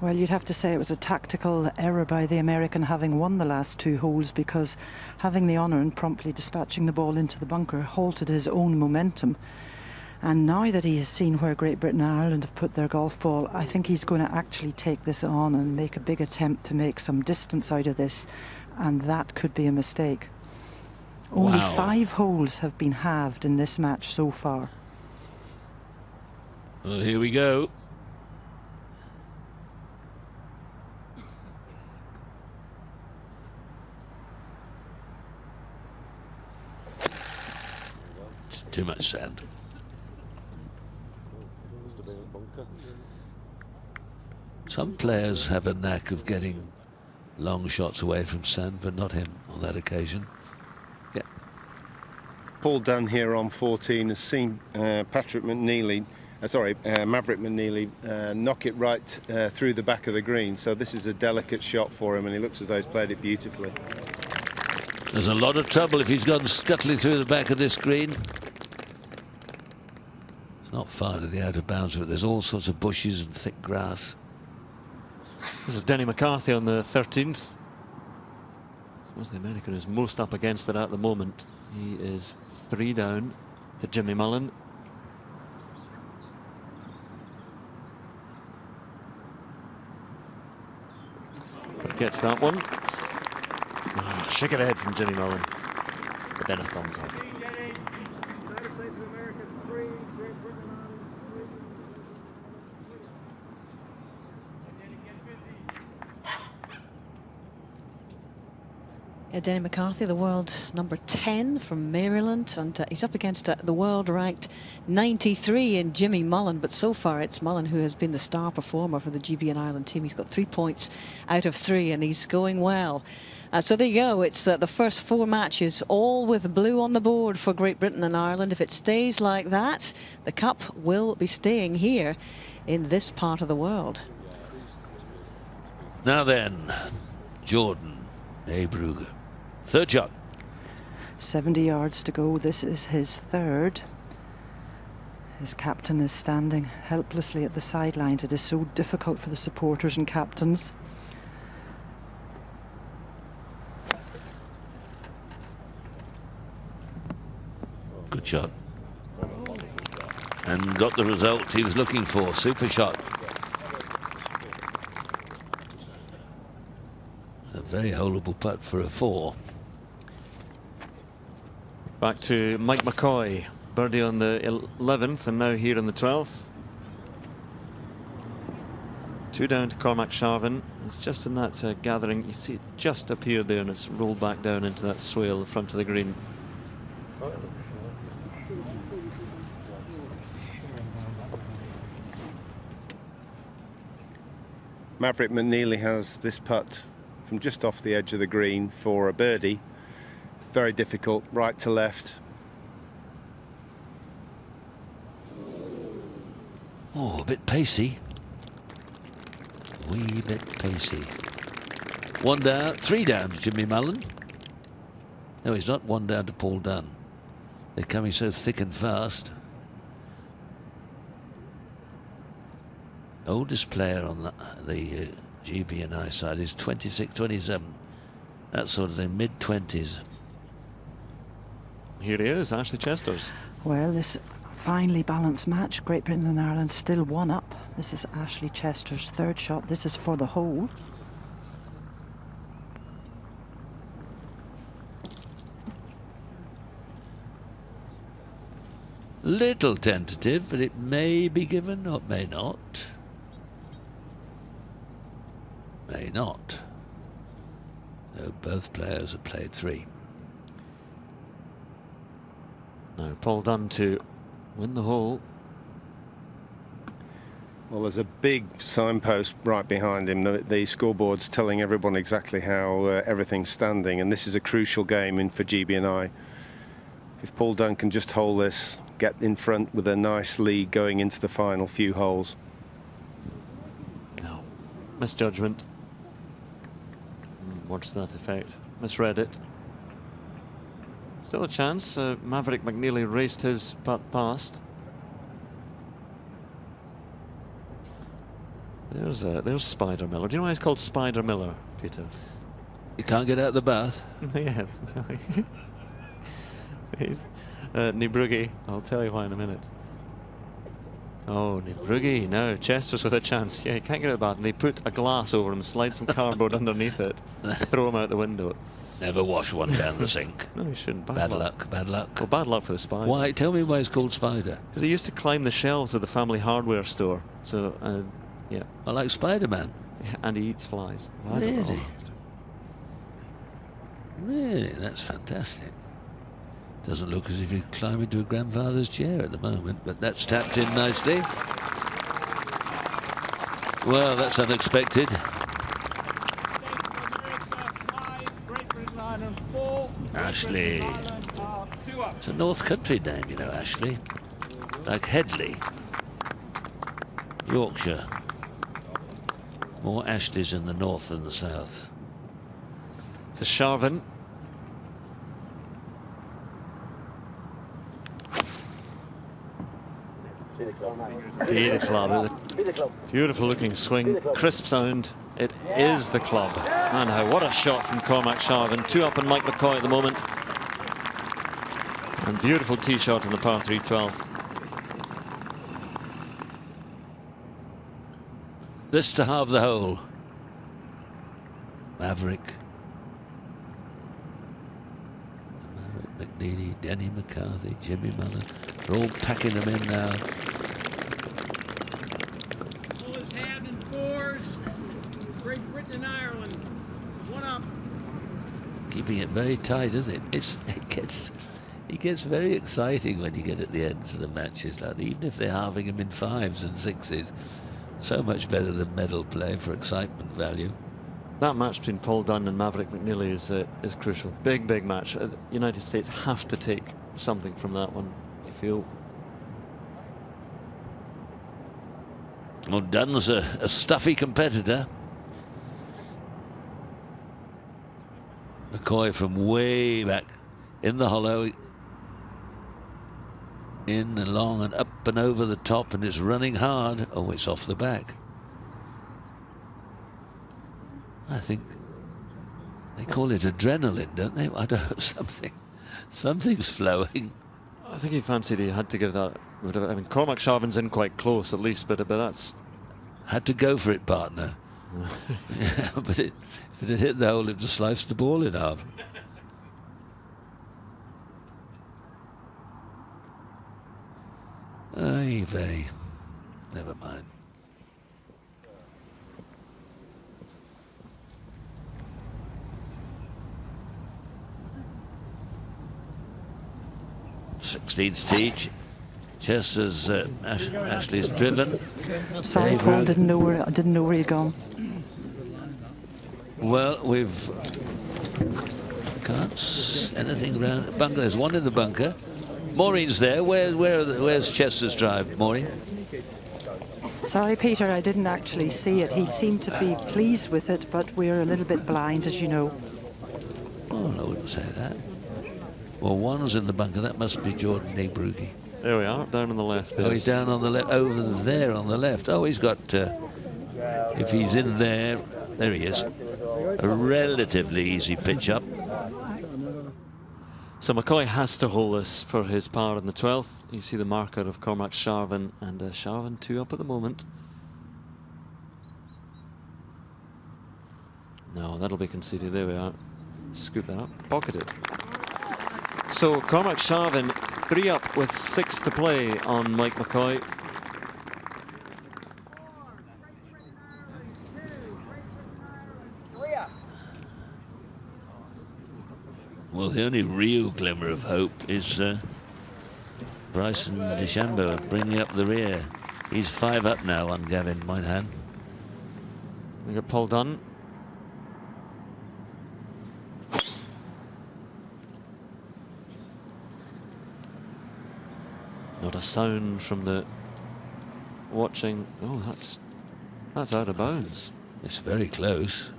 Well, you'd have to say it was a tactical error by the American, having won the last 2 holes, because having the honour and promptly dispatching the ball into the bunker halted his own momentum. And now that he has seen where Great Britain and Ireland have put their golf ball, I think he's going to actually take this on and make a big attempt to make some distance out of this, and that could be a mistake. Only 5 holes have been halved in this match so far. Well, here we go. It's too much sand. Some players have a knack of getting long shots away from sand, but not him on that occasion. Yeah. Paul Dunn here on 14 has seen Maverick McNeely knock it right through the back of the green. So this is a delicate shot for him, and he looks as though he's played it beautifully. There's a lot of trouble if he's gone scuttling through the back of this green. It's not far to the out of bounds, but there's all sorts of bushes and thick grass. This is Denny McCarthy on the 13th. Suppose the American who's most up against it at the moment. He is 3 down to Jimmy Mullen. But gets that one. Shake it ahead from Jimmy Mullen. But then a thumbs up. Denny McCarthy, the world number 10 from Maryland, and he's up against the world ranked 93 in Jimmy Mullen, but so far it's Mullen who has been the star performer for the GB&I Ireland team. He's got 3 points out of 3 and he's going well. So there you go, it's the first 4 matches all with blue on the board for Great Britain and Ireland. If it stays like that, the cup will be staying here in this part of the world. Now then, Jordan Niebrugge. 3rd shot. 70 yards to go. This is his 3rd. His captain is standing helplessly at the sidelines. It is so difficult for the supporters and captains. Good shot. And got the result he was looking for. Super shot. A very holeable putt for a 4. Back to Mike McCoy. Birdie on the 11th and now here on the 12th. 2 down to Cormac Sharvin. It's just in that gathering. You see it just appeared there and it's rolled back down into that swale in front of the green. Maverick McNeely has this putt from just off the edge of the green for a birdie. Very difficult, right to left. Oh, a bit pacey. Wee bit pacey. 1 down, 3 down to Jimmy Mullen. No, he's not 1 down to Paul Dunn. They're coming so thick and fast. Oldest player on the GB&I side is 26, 27. That sort of thing, mid-20s. Here he is, Ashley Chesters. Well, this finely balanced match. Great Britain and Ireland still 1 up. This is Ashley Chester's 3rd shot. This is for the hole. Little tentative, but it may be given or may not. May not. Though both players have played 3. Now Paul Dunn to win the hole. Well, there's a big signpost right behind him. The scoreboard's telling everyone exactly how everything's standing, and this is a crucial game for GB&I. If Paul Dunn can just hold this, get in front with a nice lead going into the final few holes. No. Misjudgment. What's that effect? Misread it. Still a chance. Maverick McNeely raced his putt past. There's Spider Miller. Do you know why he's called Spider Miller, Peter? You can't get out of the bath. Yeah. Nibrugi. I'll tell you why in a minute. Oh, Nibrugi. No, Chester's with a chance. Yeah, he can't get out of the bath. And they put a glass over him, slide some cardboard underneath it, throw him out the window. Never wash one down the sink. No, he shouldn't. Bad luck, bad luck. Well, bad luck for the Spider. Why? Tell me why it's called Spider. Because he used to climb the shelves of the family hardware store. So, yeah. I like Spider-Man. Yeah, and he eats flies. Well, Really? Really? That's fantastic. Doesn't look as if you climb into a grandfather's chair at the moment, but that's tapped in nicely. Well, that's unexpected. Ashley. It's a North Country name, you know, Ashley. Like Headley. Yorkshire. More Ashleys in the north than the south. It's a Sharvin. Be the club. Beautiful looking swing, crisp sound. It is the club. And how, what a shot from Cormac Sharvin. 2 up on Mike McCoy at the moment. And beautiful tee shot in the par 3 12th. This to halve the hole. Maverick. McNeely, Denny McCarthy, Jimmy Mullen. They're all packing them in now. Pull his hand in 4s. Great Britain and Ireland. 1 up. Keeping it very tight, isn't it? It gets very exciting when you get at the ends of the matches, like even if they're halving them in 5s and 6s. So much better than medal play for excitement value. That match between Paul Dunn and Maverick McNeely is crucial. Big match. United States have to take something from that one, I feel. Well, Dunn's a stuffy competitor. McCoy from way back in the hollow. In and long and up and over the top, and it's running hard. Oh, it's off the back. I think they call it adrenaline, don't they? I don't know, something's flowing. I think he fancied he had to give that. I mean, Cormac Sharvin's in quite close at least, but that's had to go for it, partner. Yeah, but if it had hit the hole, it just sliced the ball in half. Ay vey. Never mind. 16th tee. Chester's Ashley's driven. Sorry, Paul, didn't know where he'd gone. Well, we've can't anything around bunker. There's one in the bunker. Maureen's there. Where's Chester's drive, Maureen? Sorry, Peter, I didn't actually see it. He seemed to be pleased with it, but we're a little bit blind, as you know. Oh, I wouldn't say that. Well, one's in the bunker. That must be Jordan Nebrugi. There we are, down on the left. Oh, he's down on the left, over there on the left. Oh, he's got, if he's in there, there he is. A relatively easy pitch up. So McCoy has to hold this for his par in the 12th. You see the marker of Cormac Sharvin, and Sharvin 2 up at the moment. No, that'll be conceded. There we are. Scoop that up, pocket it. So Cormac Sharvin 3 up with 6 to play on Mike McCoy. Well, the only real glimmer of hope is Bryson DeChambeau bringing up the rear. He's 5 up now on Gavin Moynihan. We got Paul Dunn. Not a sound from the watching. Oh, that's out of bounds. It's very close.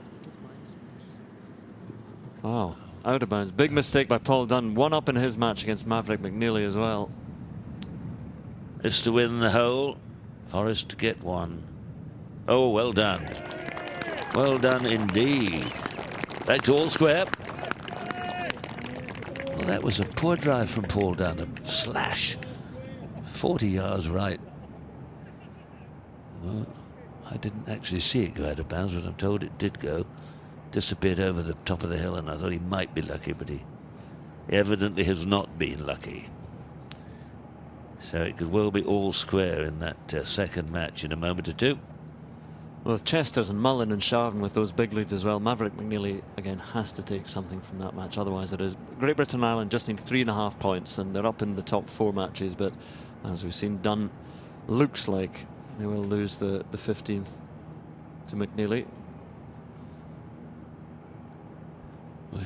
Wow, out of bounds. Big mistake by Paul Dunn. 1 up in his match against Maverick McNeely as well. It's to win the hole. Forrest to get 1. Oh, well done. Well done indeed. Back to all square. Well, that was a poor drive from Paul Dunn. A slash. 40 yards right. Well, I didn't actually see it go out of bounds, but I'm told it did go. Disappeared over the top of the hill, and I thought he might be lucky, but he evidently has not been lucky. So it could well be all square in that second match in a moment or two. Well, Chesters and Mullen and Sharvin with those big leads as well. Maverick McNeely again has to take something from that match, otherwise it is. Great Britain and Ireland just need 3.5 points, and they're up in the top 4 matches, but as we've seen, Dunn looks like they will lose the 15th to McNeely. We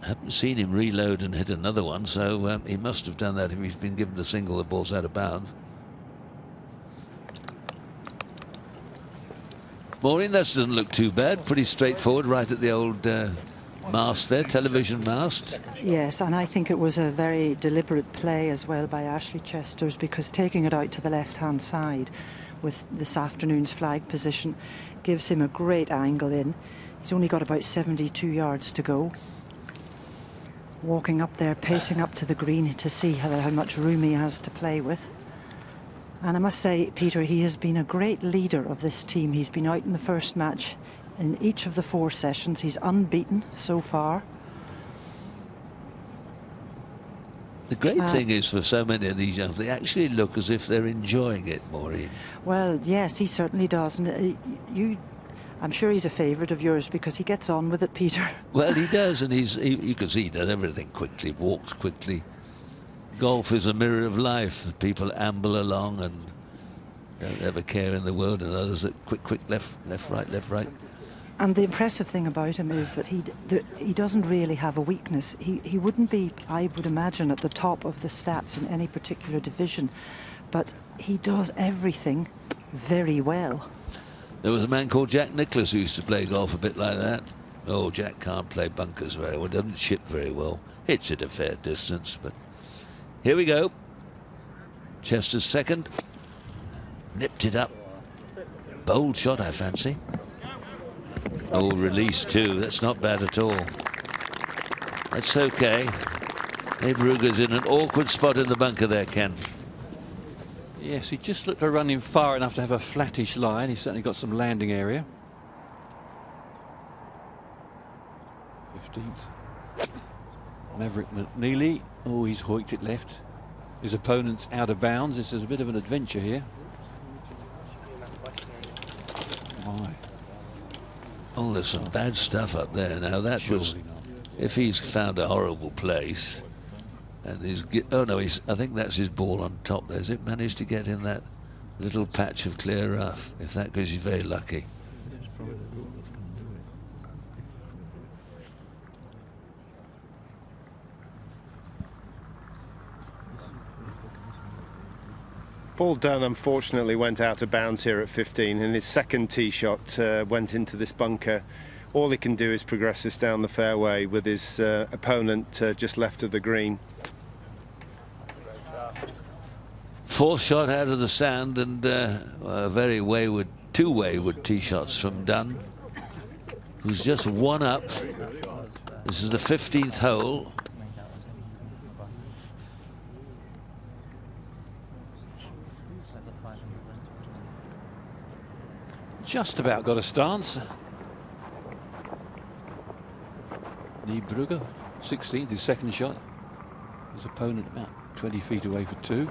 haven't seen him reload and hit another one, so he must have done that if he's been given a single. The ball's out of bounds. Maureen, that doesn't look too bad. Pretty straightforward, right at the old mast there, television mast. Yes, and I think it was a very deliberate play as well by Ashley Chesters, because taking it out to the left-hand side with this afternoon's flag position gives him a great angle in. He's only got about 72 yards to go. Walking up there, pacing up to the green to see how much room he has to play with. And I must say, Peter, he has been a great leader of this team. He's been out in the first match in each of the 4 sessions. He's unbeaten so far. The great thing is, for so many of these young, they actually look as if they're enjoying it, Maureen. Well, yes, he certainly does. And I'm sure he's a favourite of yours because he gets on with it, Peter. Well, he does, and you can see he does everything quickly, walks quickly. Golf is a mirror of life. People amble along and don't ever care in the world, and others that quick, left, right. And the impressive thing about him is that he doesn't really have a weakness. He wouldn't be, I would imagine, at the top of the stats in any particular division, but he does everything very well. There was a man called Jack Nicklaus who used to play golf a bit like that. Oh, Jack can't play bunkers very well, doesn't chip very well. Hits it a fair distance, but here we go. Chester's second. Nipped it up. Bold shot, I fancy. Oh, release too. That's not bad at all. That's okay. Abe Ruger's in an awkward spot in the bunker there, Ken. Yes, he just looked to run in far enough to have a flattish line. He's certainly got some landing area. 15th. Maverick McNeely. Oh, he's hoiked it left. His opponent's out of bounds. This is a bit of an adventure here. Oh, there's some bad stuff up there now. That was, if he's found a horrible place. And oh no, I think that's his ball on top there. Has it managed to get in that little patch of clear rough? If that goes, he's very lucky. Paul Dunn unfortunately went out of bounds here at 15, and his second tee shot went into this bunker. All he can do is progress this down the fairway with his opponent just left of the green. Fourth shot out of the sand, and a very wayward, two wayward tee shots from Dunn, who's just one up. This is the 15th hole. Just about got a stance. Niebrugge, 16th, his second shot. His opponent about 20 feet away for two.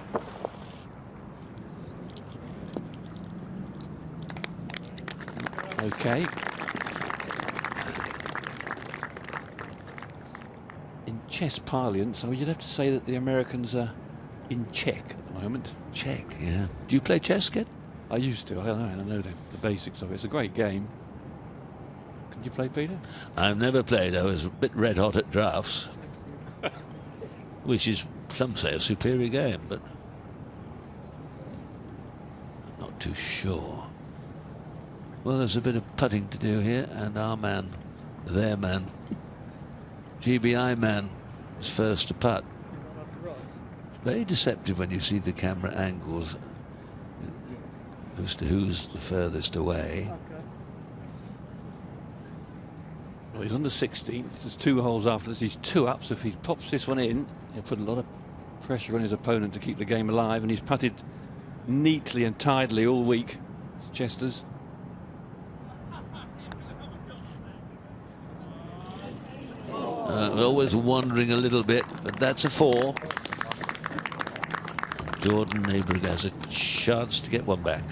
Okay. In chess parlance, you'd have to say that the Americans are in check at the moment. Check, yeah. Do you play chess, kid? I used to. I know the basics of it. It's a great game. Can you play, Peter? I've never played. I was a bit red hot at drafts, which is, some say, a superior game, but I'm not too sure. Well, there's a bit of putting to do here, and our man, their man, GB&I man, is first to putt. Very deceptive when you see the camera angles as to who's the furthest away. Well, he's on the 16th. There's two holes after this. He's two up, so if he pops this one in, he'll put a lot of pressure on his opponent to keep the game alive, and he's putted neatly and tidily all week. It's Chester's. Always wandering a little bit, but that's a 4. Jordan Niebrugge has a chance to get one back.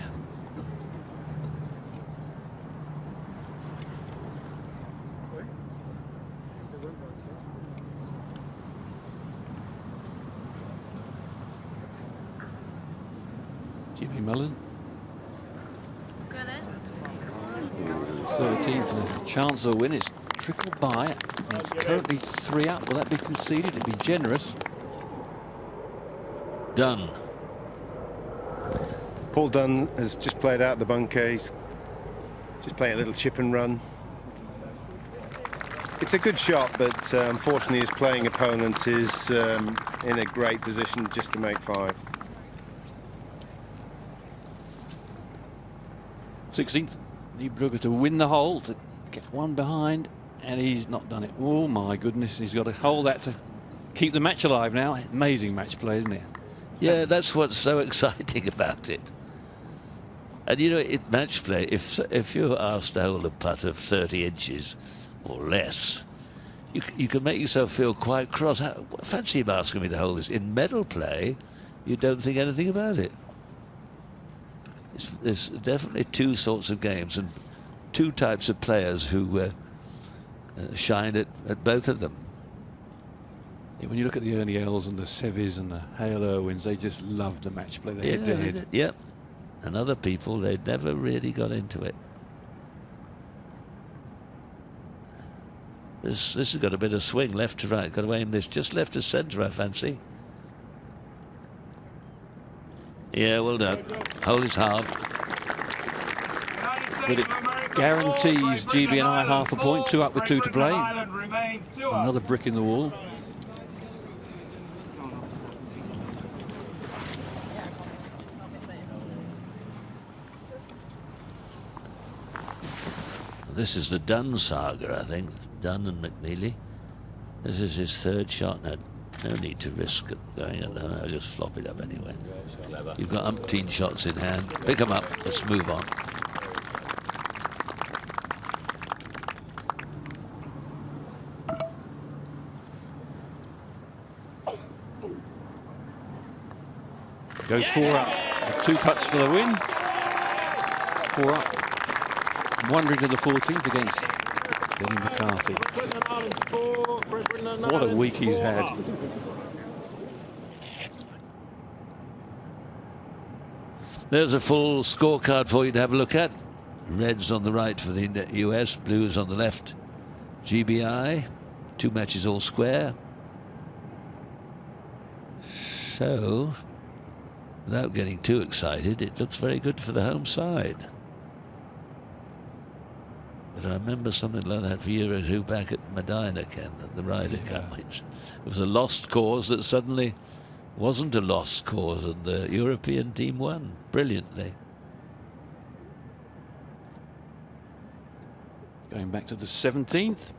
Jimmy Mullen. 13th, a chance of a win. It's trickled by. It's currently 3 up. Will that be conceded? It'd be generous. Dunn. Paul Dunn has just played out the bunker. He's just playing a little chip and run. It's a good shot, but unfortunately his playing opponent is in a great position just to make 5. 16th, Niebrugge to win the hole, to get one behind, and he's not done it. Oh my goodness, he's got to hold that to keep the match alive now. Amazing match play, isn't it? Yeah, that's what's so exciting about it. And you know, in match play, if you're asked to hold a putt of 30 inches or less, you can make yourself feel quite cross. Fancy him asking me to hold this. In medal play, you don't think anything about it. There's definitely two sorts of games and two types of players who shine at both of them. When you look at the Ernie Els and the Sevis and the Hale Irwins, they just loved the match play. They did. Yep. And other people, they never really got into it. This has got a bit of swing left to right. Got to aim this just left to centre, I fancy. Yeah, well done. Hole is halved. But it guarantees GB&I half a point. 2 up with 2 to play. Another brick in the wall. This is the Dunn saga, I think. Dunn and McNeely. This is his 3rd shot. No need to risk it going at that. I'll just flop it up anyway. You've got umpteen shots in hand. Pick them up. Let's move on. Goes 4 up. 2 putts for the win. 4 up. Wandering to the 14th against Denny McCarthy. What a week he's had. There's a full scorecard for you to have a look at. Reds on the right for the US, blues on the left. GB&I, 2 matches all square. So, without getting too excited, it looks very good for the home side. But I remember something like that for a year or two back at Medina, Ken, at the Ryder Cup. It was a lost cause that suddenly wasn't a lost cause, and the European team won brilliantly. Going back to the 17th.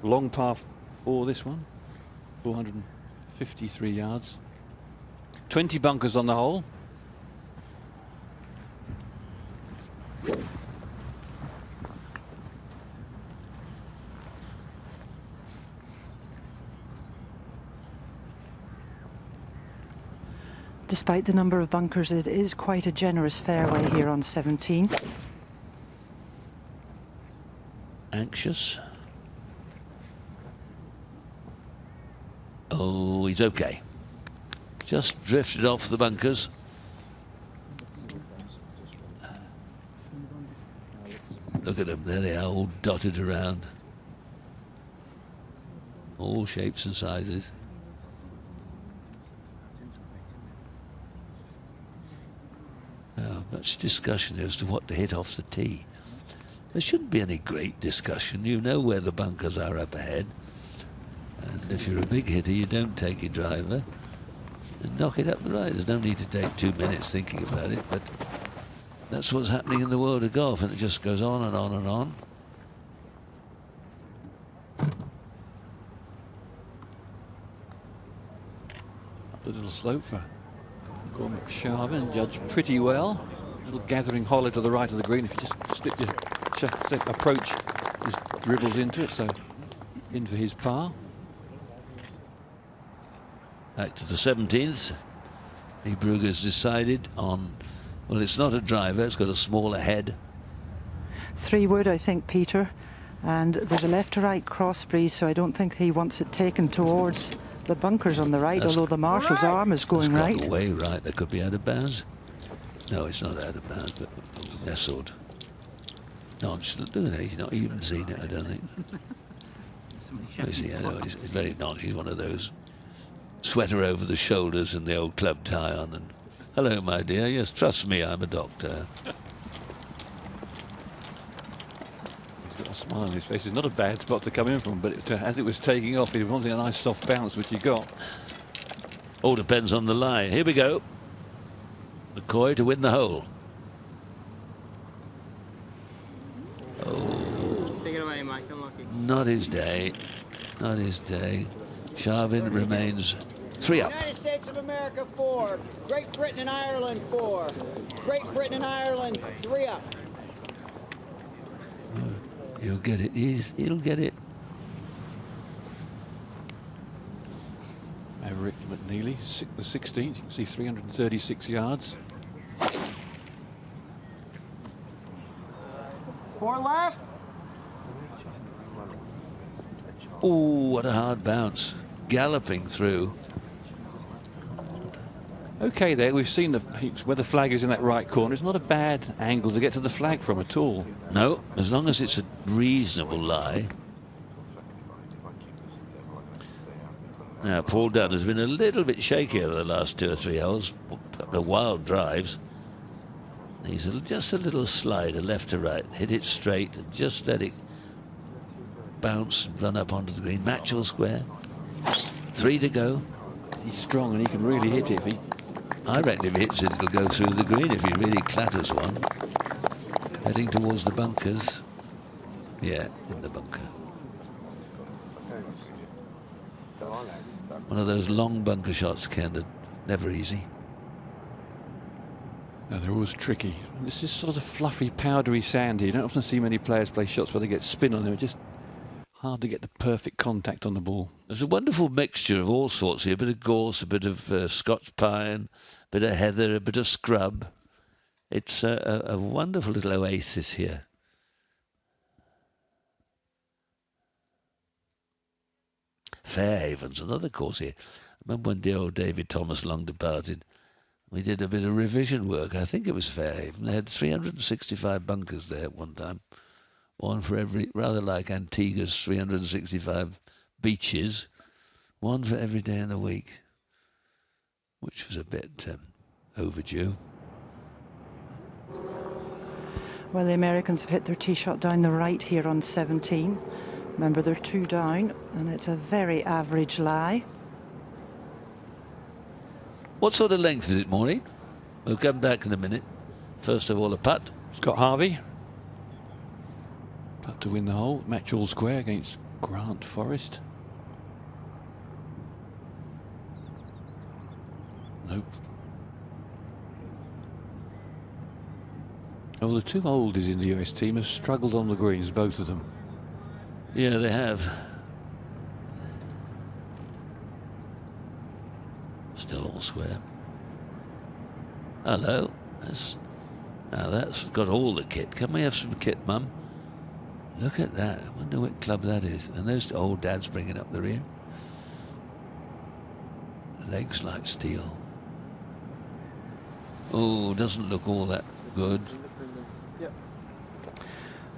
Long par 4 this one. 453 yards. 20 bunkers on the hole. Despite the number of bunkers, it is quite a generous fairway here on 17. Anxious. Oh, he's okay. Just drifted off the bunkers. Look at them, there they are, all dotted around. All shapes and sizes. Much discussion as to what to hit off the tee. There shouldn't be any great discussion. You know where the bunkers are up ahead. And if you're a big hitter, you don't take your driver and knock it up the right. There's no need to take 2 minutes thinking about it, but that's what's happening in the world of golf, and it just goes on and on and on. Up a little slope for Gordon McSharvin, judged pretty well. Little gathering hollow to the right of the green. If you just slip your approach, just dribbles into it, so in for his par. Back to the 17th. Brugger's decided on, well, it's not a driver, it's got a smaller head. 3 wood, I think, Peter. And there's a left to right cross breeze, so I don't think he wants it taken towards the bunkers on the right, although the marshal's arm is going right. That's got way right. That could be out of bounds. No, it's not out of bounds, but nestled. Nonchalant. Look at that, he's not even seen it, I don't think. Is he? He's very nonchalant. He's one of those sweater over the shoulders and the old club tie on. And hello, my dear. Yes, trust me, I'm a doctor. He's got a smile on his face. It's not a bad spot to come in from, but as it was taking off, he wanted a nice soft bounce, which he got. All depends on the lie. Here we go. McCoy to win the hole. Oh. Take it away, Mike. Unlucky. Not his day. Not his day. Sharvin remains 3 up. United States of America 4. Great Britain and Ireland 4. Great Britain and Ireland 3 up. He'll get it. He'll get it. Maverick McNeely, the 16th. You can see 336 yards. 4 left. Oh, what a hard bounce. Galloping through. Okay, there we've seen where the flag is in that right corner. It's not a bad angle to get to the flag from at all. No, as long as it's a reasonable lie. Now, Paul Dunn has been a little bit shaky over the last 2 or 3 holes. A couple of wild drives. He's just a little slider left to right. Hit it straight and just let it bounce and run up onto the green. Matchell square. 3 to go. He's strong and he can really hit it. I reckon if he hits it, it'll go through the green if he really clatters one. Heading towards the bunkers. Yeah, in the bunker. One of those long bunker shots, Ken, that never easy. No, they're always tricky. This is sort of fluffy, powdery sand here. You don't often see many players play shots where they get spin on them. It's just hard to get the perfect contact on the ball. There's a wonderful mixture of all sorts here. A bit of gorse, a bit of Scotch pine, a bit of heather, a bit of scrub. It's a wonderful little oasis here. Fairhaven's another course here. I remember when dear old David Thomas long departed, We did a bit of revision work. I think it was Fairhaven. They had 365 bunkers there at one time. One for every, rather like Antigua's 365 beaches. One for every day in the week, which was a bit overdue. Well, the Americans have hit their tee shot down the right here on 17. Remember, they're 2 down, and it's a very average lie. What sort of length is it, Maureen? We'll come back in a minute. First of all, a putt. Scott Harvey. Putt to win the hole. Match all square against Grant Forrest. Nope. Well, the 2 oldies in the US team have struggled on the greens, both of them. Yeah, they have. Still all square. Hello. Now that's got all the kit. Can we have some kit, Mum? Look at that. I wonder what club that is. And those old dads bringing up the rear. Legs like steel. Oh, doesn't look all that good.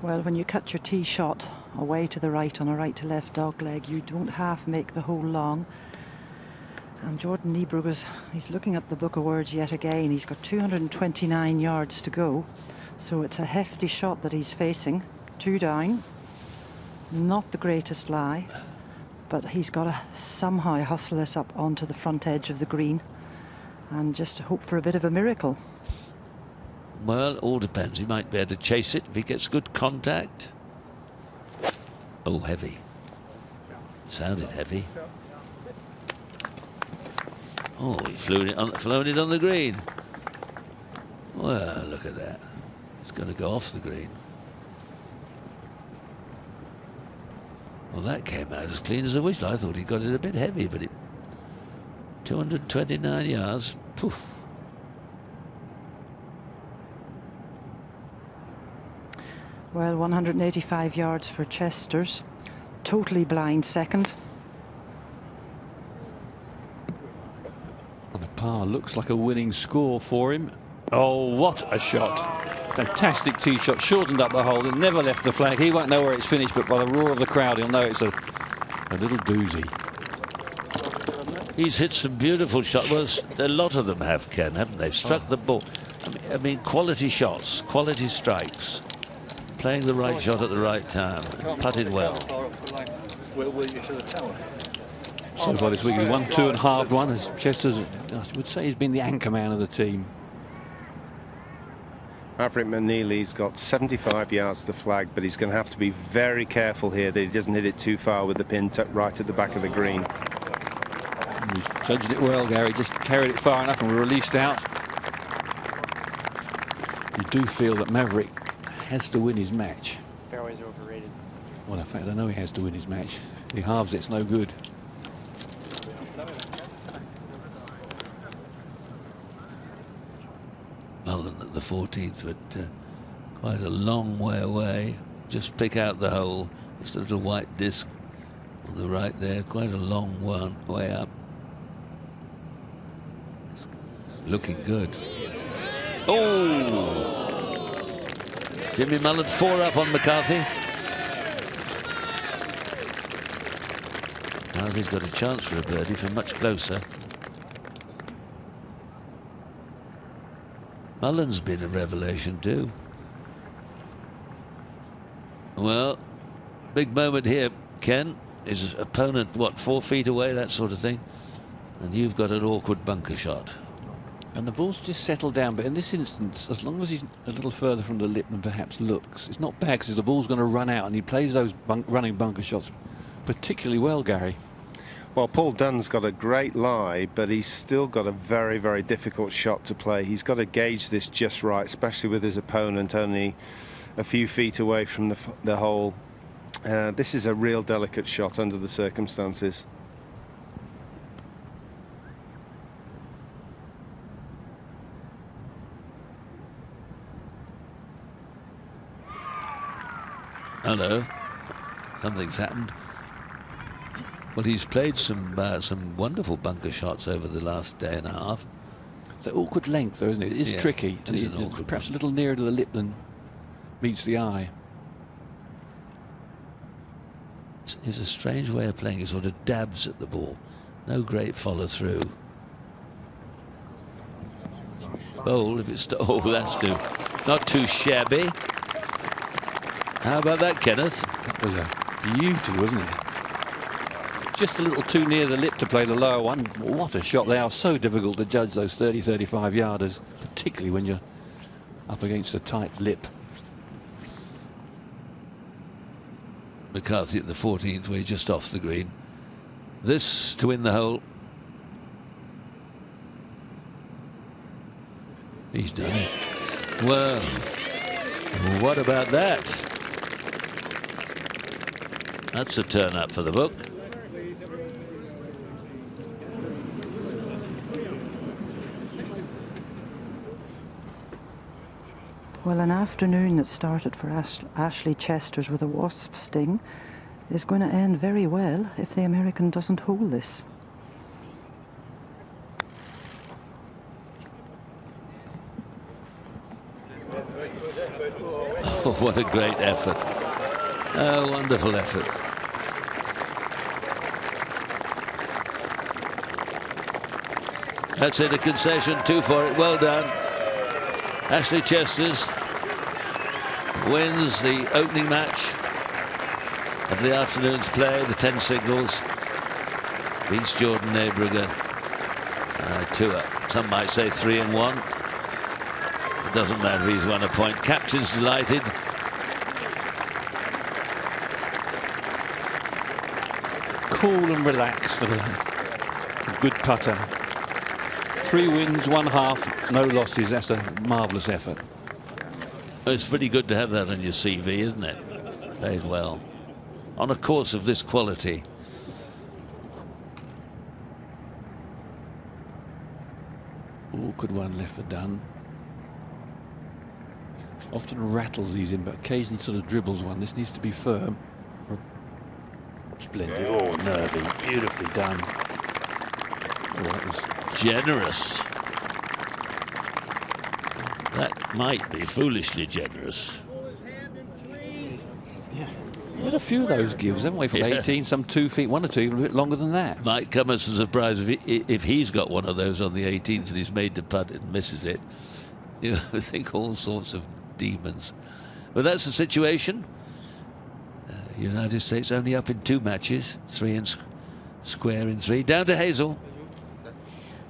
Well, when you cut your tee shot away to the right on a right to left dog leg, you don't half make the hole long. And Jordan Niebrugge, he's looking at the book of words yet again. He's got 229 yards to go. So it's a hefty shot that he's facing. 2 down. Not the greatest lie, but he's got to somehow hustle this up onto the front edge of the green and just hope for a bit of a miracle. Well, all depends. He might be able to chase it if he gets good contact. Oh, heavy. Sounded heavy. Oh, he flown it on the green. Well, look at that. It's going to go off the green. Well, that came out as clean as a whistle. I thought he got it a bit heavy, but it... 229 yards. Poof. Well, 185 yards for Chester's. Totally blind second. And a par looks like a winning score for him. Oh, what a shot. Fantastic tee shot, shortened up the hole. It never left the flag. He won't know where it's finished, but by the roar of the crowd, he'll know it's a little doozy. He's hit some beautiful shots. Well, a lot of them have, Ken, haven't they? Struck the ball. I mean, quality shots, quality strikes. Playing the right shot at the right time. Putted well. So far this week, he's won 2 and halved one. As Chester's, I would say, he's been the anchor man of the team. Maverick McNeely's got 75 yards to the flag, but he's going to have to be very careful here that he doesn't hit it too far with the pin tucked right at the back of the green. He's judged it well, Gary. Just carried it far enough and released out. You do feel that Maverick has to win his match. Fairways are overrated. Well, in fact, I know he has to win his match. If he halves, it's no good. Well, at the 14th, but quite a long way away. Just pick out the hole. Just a little white disc on the right there. Quite a long one way up. Looking good. Oh! Jimmy Mullen 4 up on McCarthy. McCarthy's got a chance for a birdie from much closer. Mullen's been a revelation too. Well, big moment here, Ken. His opponent, what, 4 feet away, that sort of thing? And you've got an awkward bunker shot. And the ball's just settled down, but in this instance, as long as he's a little further from the lip than perhaps looks, it's not bad because the ball's going to run out, and he plays those running bunker shots particularly well, Gary. Well, Paul Dunn's got a great lie, but he's still got a very, very difficult shot to play. He's got to gauge this just right, especially with his opponent only a few feet away from the hole. This is a real delicate shot under the circumstances. Hello. Something's happened. Well, he's played some wonderful bunker shots over the last day and a half. It's an awkward length, though, isn't it? It is tricky. It is an awkward perhaps a little nearer to the lip than meets the eye. It's a strange way of playing. He sort of dabs at the ball. No great follow through. Bowl if it's that's not too shabby. How about that, Kenneth? That was a beauty, wasn't it? Just a little too near the lip to play the lower one. What a shot. They are so difficult to judge, those 30-35 yarders, particularly when you're up against a tight lip. McCarthy at the 14th, way just off the green. This to win the hole. He's done it. Well, what about that? That's a turn up for the book. Well, an afternoon that started for Ashley Chesters with a wasp sting is going to end very well if the American doesn't hold this. Oh, what a great effort. Oh, wonderful effort. That's it, a concession, 2 for it. Well done. Ashley Chesters wins the opening match of the afternoon's play, the 10 singles. Beats Jordan Neighbrugger 2-up. Some might say 3-1. It doesn't matter, he's won a point. Captain's delighted. Cool and relaxed. A good putter. 3 wins, 1 half, no losses. That's a marvellous effort. It's pretty good to have that on your CV, isn't it? Played well. On a course of this quality. Awkward one left for Dunn. Often rattles these in, but occasionally sort of dribbles one. This needs to be firm. Splendid. Oh, nervy. Beautifully done. Oh, that was generous. That might be foolishly generous. Yeah. We had a few of those gives, haven't we, from 18, some 2 feet, 1 or 2, a bit longer than that. Might come as a surprise if he's got one of those on the 18th and he's made to putt and misses it. You know, I think all sorts of demons. But that's the situation. United States only up in 2 matches, 3 and square in 3. Down to Hazel.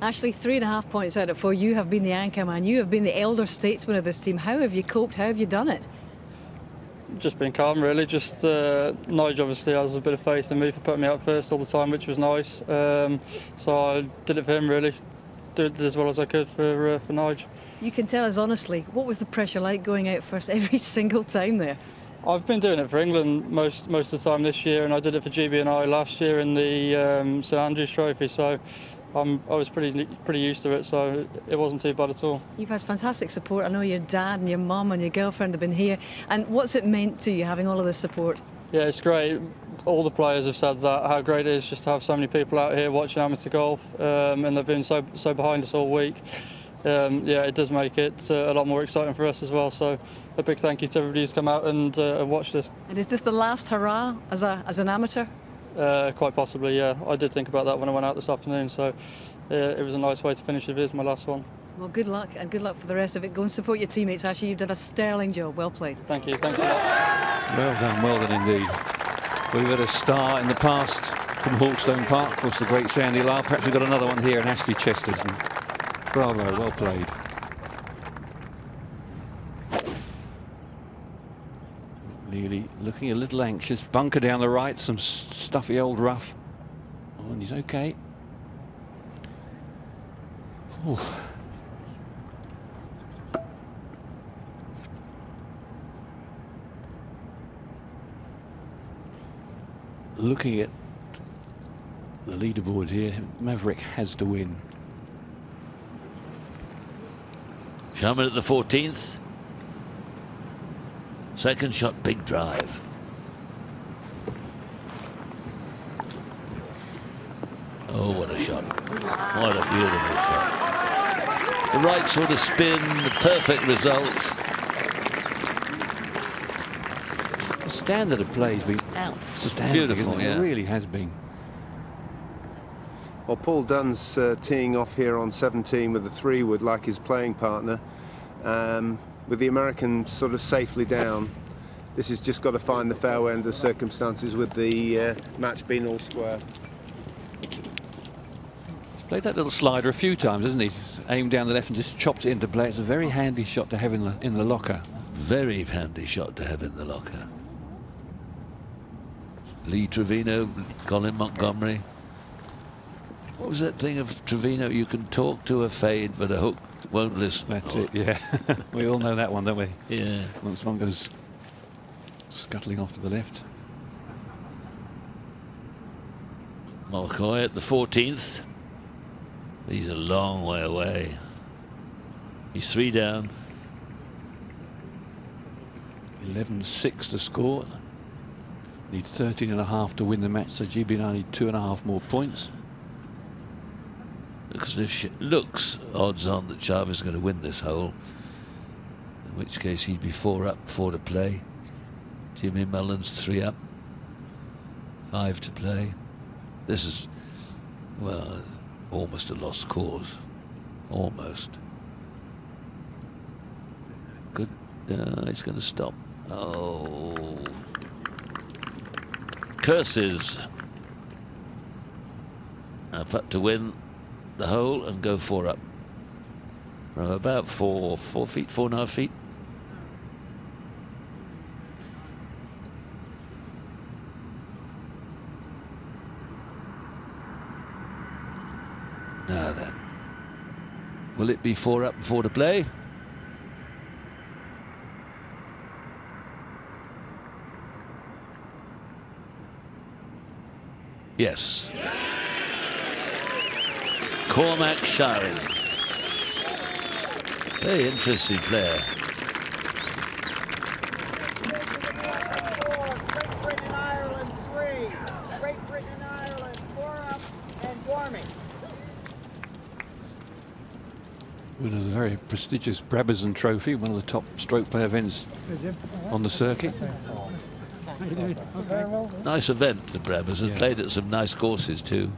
Ashley, 3.5 points out of 4. You have been the anchor man. You have been the elder statesman of this team. How have you coped? How have you done it? Just been calm, really. Just Nige obviously has a bit of faith in me for putting me out first all the time, which was nice. So I did it for him, really. Did as well as I could for Nige. You can tell us honestly, what was the pressure like going out first every single time there? I've been doing it for England most of the time this year, and I did it for GB&I last year in the St Andrews Trophy. So I was pretty used to it, so it wasn't too bad at all. You've had fantastic support. I know your dad and your mum and your girlfriend have been here. And what's it meant to you, having all of this support? Yeah, it's great. All the players have said that, how great it is just to have so many people out here watching amateur golf, and they've been so behind us all week. Yeah, it does make it a lot more exciting for us as well. So a big thank you to everybody who's come out and watched us. And is this the last hurrah as an amateur? Quite possibly, yeah. I did think about that when I went out this afternoon, so it was a nice way to finish if it is my last one. Well, good luck, and good luck for the rest of it. Go and support your teammates. Actually, you've done a sterling job. Well played. Thank you. Thanks a lot. Well done indeed. We've had a star in the past from Hawkstone Park, of course, the great Sandy Lyle. Perhaps we've got another one here in Ashley Chesters. And bravo, well played. Really looking a little anxious. Bunker down the right, some stuffy old rough. Oh, and he's okay. Ooh. Looking at the leaderboard here, Maverick has to win. Sharman at the 14th. Second shot, big drive. Oh, what a shot. What a beautiful shot. the right sort of spin, the perfect results. The standard of play has been outstanding. Beautiful, isn't it? yeah. It really has been. Well, Paul Dunn's teeing off here on 17 with a 3-wood like his playing partner. With the American sort of safely down, this has just got to find the fairway under circumstances with the match being all square. He's played that little slider a few times, hasn't he? Aimed down the left and just chopped it into play. It's a very handy shot to have in the locker. Very handy shot to have in the locker. Lee Trevino, Colin Montgomery. What was that thing of Trevino? You can talk to a fade, but a hook won't listen. That's it, yeah. We all know that one, don't we? Yeah. Once one goes scuttling off to the left. Mulcoy at the 14th. He's a long way away. He's 3 down. 11-6 to score. Need 13.5 to win the match, so GB&I need 2.5 more points. Looks odds on that Chavez is going to win this hole, in which case he'd be 4 up, 4 to play. Jimmy Mullen's 3 up, 5 to play. This is, well, almost a lost cause. Almost. Good. He's going to stop. Oh. Curses. A putt to win the hole and go 4 up from about 4 feet, 4.5 feet. Now then, will it be 4 up and 4 to play? Yes. Cormac Sharin. Very interesting player. Great Britain and Ireland 3. Great Britain and Ireland 4 up and warming. Winner of the very prestigious Brabazon Trophy, one of the top stroke play events on the circuit. Nice event, the Brabazon. Yeah. Played at some nice courses too.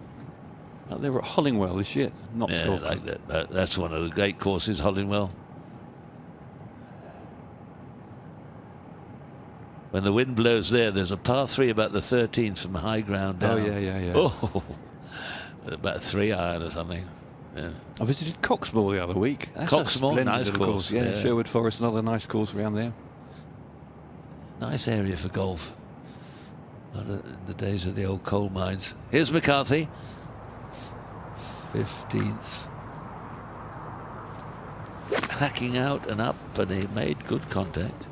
They were at Hollingwell this year, not Yeah, Scotland. like that. That's one of the great courses, Hollingwell. When the wind blows there's a par 3 about the 13th from high ground down. Oh, yeah. Oh, about 3 iron or something. Yeah. I visited Coxmore the other week. That's a Coxmore, splendid nice little course. Yeah, Yeah. Sherwood Forest, another nice course around there. Nice area for golf. Not in the days of the old coal mines. Here's McCarthy. 15th. Hacking out and up, and he made good contact.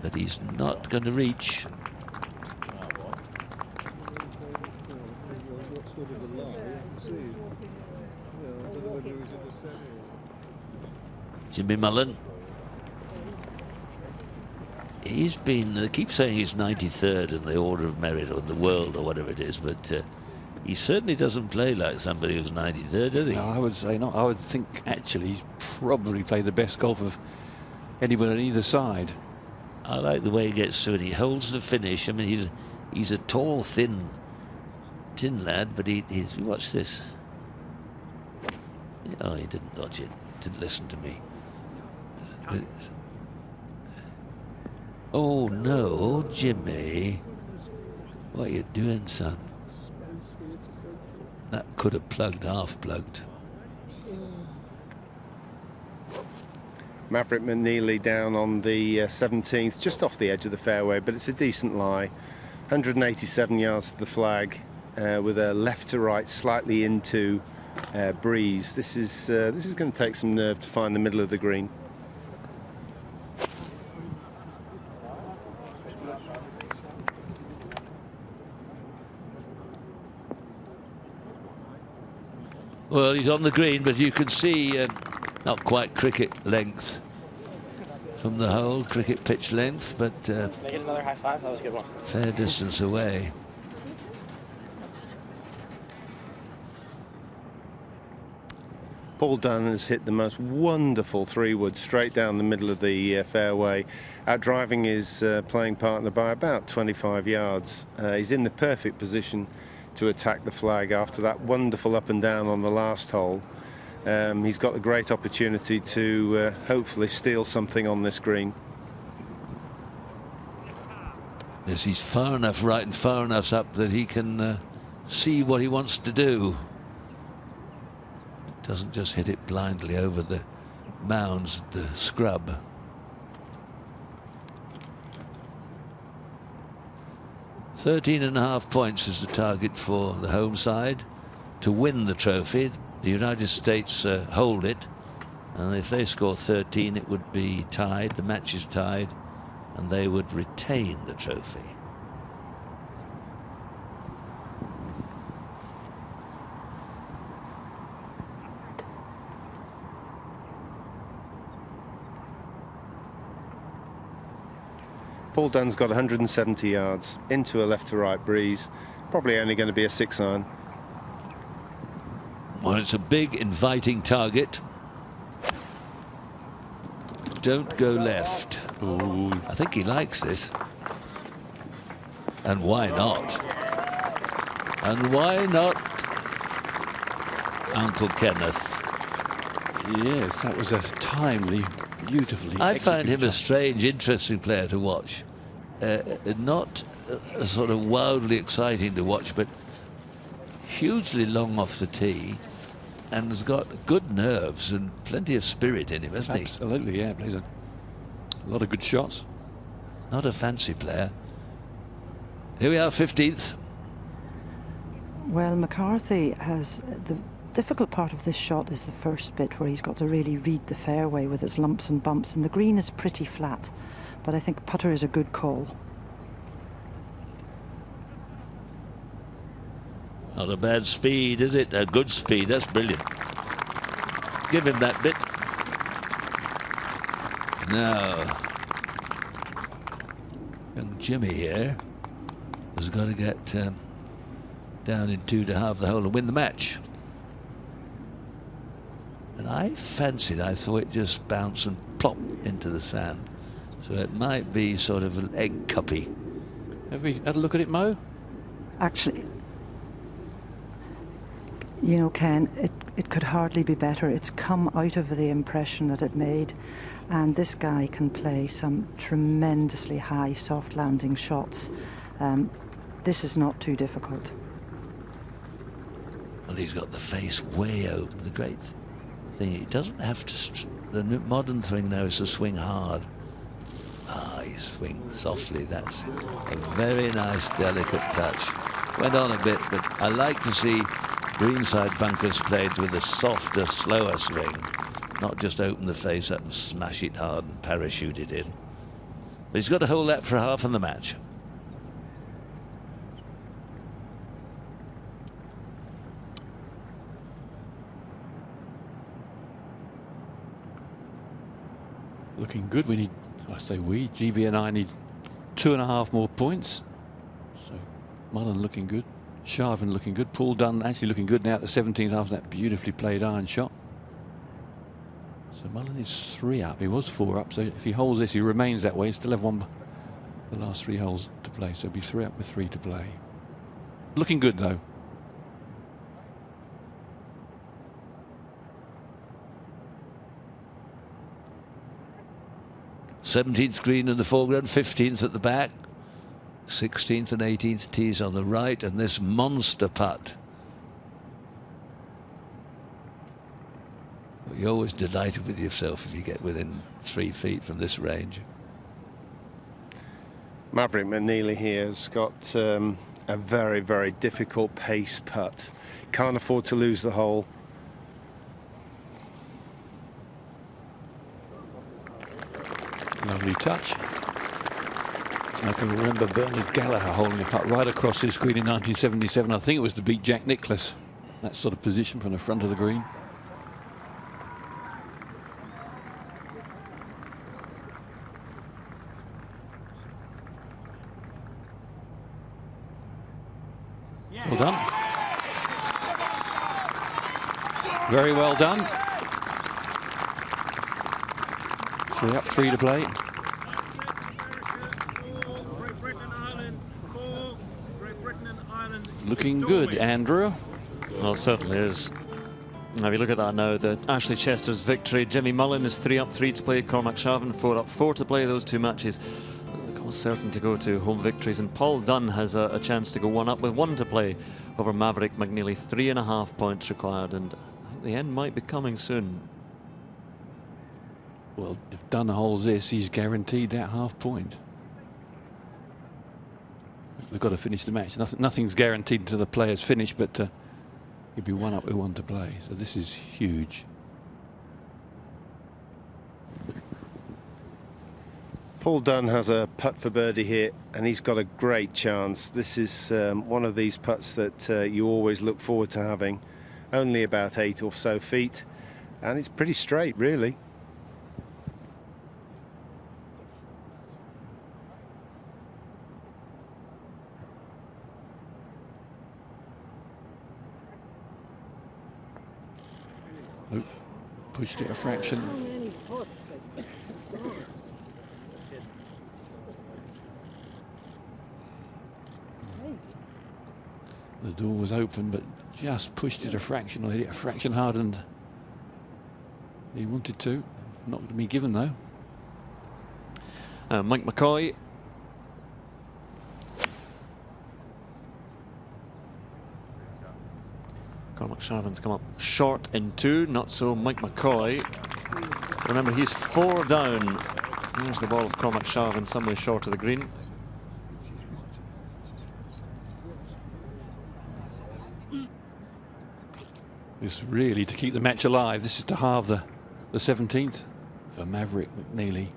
But he's not going to reach. Jimmy Mullen. He's been, they keep saying he's 93rd in the order of merit or in the world or whatever it is, but he certainly doesn't play like somebody who's 93rd, does he? No, I would say not. I would think actually he's probably played the best golf of anyone on either side. I like the way he gets through it. He holds the finish. I mean, he's a tall, thin lad, but he's watch this. Oh, he didn't dodge it. Didn't listen to me. Oh no, Jimmy. What are you doing, son? That could have plugged, half plugged. Maverick McNeely down on the 17th, just off the edge of the fairway, but it's a decent lie. 187 yards to the flag, with a left to right, slightly into breeze. This is going to take some nerve to find the middle of the green. Well, he's on the green, but you can see not quite cricket length from the hole, cricket pitch length, but Make it another high five. That was a good one. fair distance away. Paul Dunn has hit the most wonderful 3-wood straight down the middle of the fairway, outdriving his playing partner by about 25 yards. He's in the perfect position to attack the flag after that wonderful up and down on the last hole. He's got a great opportunity to hopefully steal something on this green. Yes, he's far enough right and far enough up that he can see what he wants to do. Doesn't just hit it blindly over the mounds, the scrub. £13.5 points is the target for the home side to win the trophy. The United States hold it, and if they score 13, it would be tied. The match is tied, and they would retain the trophy. Paul Dunn's got 170 yards into a left to right breeze, probably only going to be a 6-iron. Well, it's a big inviting target. Don't go left. Ooh, I think he likes this. And why not? And why not, Uncle Kenneth? Yes, that was a timely, beautifully. I find him a executed strange, interesting player to watch. Not sort of wildly exciting to watch, but hugely long off the tee, and has got good nerves and plenty of spirit in him, hasn't he? Absolutely, yeah. Plays a lot of good shots. Not a fancy player. Here we are, 15th. Well, McCarthy has the difficult part of this shot is the first bit where he's got to really read the fairway with its lumps and bumps, and the green is pretty flat, but I think putter is a good call. Not a bad speed, is it? A good speed. That's brilliant. Give him that bit. Now, young Jimmy here has got to get down in 2 to halve the hole and win the match. And I thought it just bounced and plopped into the sand. So it might be sort of an egg cuppy. Have we had a look at it, Mo? Actually, you know, Ken, it could hardly be better. It's come out of the impression that it made, and this guy can play some tremendously high soft landing shots. This is not too difficult. Well, he's got the face way open. The great thing, he doesn't have to. The modern thing now is to swing hard. Ah, he swings softly. That's a very nice, delicate touch. Went on a bit, but I like to see greenside bunkers played with a softer, slower swing, not just open the face up and smash it hard and parachute it in. But he's got to hold that for half in the match. Looking good. We need, GB&I need 2.5 more points. So Mullen looking good. Sharvin looking good. Paul Dunn actually looking good now at the 17th after that beautifully played iron shot. So Mullen is 3 up. He was 4 up. So if he holds this, he remains that way. He'll still have the last 3 holes to play. So he'll be 3 up with 3 to play. Looking good though. th green in the foreground, 15th at the back, 16th and 18th tees on the right, and this monster putt. You're always delighted with yourself if you get within 3 feet from this range. Maverick McNeely here has got a very, very difficult pace putt. Can't afford to lose the hole. Lovely touch. I can remember Bernard Gallagher holding a putt right across his green in 1977. I think it was to beat Jack Nicklaus. That sort of position from the front of the green. Well done. Very well done. 3 up, 3 to play. Looking good, Andrew. Well, it certainly is. Now, if you look at that now, the Ashley Chester's victory, Jimmy Mullen is 3 up, 3 to play, Cormac Sharvin 4 up, 4 to play. Those two matches almost certain to go to home victories, and Paul Dunn has a chance to go 1 up with 1 to play over Maverick McNeely. 3.5 points required, and I think the end might be coming soon. Well, if Dunn holds this, he's guaranteed that half point. They've got to finish the match. Nothing's guaranteed until the players finish, but he'd be 1 up with 1 to play. So this is huge. Paul Dunn has a putt for birdie here, and he's got a great chance. This is one of these putts that you always look forward to having. Only about 8 or so feet, and it's pretty straight, really. Oh, pushed it a fraction. The door was open, but just pushed it a fraction, or hit it a fraction harder than he wanted to. Not going to be given, though. Mike McCoy. Cormac Sharvin's come up short in 2, not so Mike McCoy. Remember, he's 4 down. There's the ball of Cormac Sharvin, some way short of the green. This really to keep the match alive. This is to halve the 17th for Maverick McNeely.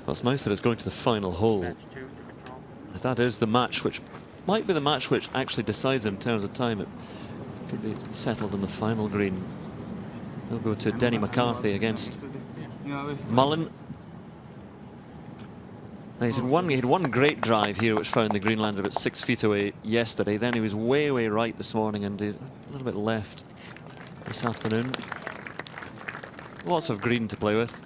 Well, it's nice that it's going to the final hole. That is the match which might be the match which actually decides in terms of time. It could be settled in the final green. We'll go to Denny McCarthy against Mullen. Now, he had one great drive here which found the green landed about 6 feet away yesterday. Then he was way right this morning, and he's a little bit left this afternoon. Lots of green to play with.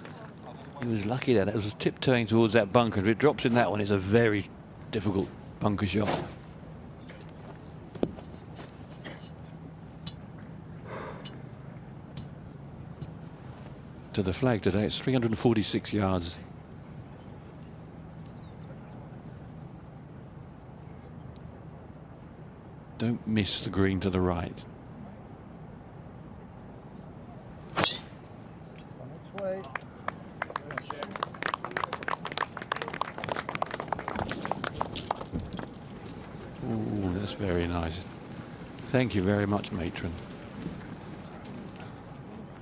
He was lucky there. That was tiptoeing towards that bunker. If it drops in that one, it's a very difficult bunker shot. To the flag today, it's 346 yards. Don't miss the green to the right. Oh, that's very nice. Thank you very much, matron.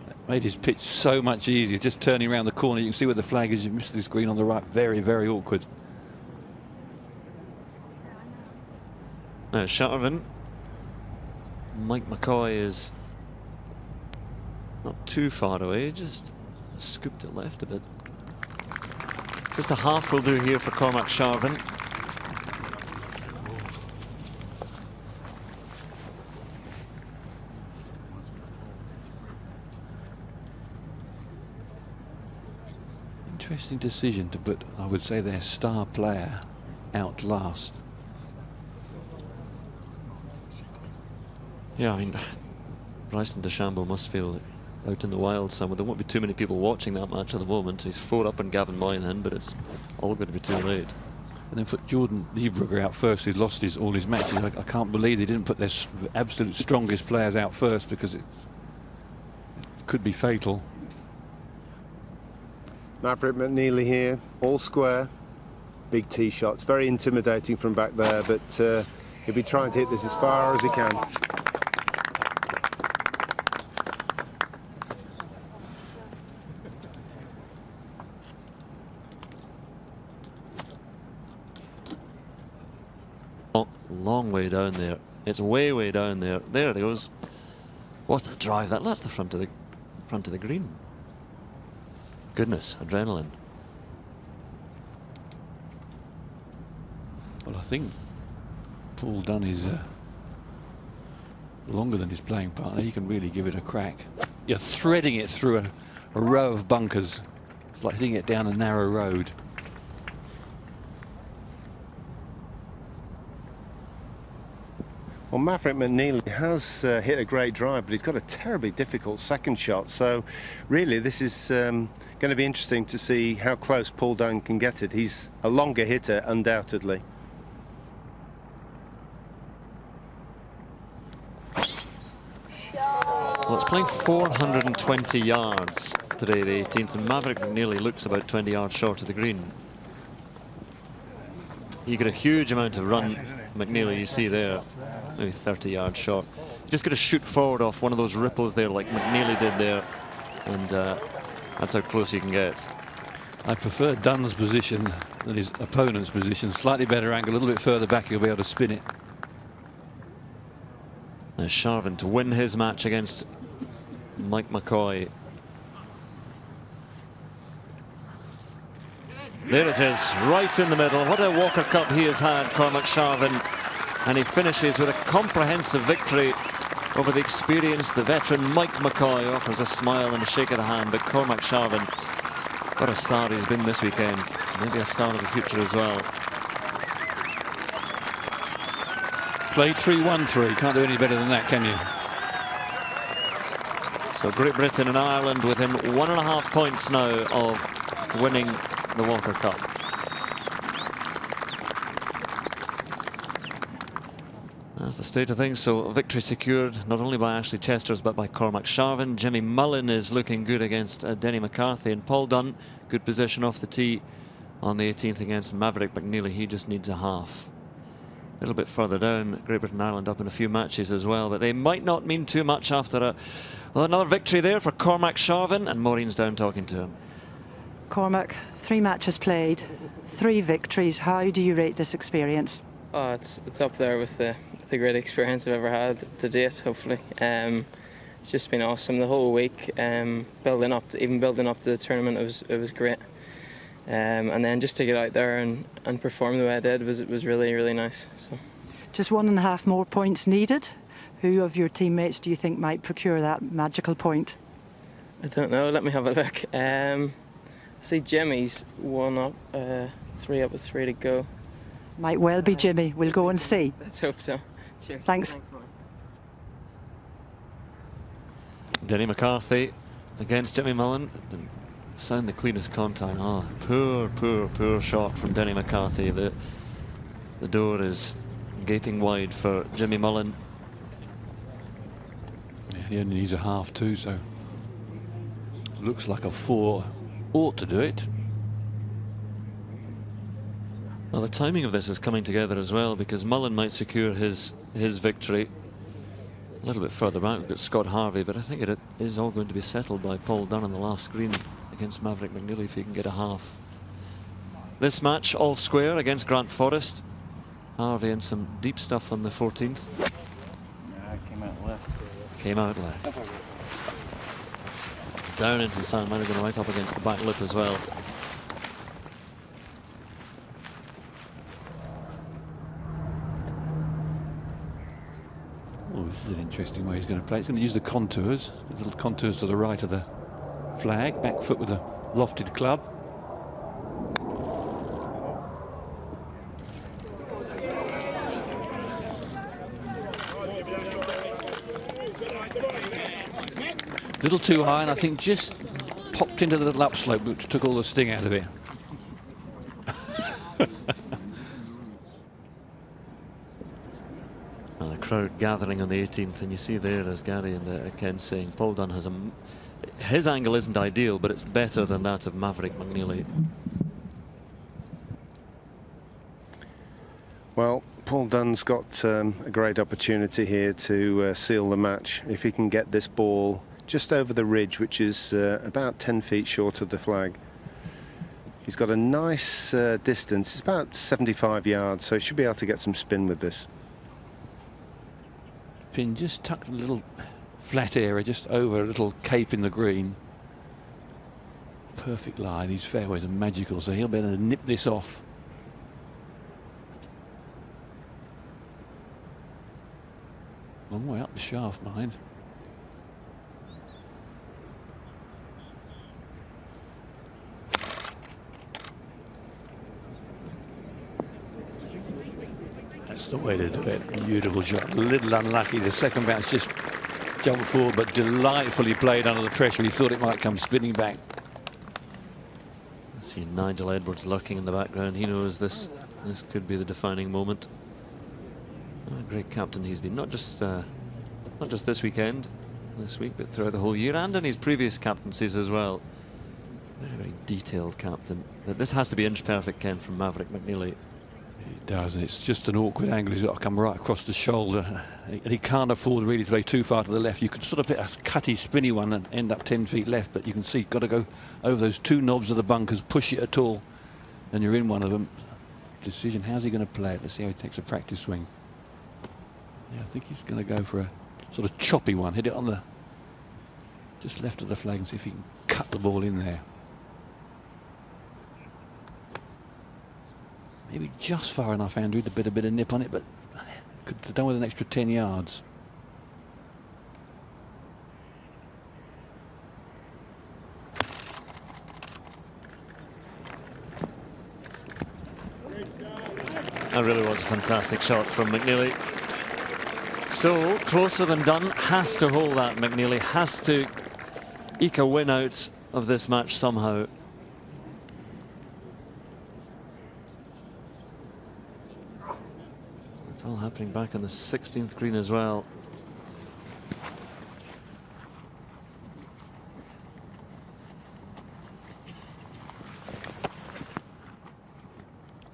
That made his pitch so much easier. Just turning around the corner, you can see where the flag is. You missed this green on the right. Very, very awkward. Sharvin. Mike McCoy is not too far away, just scooped it left a bit. Just a half will do here for Cormac Sharvin. Interesting decision to put, I would say, their star player out last. Yeah, I mean, Bryson DeChambeau must feel out in the wild somewhere. There won't be too many people watching that match at the moment. He's 4 up on Gavin Moynihan, but it's all going to be too late. And then put Jordan Lieberger out first. He's lost all his matches. I can't believe they didn't put their absolute strongest players out first, because it could be fatal. Maverick McNeely here, all square, big tee shots, very intimidating from back there, but he'll be trying to hit this as far as he can. Long way down there. It's way down there. There it goes. What a drive! That's the front of the green. Goodness, adrenaline. Well, I think Paul Dunn is longer than his playing partner. He can really give it a crack. You're threading it through a row of bunkers. It's like hitting it down a narrow road. Well, Maverick McNeely has hit a great drive, but he's got a terribly difficult second shot. So really this is going to be interesting to see how close Paul Dunn can get it. He's a longer hitter, undoubtedly. Well, it's playing 420 yards today, the 18th, and Maverick McNeely looks about 20 yards short of the green. You get a huge amount of run, McNeely, you see there, maybe 30 yards short. You just got to shoot forward off one of those ripples there like McNeely did there, and that's how close you can get. I prefer Dunn's position than his opponent's position. Slightly better angle, a little bit further back, he'll be able to spin it. There's Sharvin to win his match against Mike McCoy. There it is, right in the middle. What a Walker Cup he has had, Cormac Sharvin. And he finishes with a comprehensive victory over the experienced, the veteran Mike McCoy. Offers a smile and a shake of the hand, but Cormac Sharvin, what a star he's been this weekend. Maybe a star of the future as well. Played 3-1-3, can't do any better than that, can you? So Great Britain and Ireland within 1.5 points now of winning the Walker Cup. That's the state of things. So a victory secured not only by Ashley Chesters but by Cormac Sharvin. Jimmy Mullen is looking good against Denny McCarthy, and Paul Dunn, good position off the tee on the 18th against Maverick McNeely. He just needs a half. A little bit further down, Great Britain and Ireland up in a few matches as well, but they might not mean too much after another victory there for Cormac Sharvin, and Maureen's down talking to him. Cormac, 3 matches played, 3 victories. How do you rate this experience? Oh, it's up there with the great experience I've ever had to date, hopefully. It's just been awesome the whole week, building up to the tournament. It was great. And then just to get out there and perform the way I did was really, really nice. So. Just 1.5 more points needed. Who of your teammates do you think might procure that magical point? I don't know, let me have a look. I see Jimmy's 1 up, 3 up with 3 to go. Might well be Jimmy, we'll go and see. Let's hope so. Cheers. Thanks. Denny McCarthy against Jimmy Mullen. Sound the cleanest contact. Oh, poor shot from Denny McCarthy. The door is gaping wide for Jimmy Mullen. Yeah, he only needs a half too, so looks like a 4 ought to do it. Well, the timing of this is coming together as well, because Mullen might secure his victory. A little bit further back, we've got Scott Harvey, but I think it is all going to be settled by Paul Dunn on the last green against Maverick McNeely if he can get a half. This match all square against Grant Forrest. Harvey in some deep stuff on the 14th. Came out left. Came out left. Down into the sand, might have gone right up against the back lip as well. Oh, this is an interesting way he's going to play. He's going to use the contours, the little contours to the right of the flag, back foot with a lofted club. A little too high, and I think just popped into the little upslope, which took all the sting out of it. Well, the crowd gathering on the 18th, and you see there, as Gary and Ken saying, Paul Dunn has his angle isn't ideal, but it's better than that of Maverick McNeely. Well, Paul Dunn's got a great opportunity here to seal the match if he can get this ball just over the ridge, which is about 10 feet short of the flag. He's got a nice distance. It's about 75 yards, so he should be able to get some spin with this. Pin just tucked a little flat area just over a little cape in the green. perfect lie. These fairways are magical, so he'll be able to nip this off. Long way up the shaft, mind. That's the way to do it. Beautiful shot. A little unlucky. The second bounce just jumped forward, but delightfully played under the pressure. He thought it might come spinning back. See Nigel Edwards lurking in the background. He knows this could be the defining moment. A great captain he's been, not just this weekend, this week, but throughout the whole year, and in his previous captaincies as well. Very, very detailed captain. But this has to be inch perfect, Ken, from Maverick McNeely. It does, and it's just an awkward angle. He's got to come right across the shoulder, and he can't afford really to play too far to the left. You could sort of hit a cutty, spinny one and end up 10 feet left, but you can see, got to go over those two knobs of the bunkers, push it at all, and you're in one of them. Decision, how's he going to play it? Let's see how he takes a practice swing. Yeah, I think he's going to go for a sort of choppy one. Hit it on the just left of the flag and see if he can cut the ball in there. Maybe just far enough, Andrew, to put a bit of nip on it, but could have done with an extra 10 yards. That really was a fantastic shot from McNeely. So, closer than done. Has to hold that, McNeely. Has to eke a win out of this match somehow. It's all happening back on the 16th green as well.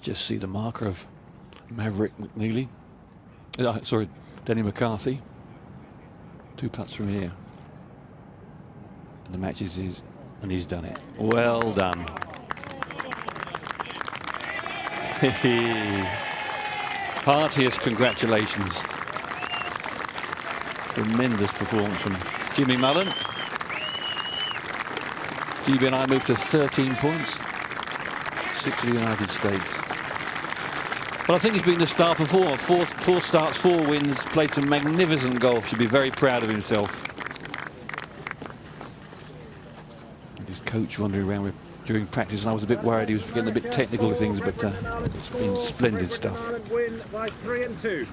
Just see the marker of Maverick McNeely. Sorry, Denny McCarthy. 2 putts from here. And the match is his, and he's done it. Well done. Heartiest congratulations. Tremendous performance from Jimmy Mullen. GB&I moved to 13 points. 6 of the United States. Well, I think he's been the star performer. Four starts, 4 wins, played some magnificent golf. Should be very proud of himself. And his coach wandering around with during practice, and I was a bit worried he was getting a bit technical with things, but it's been splendid stuff. Win by 3 and 2.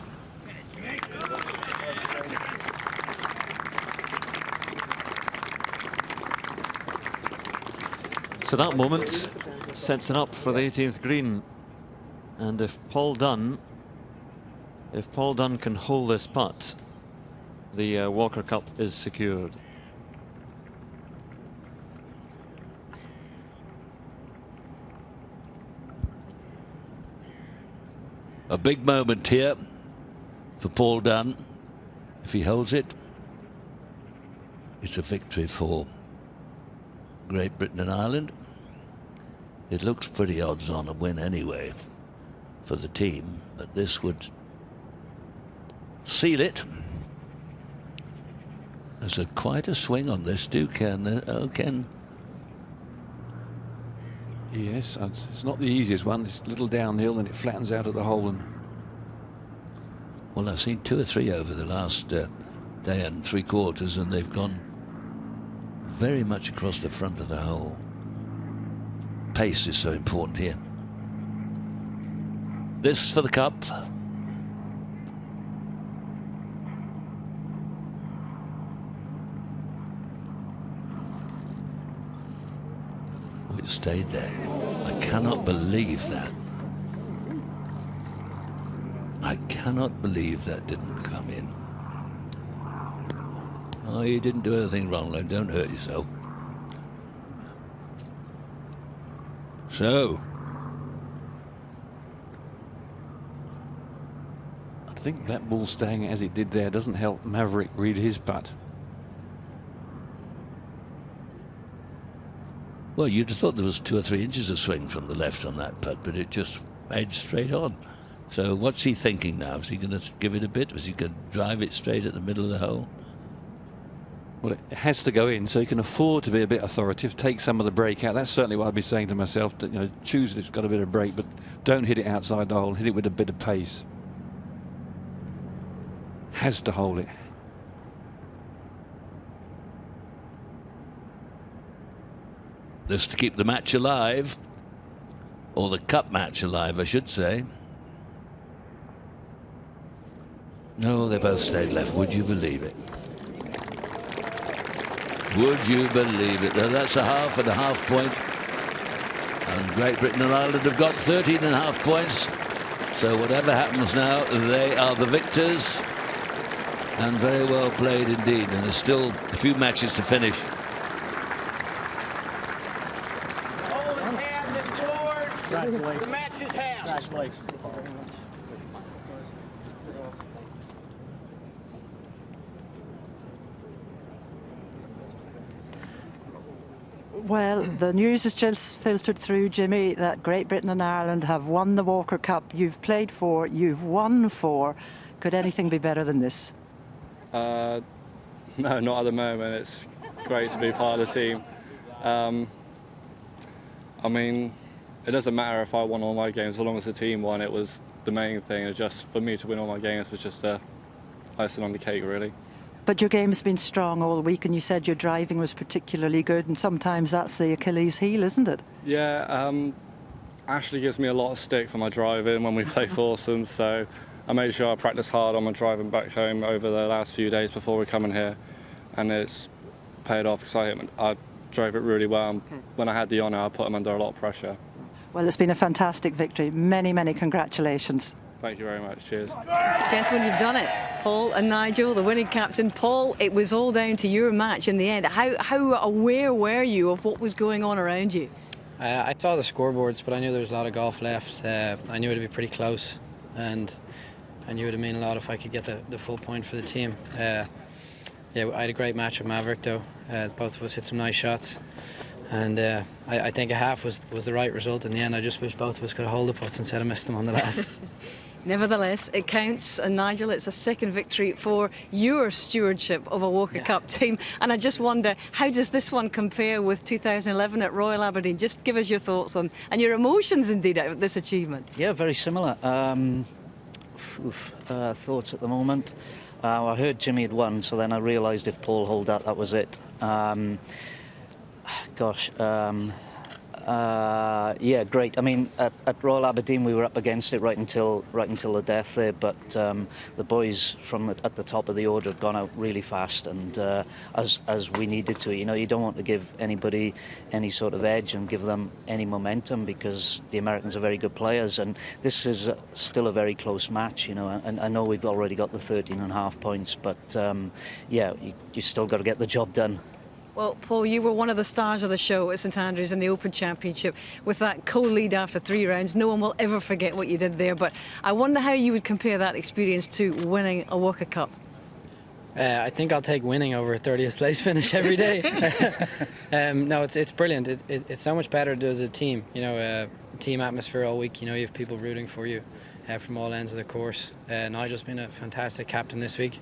So that moment sets it up for the 18th green, and if Paul Dunn can hold this putt, the Walker Cup is secured. A big moment here for Paul Dunn. If he holds it, it's a victory for Great Britain and Ireland. It looks pretty odds on a win anyway for the team, but this would seal it. There's quite a swing on this too, Ken. Ken. Yes, it's not the easiest one. It's a little downhill and it flattens out at the hole. And well, I've seen 2 or 3 over the last day and 3/4, and they've gone very much across the front of the hole. Pace is so important here. This for the cup. It stayed there. I cannot believe that. I cannot believe that didn't come in. Oh, you didn't do anything wrong, though. Don't hurt yourself. So, I think that ball staying as it did there doesn't help Maverick read his putt. well, you'd have thought there was 2 or 3 inches of swing from the left on that putt, but it just edged straight on. So what's he thinking now? Is he going to give it a bit? Is he going to drive it straight at the middle of the hole? Well, it has to go in, so you can afford to be a bit authoritative, take some of the break out. That's certainly what I'd be saying to myself, that, you know, choose it's got a bit of break, but don't hit it outside the hole, hit it with a bit of pace. Has to hold it. This to keep the match alive, or the cup match alive, I should say. No, they both stayed left. Would you believe it? Would you believe it? That's a half and a half point. And Great Britain and Ireland have got 13.5 points. So whatever happens now, they are the victors. And very well played indeed. And there's still a few matches to finish. The match is half. Congratulations. Well, the news has just filtered through, Jimmy, that Great Britain and Ireland have won the Walker Cup. You've played 4, you've won 4. Could anything be better than this? No, not at the moment. It's great to be part of the team. I mean, it doesn't matter if I won all my games, as long as the team won. It was the main thing. It just, for me to win all my games was just icing on the cake, really. But your game's been strong all week, and you said your driving was particularly good, and sometimes that's the Achilles heel, isn't it? Yeah, Ashley gives me a lot of stick for my driving when we play foursomes, so I made sure I practiced hard on my driving back home over the last few days before we come in here, and it's paid off because I drove it really well. When I had the honour, I put him under a lot of pressure. Well, it's been a fantastic victory. Many, many congratulations. Thank you very much. Cheers. Gentlemen, you've done it. Paul and Nigel, the winning captain. Paul, it was all down to your match in the end. How aware were you of what was going on around you? I saw the scoreboards, but I knew there was a lot of golf left. I knew it would be pretty close, and I knew it would mean a lot if I could get the full point for the team. Yeah, I had a great match with Maverick, though. Both of us hit some nice shots. And I think a half was the right result in the end. I just wish both of us could have hold the putts instead of missed them on the last. Nevertheless, it counts. And Nigel, it's a second victory for your stewardship of a Walker Cup team. And I just wonder, how does this one compare with 2011 at Royal Aberdeen? Just give us your thoughts on, and your emotions indeed, out of this achievement. Yeah, very similar. Thoughts at the moment. I heard Jimmy had won, so then I realised if Paul held that was it. Yeah, great. I mean, at Royal Aberdeen we were up against it right until the death there, but the boys at the top of the order have gone out really fast, and as we needed to. You know, you don't want to give anybody any sort of edge and give them any momentum, because the Americans are very good players, and this is still a very close match. You know, and I know we've already got the 13.5 points, but yeah, you still got to get the job done. Well, Paul, you were one of the stars of the show at St Andrews in the Open Championship with that co-lead after 3 rounds. No one will ever forget what you did there, but I wonder how you would compare that experience to winning a Walker Cup. I think I'll take winning over a 30th place finish every day. No, it's brilliant. It's so much better to do as a team. You know, a team atmosphere all week. You know, you have people rooting for you from all ends of the course. Nigel's been a fantastic captain this week.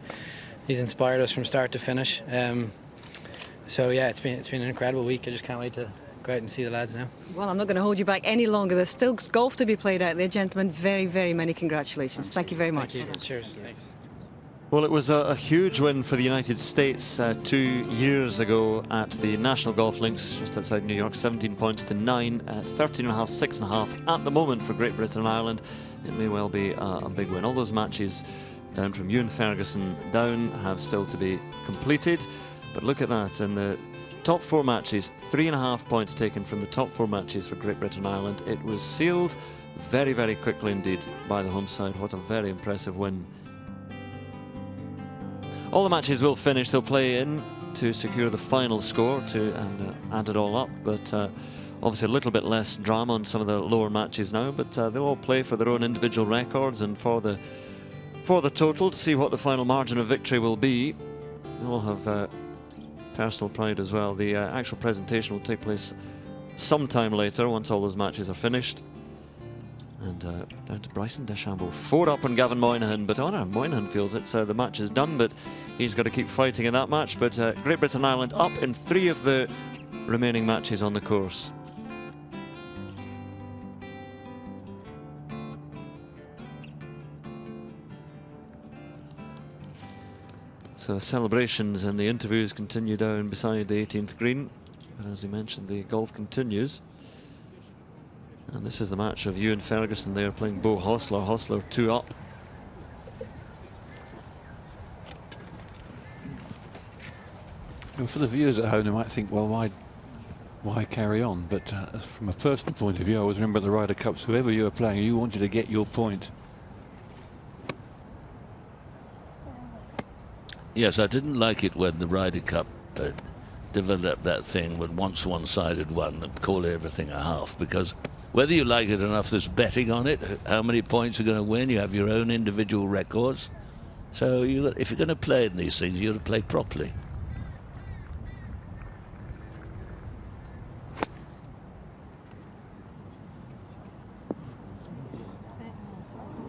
He's inspired us from start to finish. So yeah, it's been an incredible week. I just can't wait to go out and see the lads now. Well, I'm not going to hold you back any longer. There's still golf to be played out there, gentlemen. Very, very many congratulations. Thank you very much. Thank you. Cheers. Thanks. Well, it was a huge win for the United States 2 years ago at the National Golf Links just outside New York. 17 points to 9, 13.5, 6.5 at the moment for Great Britain and Ireland. It may well be a big win. All those matches down from Ewan Ferguson down have still to be completed. But look at that, in the top 4 matches, 3.5 points taken from the top 4 matches for Great Britain and Ireland. It was sealed very, very quickly indeed by the home side. What a very impressive win. All the matches will finish. They'll play in to secure the final score and add it all up. But obviously a little bit less drama on some of the lower matches now. But they'll all play for their own individual records and for the total to see what the final margin of victory will be. They all have personal pride as well. The actual presentation will take place sometime later once all those matches are finished. And down to Bryson DeChambeau. 4 up on Gavin Moynihan, but Moynihan feels it, so the match is done, but he's got to keep fighting in that match. But Great Britain and Ireland up in 3 of the remaining matches on the course. So the celebrations and the interviews continue down beside the 18th green. But as you mentioned, the golf continues. And this is the match of Ewan Ferguson there playing Bo Hostler. Hostler 2 up. And for the viewers at home, they might think, well, why carry on? But from a personal point of view, I always remember the Ryder Cups, whoever you were playing, you wanted to get your point. Yes, I didn't like it when the Ryder Cup developed that thing with once one-sided one and call everything a half, because whether you like it enough, there's betting on it, how many points you're going to win, you have your own individual records. So if you're going to play in these things, you've got to play properly.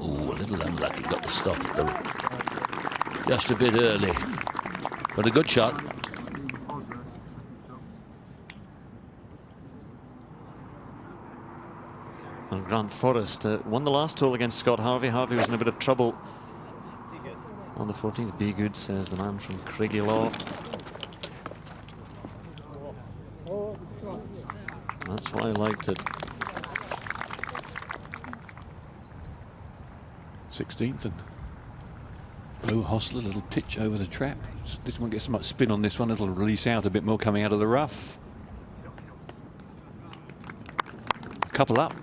Oh, a little unlucky, got to stop it just a bit early, but a good shot. And Grant Forrest won the last hole against Scott Harvey. Harvey was in a bit of trouble on the 14th. Be good, says the man from Craigie Law. That's why I liked it. 16th, and Bo Hostler, little pitch over the trap. This one gets so much spin on this one, it'll release out a bit more coming out of the rough. A couple up.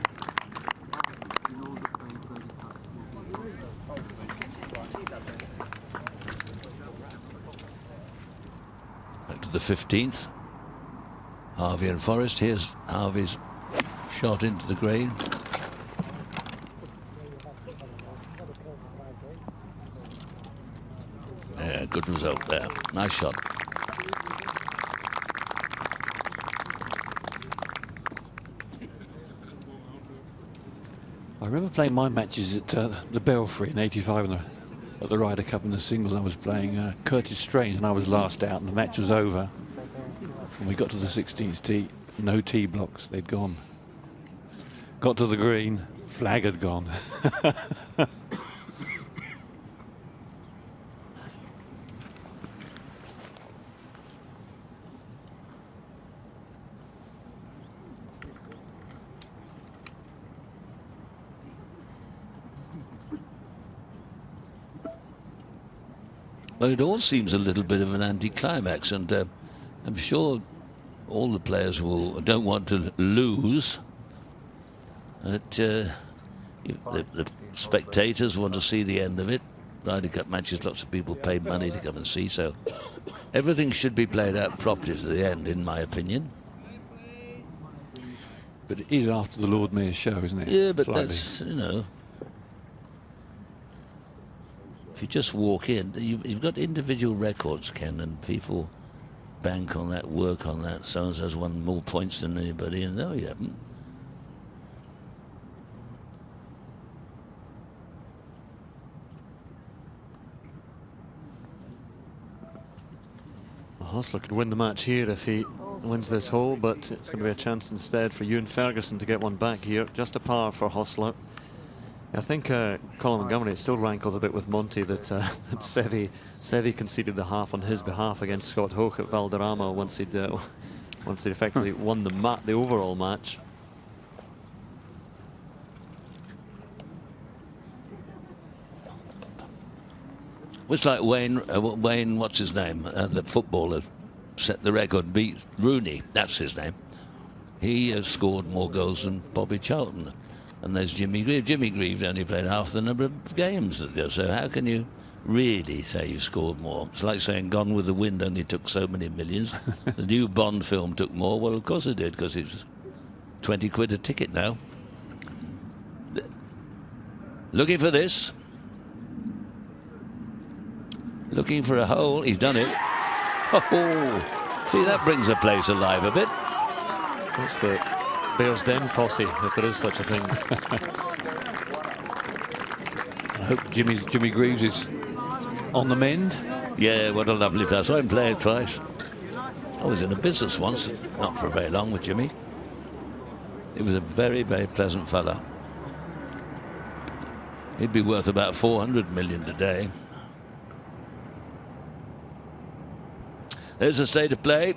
Back to the 15th. Harvey and Forrest. Here's Harvey's shot into the green. Yeah, good result there. Nice shot. I remember playing my matches at the Belfry in '85 at the Ryder Cup, in the singles. I was playing Curtis Strange and I was last out, and the match was over. When we got to the 16th tee, no tee blocks, they'd gone. Got to the green, flag had gone. Well, it all seems a little bit of an anticlimax, and I'm sure all the players don't want to lose. But the spectators want to see the end of it. Ryder Cup matches, lots of people pay money to come and see, so everything should be played out properly to the end, in my opinion. But it is after the Lord Mayor's show, isn't it? Yeah, but Slightly. that's, you know, if you just walk in, you've got individual records, Ken, and people bank on that, work on that. So-and-so's won more points than anybody, and no, you haven't. Hostler could win the match here if he wins this hole, but it's going to be a chance instead for Ewan Ferguson to get one back here. Just a par for Hostler. I think Colin Montgomery, it still rankles a bit with Monty that, that Seve conceded the half on his behalf against Scott Hoch at Valderrama once he'd effectively won the overall match. It's like Wayne, what's his name? The footballer set the record, beat Rooney, that's his name. He scored more goals than Bobby Charlton. And there's Jimmy Greaves. Jimmy Greaves only played half the number of games. So how can you really say you scored more? It's like saying Gone with the Wind only took so many millions. The new Bond film took more. Well, of course it did, because it was 20 quid a ticket now. Looking for this. Looking for a hole. He's done it. Oh, see, that brings the place alive a bit. That's the Bears Den posse, if there is such a thing. hope Jimmy Greaves is on the mend. Yeah, what a lovely player. I saw him play it twice. I was in a business once, not for very long, with Jimmy. He was a very, very pleasant fella. He'd be worth about 400 million today. There's a state of play.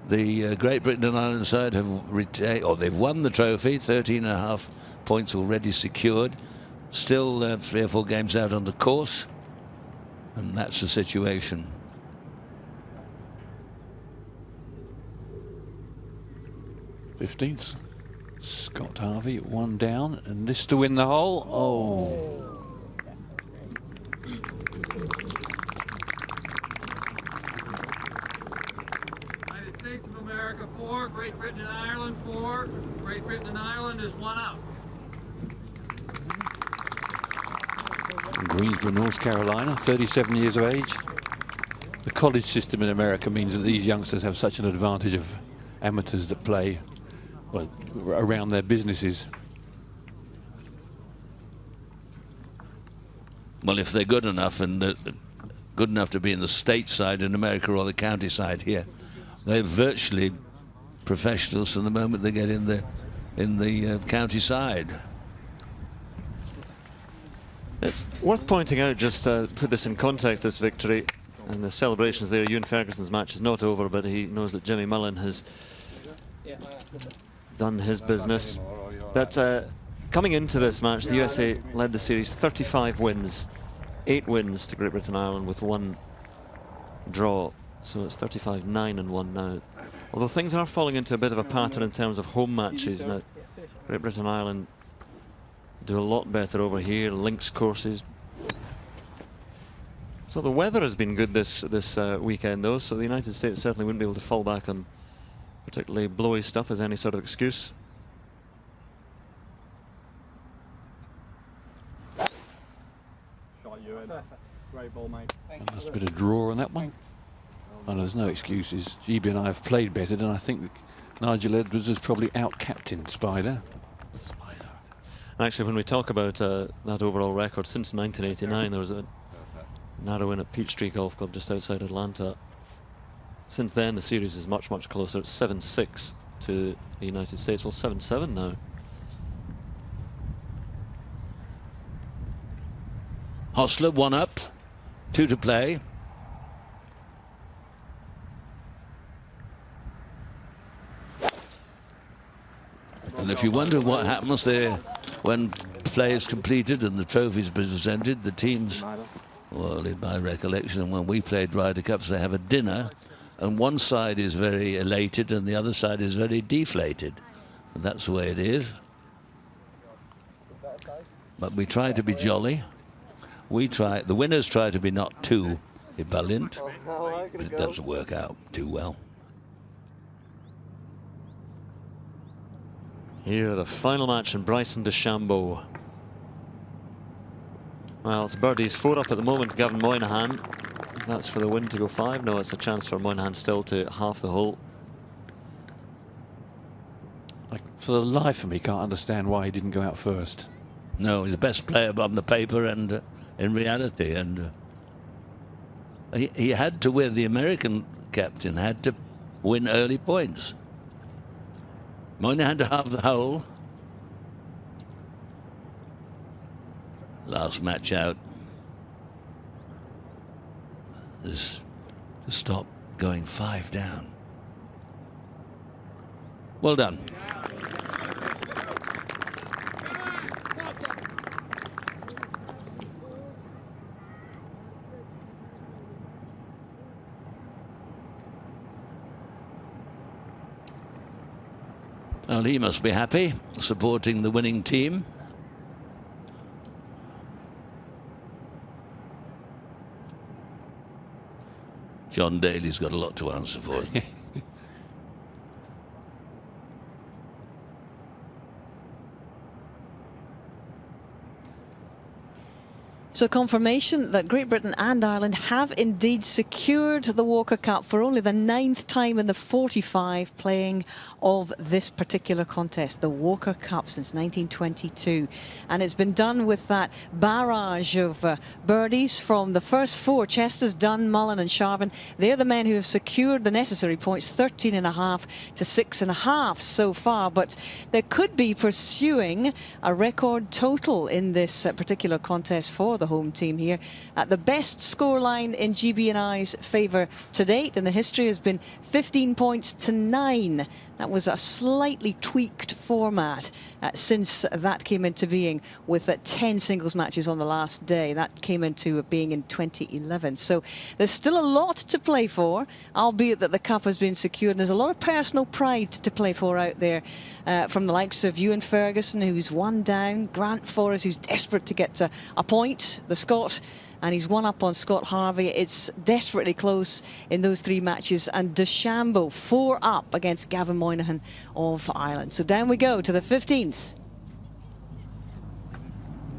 The Great Britain and Ireland side have retained, or they've won the trophy. 13.5 points already secured. Still 3 or 4 games out on the course, and that's the situation. '15th, Scott Harvey 1 down, and this to win the hole. Oh. United States of America 4, Great Britain and Ireland 4. Great Britain and Ireland is 1 up. Greensboro, North Carolina, 37 years of age. The college system in America means that these youngsters have such an advantage of amateurs that play, well, around their businesses. Well, if they're good enough, and good enough to be in the state side in America or the county side here, they're virtually professionals from the moment they get in the county side. It's worth pointing out, just to put this in context, this victory and the celebrations there. Ewan Ferguson's match is not over, but he knows that Jimmy Mullen has done his business. But coming into this match, the USA led the series 35 wins, 8 wins to Great Britain and Ireland with 1 draw. So it's 35-9-1 now. Although things are falling into a bit of a pattern in terms of home matches now. Great Britain and Ireland do a lot better over here, links courses. So the weather has been good this weekend though, so the United States certainly wouldn't be able to fall back on particularly blowy stuff as any sort of excuse. Shot you in. Great ball, mate. There's a bit of draw on that one. And there's no excuses. GB&I have played better, and I think Nigel Edwards has probably out-captained Spider. Actually, when we talk about that overall record, since 1989 there was a narrow win at Peachtree Golf Club just outside Atlanta. Since then the series is much, much closer. It's 7-6 to the United States. Well, 7-7 now. Hostler 1 up, 2 to play. And if you wonder what happens there when play is completed and the trophies presented, the teams, well, in my recollection, and when we played Ryder Cups, they have a dinner, and one side is very elated and the other side is very deflated. And that's the way it is. But we try to be jolly. The winners try to be not too ebullient, but it doesn't work out too well. Here, the final match in Bryson DeChambeau. Well, it's birdies 4 up at the moment, Gavin Moynihan. That's for the win to go 5. No, it's a chance for Moynihan still to half the hole. For the life of me, can't understand why he didn't go out first. No, he's the best player on the paper and in reality. And he had to win. The American captain had to win early points. Moynihan to half the hole. Last match out is to stop going 5 down. Well done. Well, he must be happy supporting the winning team. John Daly's got a lot to answer for. So confirmation that Great Britain and Ireland have indeed secured the Walker Cup for only the 9th time in the 45 playing of this particular contest, the Walker Cup, since 1922. And it's been done with that barrage of birdies from the first 4, Chesters, Dunn, Mullen and Sharvin. They're the men who have secured the necessary points, 13.5 to 6.5 so far. But they could be pursuing a record total in this particular contest for the home team here. The best scoreline in GB&I's favour to date in the history has been 15 points to 9. That was a slightly tweaked format since that came into being, with 10 singles matches on the last day. That came into being in 2011. So there's still a lot to play for, albeit that the cup has been secured. And there's a lot of personal pride to play for out there from the likes of Ewan Ferguson, who's one down, Grant Forrest, who's desperate to get to a point, the Scot, and he's one up on Scott Harvey. It's desperately close in those 3 matches. And DeChambeau 4 up against Gavin Moynihan of Ireland. So down we go to the 15th.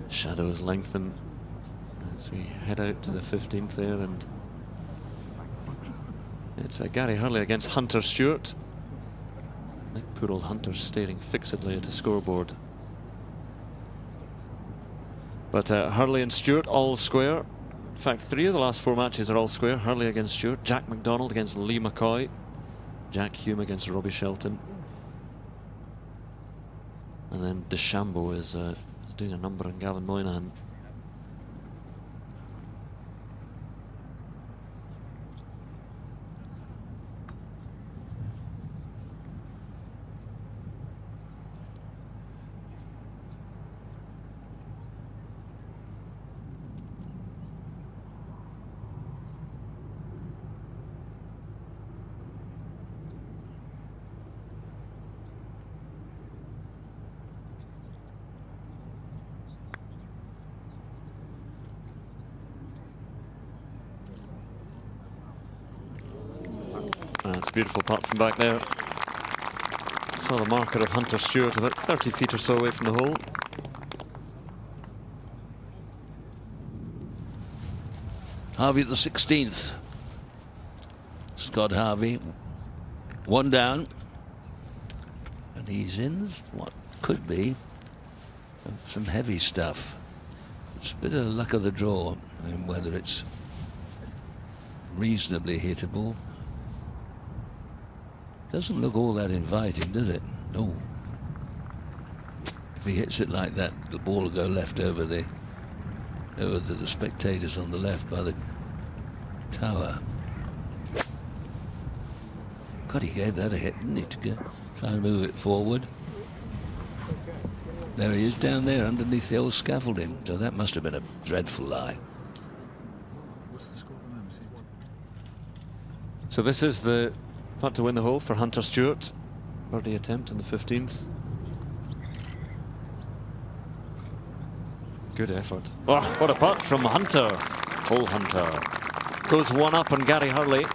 Shadows lengthen as we head out to the 15th there, and it's Gary Hurley against Hunter Stewart. Poor old Hunter staring fixedly at a scoreboard. But Hurley and Stewart all square. In fact, 3 of the last 4 matches are all square. Hurley against Stewart, Jack McDonald against Lee McCoy, Jack Hume against Robbie Shelton. And then DeChambeau is doing a number on Gavin Moynihan. That's a beautiful putt from back there. Saw the marker of Hunter Stewart about 30 feet or so away from the hole. Harvey at the 16th. Scott Harvey, 1 down. And he's in what could be some heavy stuff. It's a bit of luck of the draw, and whether it's reasonably hittable. Doesn't look all that inviting, does it? No. If he hits it like that, the ball will go left over the spectators on the left by the tower. God, he gave that a hit, didn't he, to try and move it forward. There he is down there underneath the old scaffolding. So that must have been a dreadful lie. So this is the putt to win the hole for Hunter Stewart. Birdie attempt on the 15th. Good effort. Oh, what a putt from Hunter. Hole Hunter. Goes 1 up on Gary Hurley.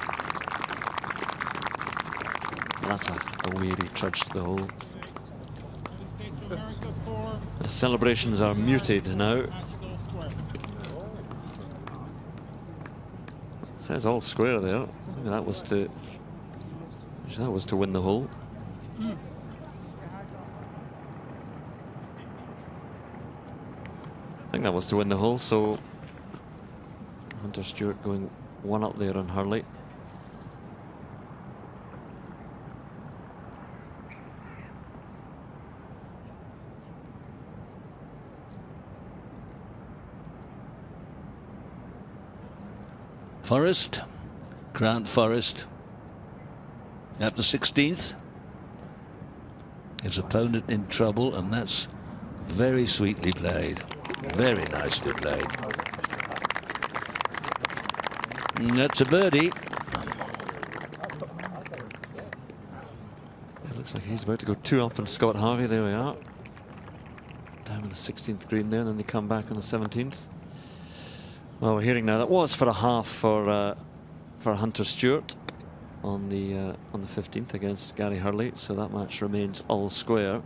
That's a weary trudge to the hole. The celebrations are muted now. It says all square there. Maybe that was to win the hole. I think that was to win the hole, so Hunter Stewart going 1 up there on Hurley. Forrest, Grant Forrest at the 16th. His opponent in trouble, and that's very sweetly played. Very nicely played. And that's a birdie. It looks like he's about to go 2 up on Scott Harvey. There we are. Down on the 16th green there, and then they come back on the 17th. Well, we're hearing now that was for a half for Hunter Stewart on the 15th against Gary Hurley, so that match remains all square.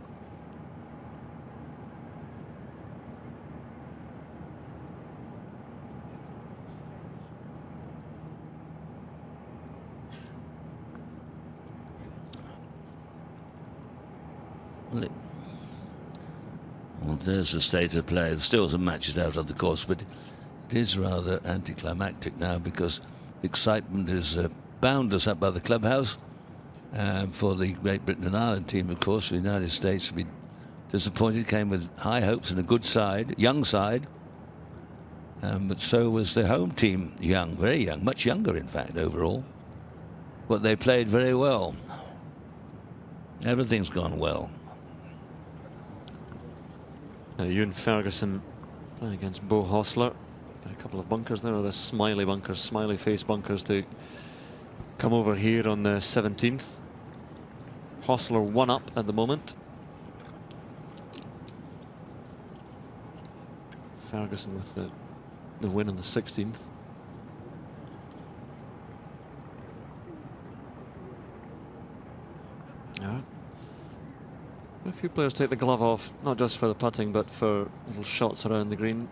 Well, there's the state of play. There's still some matches out on the course, but it is rather anticlimactic now because excitement is bound us up by the clubhouse. For the Great Britain and Ireland team, of course, the United States have been disappointed, came with high hopes and a good side, young side. But so was the home team, young, very young, much younger, in fact, overall. But they played very well. Everything's gone well. Ewan Ferguson playing against Bo Hostler. Got a couple of bunkers there, the smiley bunkers, smiley face bunkers to come over here on the 17th. Hostler 1 up at the moment. Ferguson with the win on the 16th. Yeah. A few players take the glove off, not just for the putting, but for little shots around the green.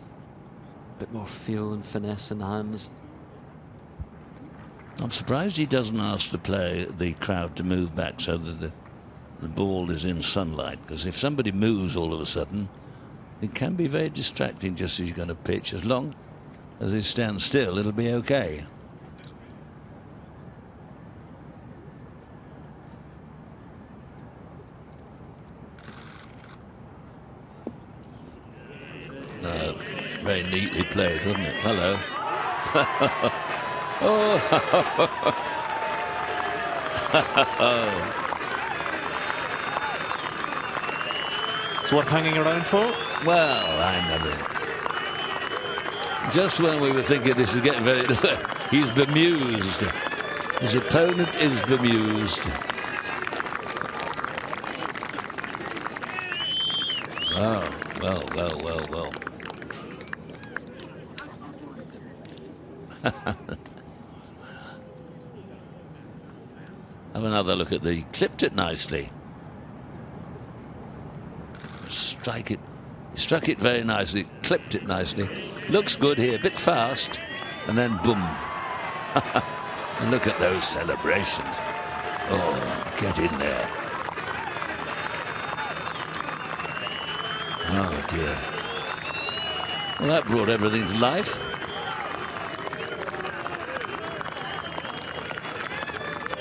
A bit more feel and finesse in the hands. I'm surprised he doesn't ask the crowd to move back so that the ball is in sunlight, because if somebody moves all of a sudden, it can be very distracting just as you're going to pitch. As long as they stand still, it'll be okay. Very neatly played, wasn't it? Hello. Oh. It's worth hanging around for? Well, I never. Just when we were thinking this is getting very... he's bemused. His opponent is bemused. Oh, well, well, well, well. Have another look at the... Clipped it nicely. Strike it. He struck it very nicely. Clipped it nicely. Looks good here. A bit fast. And then boom. And look at those celebrations. Oh, get in there. Oh, dear. Well, that brought everything to life.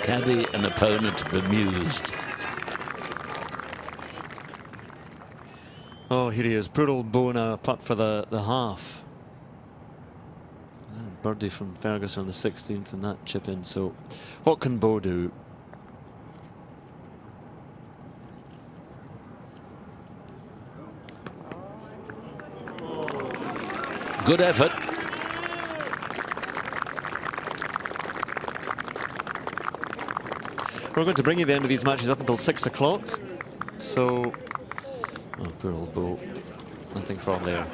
Caddy and opponent bemused. Oh, here he is. Poor old Bo now, putt for the half. Birdie from Ferguson on the 16th and that chip in. So what can Bo do? Good effort. We're going to bring you the end of these matches up until 6 o'clock. So, oh, poor old Bo. Nothing from there.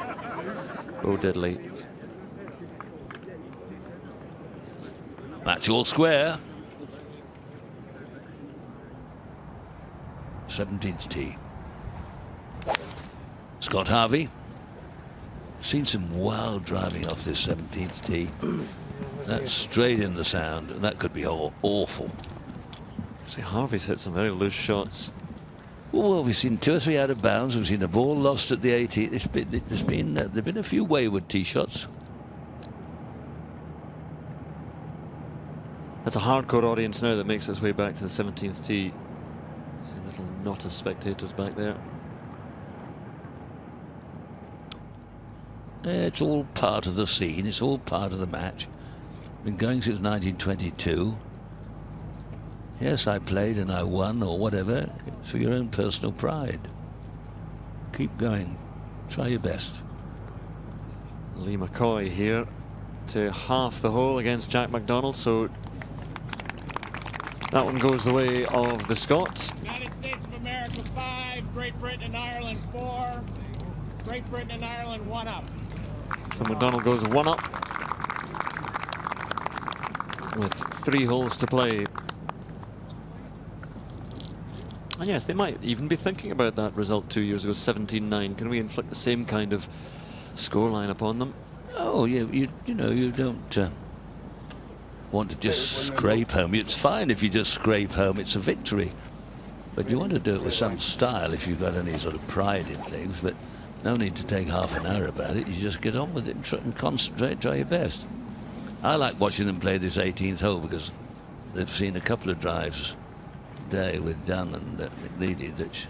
Bo Diddley. Match all square. 17th tee. Scott Harvey. Seen some wild driving off this 17th tee. That's straight in the sound, and that could be awful. See, Harvey's hit some very loose shots. Well, we've seen 2 or 3 out of bounds. We've seen a ball lost at the 18th. There've been a few wayward tee shots. That's a hardcore audience now that makes its way back to the 17th tee. There's a little knot of spectators back there. It's all part of the scene. It's all part of the match. Been going since 1922. Yes, I played and I won or whatever. It's for your own personal pride. Keep going. Try your best. Lee McCoy here to half the hole against Jack McDonald. So that one goes the way of the Scots. United States of America 5, Great Britain and Ireland 4, Great Britain and Ireland 1 up. So McDonald goes 1 up with 3 holes to play. And yes, they might even be thinking about that result 2 years ago, 17-9. Can we inflict the same kind of scoreline upon them? Oh, you know, you don't want to just scrape home. It's fine if you just scrape home. It's a victory. But you want to do it with some style if you've got any sort of pride in things, but no need to take half an hour about it. You just get on with it and concentrate, try your best. I like watching them play this 18th hole because they've seen a couple of drives today with Dunn and McNeely that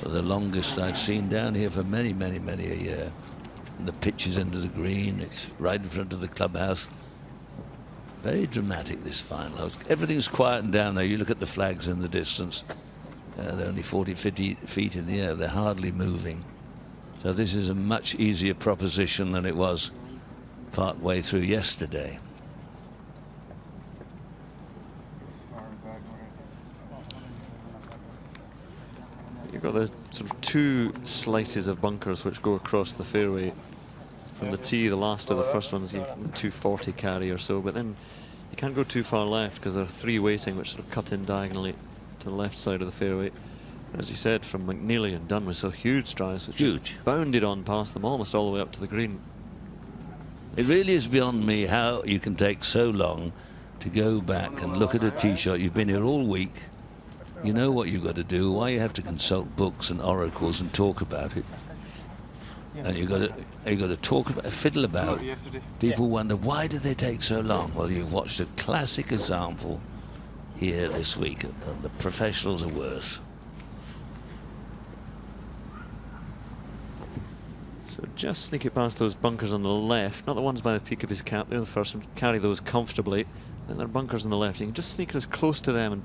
are the longest I've seen down here for many, many, many a year. And the pitch is into the green, it's right in front of the clubhouse. Very dramatic, this final. Everything's quieting down now. You look at the flags in the distance. They're only 40, 50 feet in the air. They're hardly moving. So this is a much easier proposition than it was part way through yesterday. You've got the sort of two slices of bunkers which go across the fairway from the tee. The last of the first one is 240 carry or so, but then you can't go too far left because there are three waiting which sort of cut in diagonally to the left side of the fairway. As you said, from McNeely and Dunn, we saw huge drives which just bounded on past them almost all the way up to the green. It really is beyond me how you can take so long to go back and look at a tee shot. You've been here all week. You know what you've got to do, why you have to consult books and oracles and talk about it. And you've got to talk about, fiddle about. People wonder, why do they take so long? Well, you've watched a classic example here this week, and the professionals are worse. So just sneak it past those bunkers on the left, not the ones by the peak of his cap. The other person carry those comfortably. Then there are bunkers on the left. You can just sneak it as close to them and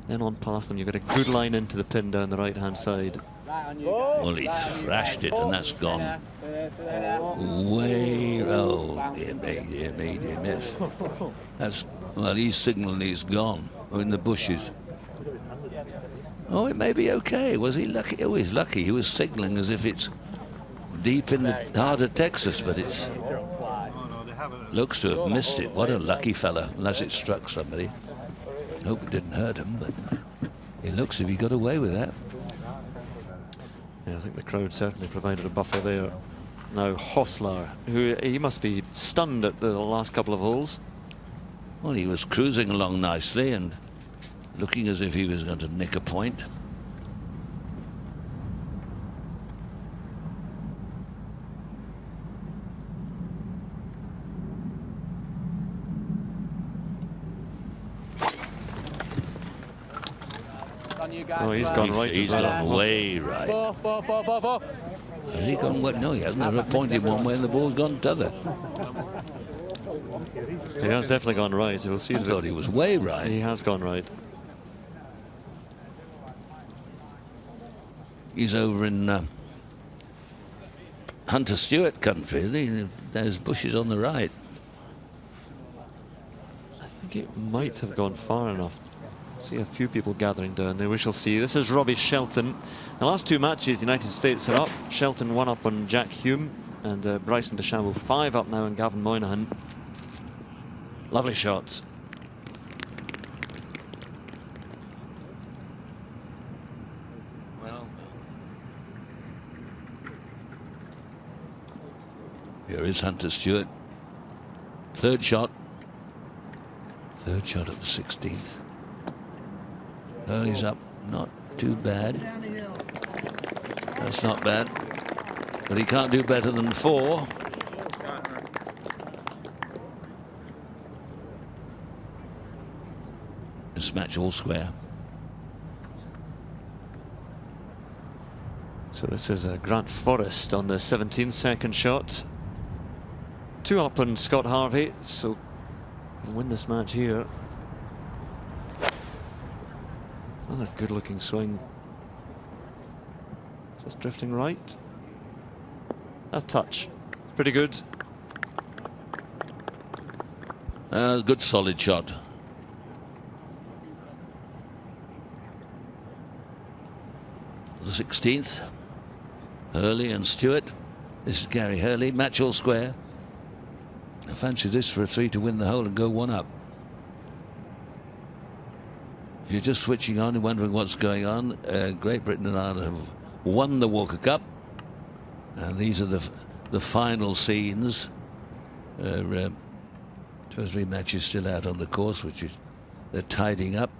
then on past them. You've got a good line into the pin down the right-hand side. Well, he thrashed it, and that's gone way. Oh, dear me. That's, well, he's signalling he's gone, or in the bushes. Oh, it may be okay. Was he lucky? Oh, he's lucky. He was signalling as if it's deep in the heart of Texas, but it's looks to have missed it. What a lucky fella, unless it struck somebody. Hope it didn't hurt him, but it looks as if he got away with that. Yeah, I think the crowd certainly provided a buffer there. Now Hostler, who he must be stunned at the last couple of holes. Well, he was cruising along nicely and looking as if he was going to nick a point. Oh, he's gone right. He's gone way right. Has he gone what? No, he hasn't. Never pointed one way and the ball's gone t'other. He has definitely gone right. We'll see. I thought he was way right. He has gone right. He's over in Hunter Stewart country, isn't he? There's bushes on the right. I think it might have gone far enough. See a few people gathering down there. We shall see. This is Robbie Shelton. The last two matches, the United States are up. Shelton 1 up on Jack Hume, and Bryson DeChambeau 5 up now on Gavin Moynihan. Lovely shots. Well, here is Hunter Stewart. Third shot at the 16th. Hurley's up, not too bad. That's not bad, but he can't do better than 4. This match all square. So this is Grant Forrest on the 17th, second shot. 2 up on Scott Harvey, so he'll win this match here. Another good looking swing. Just drifting right. A touch. Pretty good. Good solid shot. The 16th. Hurley and Stewart. This is Gary Hurley. Match all square. I fancy this for a 3 to win the hole and go 1 up. If you're just switching on and wondering what's going on, Great Britain and Ireland have won the Walker Cup, and these are the final scenes. 2 or 3 matches still out on the course, which is they're tidying up,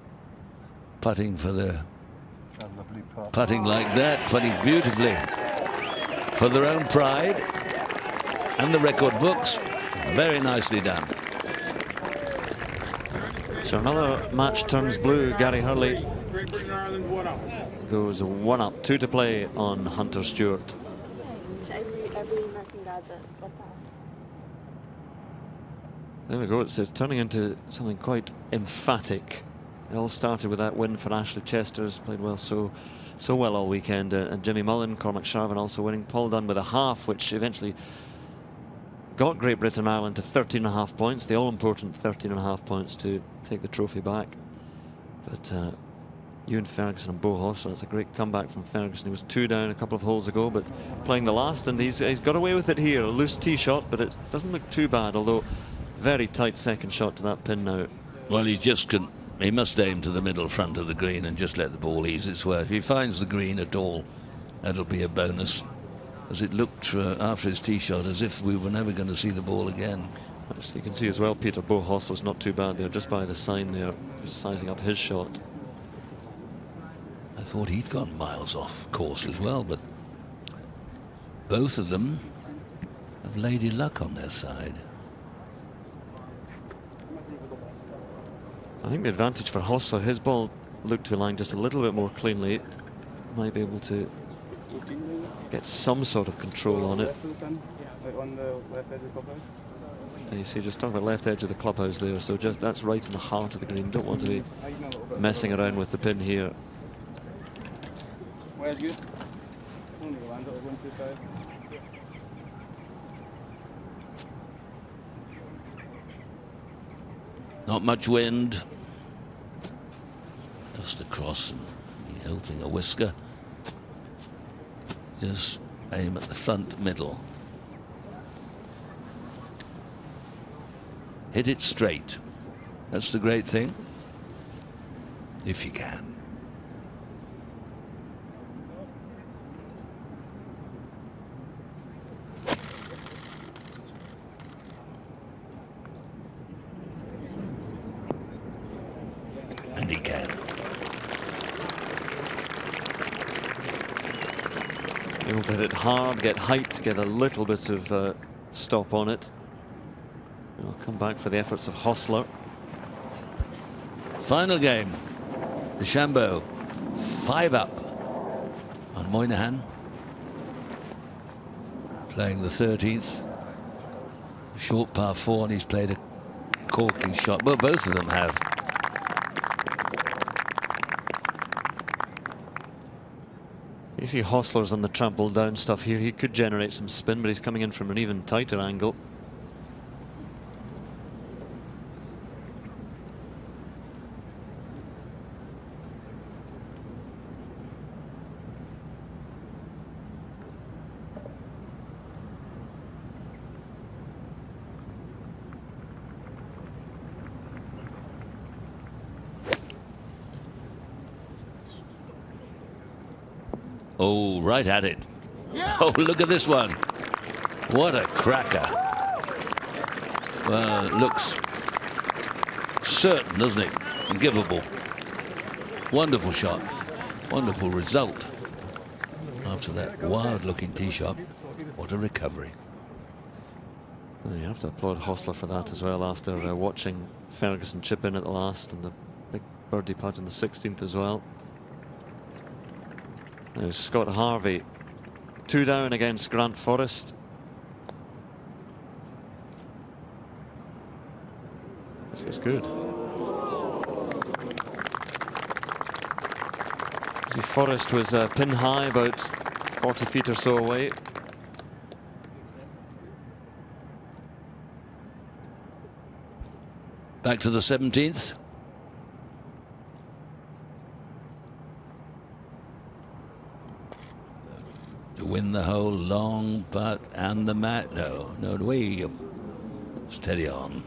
putting for their putting like that, putting beautifully for their own pride and the record books. Very nicely done. So another match turns blue. Gary Hurley goes 1 up, 2 to play on Hunter Stewart. Every American guy that got that. There we go. It's turning into something quite emphatic. It all started with that win for Ashley Chester's. Played well, so well all weekend. And Jimmy Mullen, Cormac Sharvin also winning. Paul Dunn with a half, which eventually got Great Britain and Ireland to 13.5 points. The all-important 13.5 points to take the trophy back. But Ewan Ferguson and Bo Hossler, it's a great comeback from Ferguson. He was 2 down a couple of holes ago, but playing the last, and he's got away with it here. A loose tee shot, but it doesn't look too bad, although very tight second shot to that pin now. Well, he must aim to the middle front of the green and just let the ball ease its way. If he finds the green at all, that'll be a bonus. As it looked after his tee shot as if we were never going to see the ball again. Actually, you can see as well, Peter, Bo Hossler's not too bad there, just by the sign there, just sizing up his shot. I thought he'd gone miles off course as well, but both of them have Lady Luck on their side. I think the advantage for Hossler, his ball looked to align just a little bit more cleanly. Might be able to get some sort of control on it. And you see, just talking about left edge of the clubhouse there, so just that's right in the heart of the green. Don't want to be messing around with the pin here. Not much wind. Just across and helping a whisker. Just aim at the front middle. Hit it straight. That's the great thing. If you can. And he can. Able to hit it hard, get height, get a little bit of stop on it. I'll come back for the efforts of Hossler. Final game. DeChambeau 5 up on Moynihan. Playing the 13th. Short par 4, and he's played a corking shot. Well, both of them have. You see Hossler's on the trampled down stuff here. He could generate some spin, but he's coming in from an even tighter angle. Oh, right at it. Oh, look at this one. What a cracker. Well, it looks certain, doesn't it? Ungiveable. Wonderful shot. Wonderful result. After that wild-looking tee shot, what a recovery. Well, you have to applaud Hossler for that as well, after watching Ferguson chip in at the last and the big birdie putt in the 16th as well. Now Scott Harvey, 2 down against Grant Forrest. This is good. See, Forrest was pin high, about 40 feet or so away. Back to the 17th. To win the hole, long putt, and the mat. No, way. Steady on.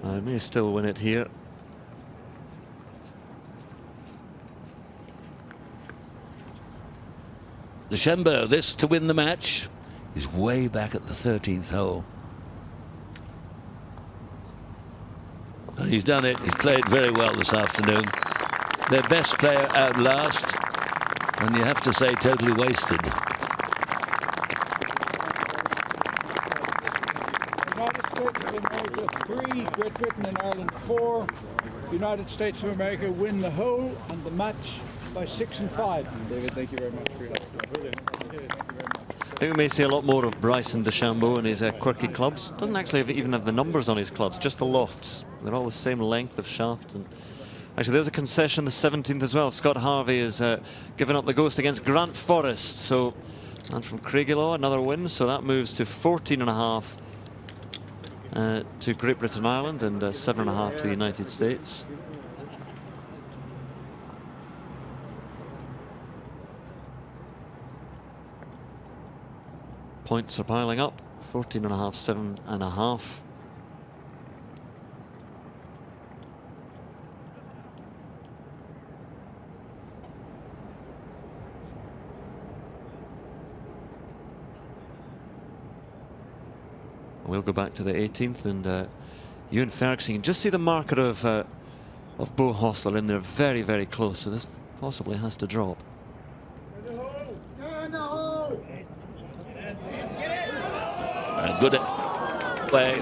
I may still win it here. DeChambeau, this to win the match, is way back at the 13th hole. And he's done it. He's played very well this afternoon. Their best player out last, and you have to say totally wasted. United States of America 3, Great Britain and Ireland 4. United States of America win the whole and the match by 6 and 5. David, thank you very much for your help. Brilliant. Okay, thank you very much. I think we may see a lot more of Bryson DeChambeau and his quirky clubs. Doesn't actually even have the numbers on his clubs, just the lofts. They're all the same length of shaft. And actually, there's a concession the 17th as well. Scott Harvey is giving up the ghost against Grant Forrest. So, and from Craigielaw, another win. So that moves to 14.5 to Great Britain and Ireland, and 7.5 to the United States. Points are piling up. 14.5, 7.5. We'll go back to the 18th, and Ewan Ferguson. You can just see the marker of Bo Hostler in there, very, very close. So this possibly has to drop. Good play.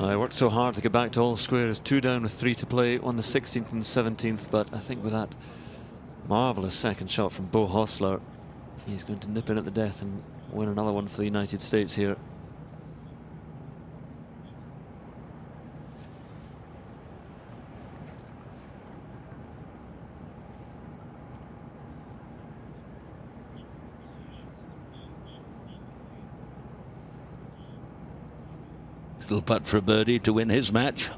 I worked so hard to get back to all squares. 2 down with 3 to play on the 16th and 17th, but I think with that marvellous second shot from Bo Hostler, he's going to nip in at the death and win another one for the United States here. Little putt for a birdie to win his match.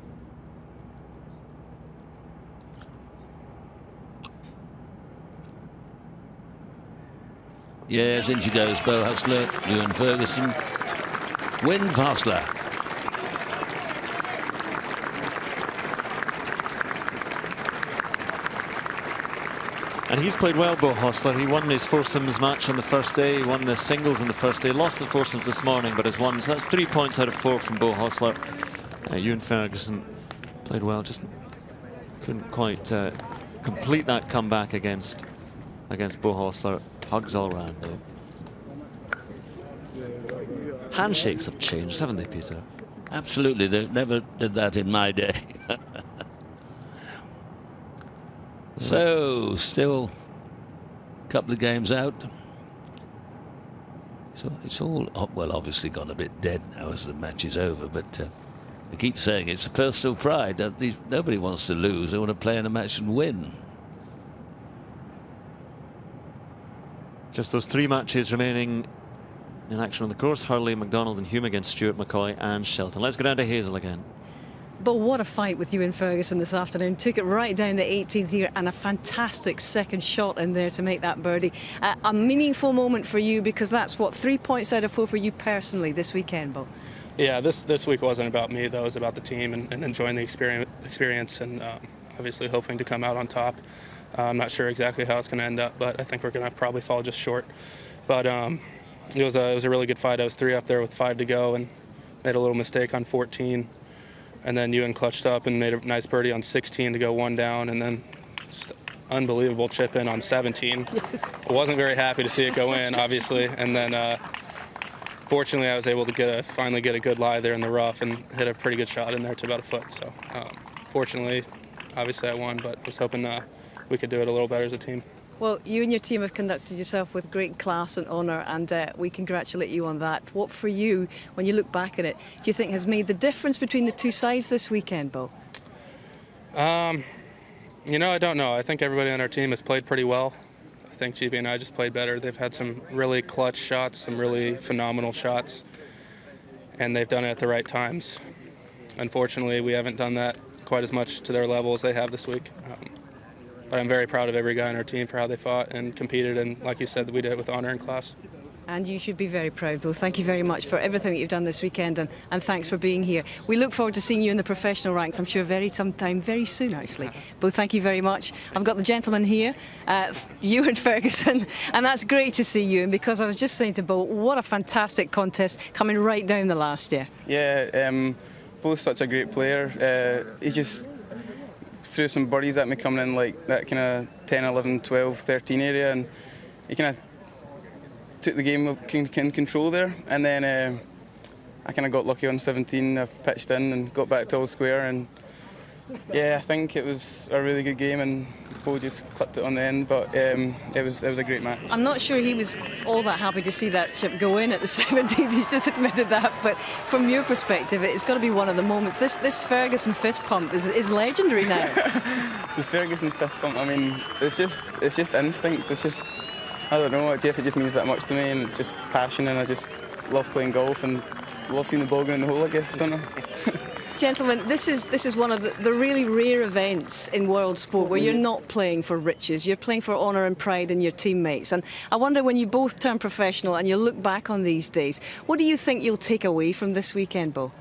Yes, in she goes. Bo Hostler, Ewan Ferguson. Win Hostler. And he's played well, Bo Hostler. He won his foursomes match on the first day. He won the singles on the first day. Lost the foursomes this morning, but has won. So that's 3 points out of 4 from Bo Hostler. Ewan Ferguson played well. Just couldn't quite complete that comeback against Bo Hostler. Hugs all round, though. Handshakes have changed, haven't they, Peter? Absolutely. They never did that in my day. So, still a couple of games out. So it's all, well, obviously gone a bit dead now as the match is over, but I keep saying it's a personal pride. Nobody wants to lose. They want to play in a match and win. Just those 3 matches remaining in action on the course. Hurley, McDonald and Hume against Stewart, McCoy and Shelton. Let's go down to Hazel again. But what a fight with Ewan Ferguson this afternoon. Took it right down the 18th here, and a fantastic second shot in there to make that birdie. A meaningful moment for you, because that's what, 3 points out of 4 for you personally this weekend, Bo. Yeah, this week wasn't about me though. It was about the team and enjoying the experience and obviously hoping to come out on top. I'm not sure exactly how it's going to end up, but I think we're going to probably fall just short. But it was a really good fight. I was 3 up there with 5 to go and made a little mistake on 14. And then Ewan clutched up and made a nice birdie on 16 to go 1 down, and then unbelievable chip in on 17. Yes. I wasn't very happy to see it go in, obviously, and then fortunately I was able to finally get a good lie there in the rough and hit a pretty good shot in there to about a foot. So fortunately, obviously I won, but was hoping we could do it a little better as a team. Well, you and your team have conducted yourself with great class and honour, and we congratulate you on that. What for you, when you look back at it, do you think has made the difference between the two sides this weekend, Bo? You know, I don't know. I think everybody on our team has played pretty well. I think GB&I just played better. They've had some really clutch shots, some really phenomenal shots, and they've done it at the right times. Unfortunately, we haven't done that quite as much to their level as they have this week. But I'm very proud of every guy on our team for how they fought and competed, and like you said, we did it with honor and class. And you should be very proud, Bo. Thank you very much for everything that you've done this weekend, and thanks for being here. We look forward to seeing you in the professional ranks, I'm sure sometime very soon, actually. Bo, thank you very much. I've got the gentleman here, Ewan Ferguson, and that's great to see you. And because I was just saying to Bo, what a fantastic contest coming right down the last year. Yeah, Bo's such a great player. He just threw some birdies at me coming in like that kind of 10, 11, 12, 13 area, and he kind of took the game of control there, and then I kind of got lucky on 17. I pitched in and got back to all square, and yeah, I think it was a really good game, and Bo just clipped it on the end, but it was a great match. I'm not sure he was all that happy to see that chip go in at the 17th. He's just admitted that, but from your perspective, it's got to be one of the moments. This Ferguson fist pump is legendary now. The Ferguson fist pump. I mean, it's just instinct. It's just, I don't know. I guess it just means that much to me, and it's just passion, and I just love playing golf and love seeing the ball go in the hole, I guess, don't I? Gentlemen, this is one of the really rare events in world sport where you're not playing for riches, you're playing for honour and pride in your teammates. And I wonder, when you both turn professional and you look back on these days, what do you think you'll take away from this weekend, Bo?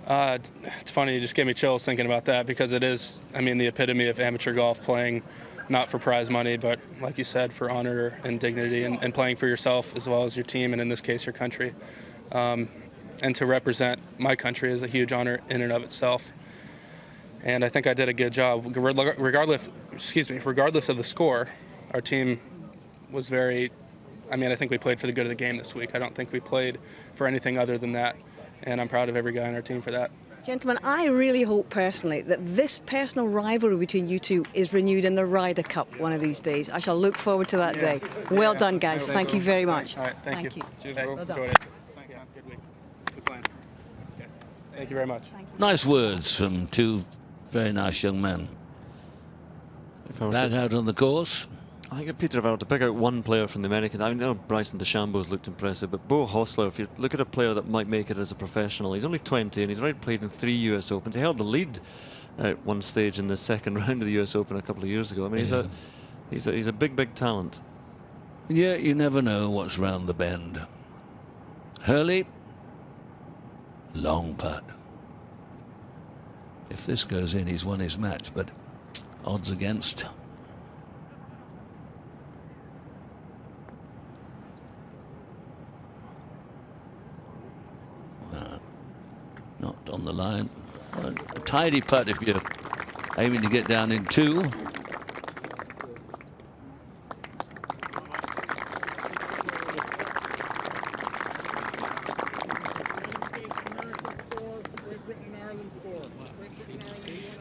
It's funny, you just gave me chills thinking about that, because it is, I mean, the epitome of amateur golf, playing not for prize money, but like you said, for honor and dignity, and playing for yourself as well as your team, and in this case, your country. And to represent my country is a huge honor in and of itself. And I think I did a good job. Regardless of the score, our team was very, I think we played for the good of the game this week. I don't think we played for anything other than that. And I'm proud of every guy on our team for that. Gentlemen, I really hope personally that this personal rivalry between you two is renewed in the Ryder Cup one of these days. I shall look forward to that day. Well done, guys. Thank you very much. All right, thank you. Cheers, well done. enjoyed it. Thanks, man. Good week. Good playing. Okay. Thank you very much. Nice words from two very nice young men. Back out on the course. I think, Peter, if I were to pick out one player from the Americans, I know Bryson DeChambeau's looked impressive, but Bo Hostler, if you look at a player that might make it as a professional, he's only 20 and he's already played in 3 US Opens. He held the lead at one stage in the second round of the US Open a couple of years ago. I mean, he's a big talent. Yeah, you never know what's round the bend. Hurley, long putt. If this goes in, he's won his match, but odds against. Not on the line. A tidy putt if you're aiming to get down in 2.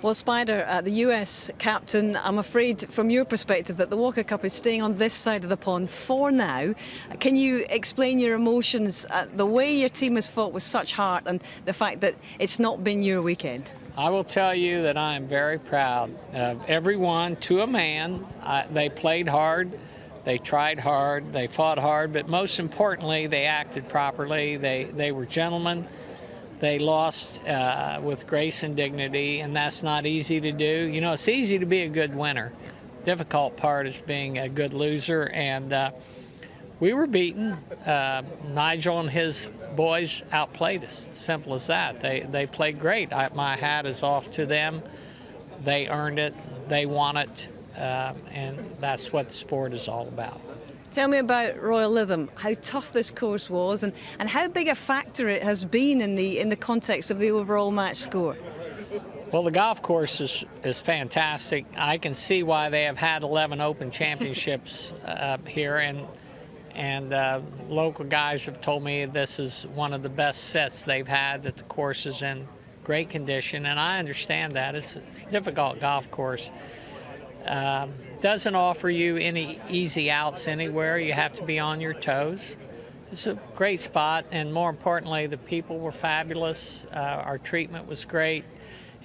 Well, Spider, the US captain, I'm afraid from your perspective that the Walker Cup is staying on this side of the pond for now. Can you explain your emotions, the way your team has fought with such heart, and the fact that it's not been your weekend? I will tell you that I am very proud of everyone to a man. They played hard, they tried hard, they fought hard, but most importantly, they acted properly. They were gentlemen. They lost with grace and dignity, and that's not easy to do. You know, it's easy to be a good winner. Difficult part is being a good loser, and we were beaten. Nigel and his boys outplayed us. Simple as that. They played great. My hat is off to them. They earned it. They won it, and that's what the sport is all about. Tell me about Royal Lytham, how tough this course was, and how big a factor it has been in the context of the overall match score. Well, the golf course is fantastic. I can see why they have had 11 Open Championships here, and local guys have told me this is one of the best sets they've had, that the course is in great condition, and I understand that. It's a difficult golf course. Doesn't offer you any easy outs anywhere. You have to be on your toes. It's a great spot, and more importantly, the people were fabulous. Our treatment was great,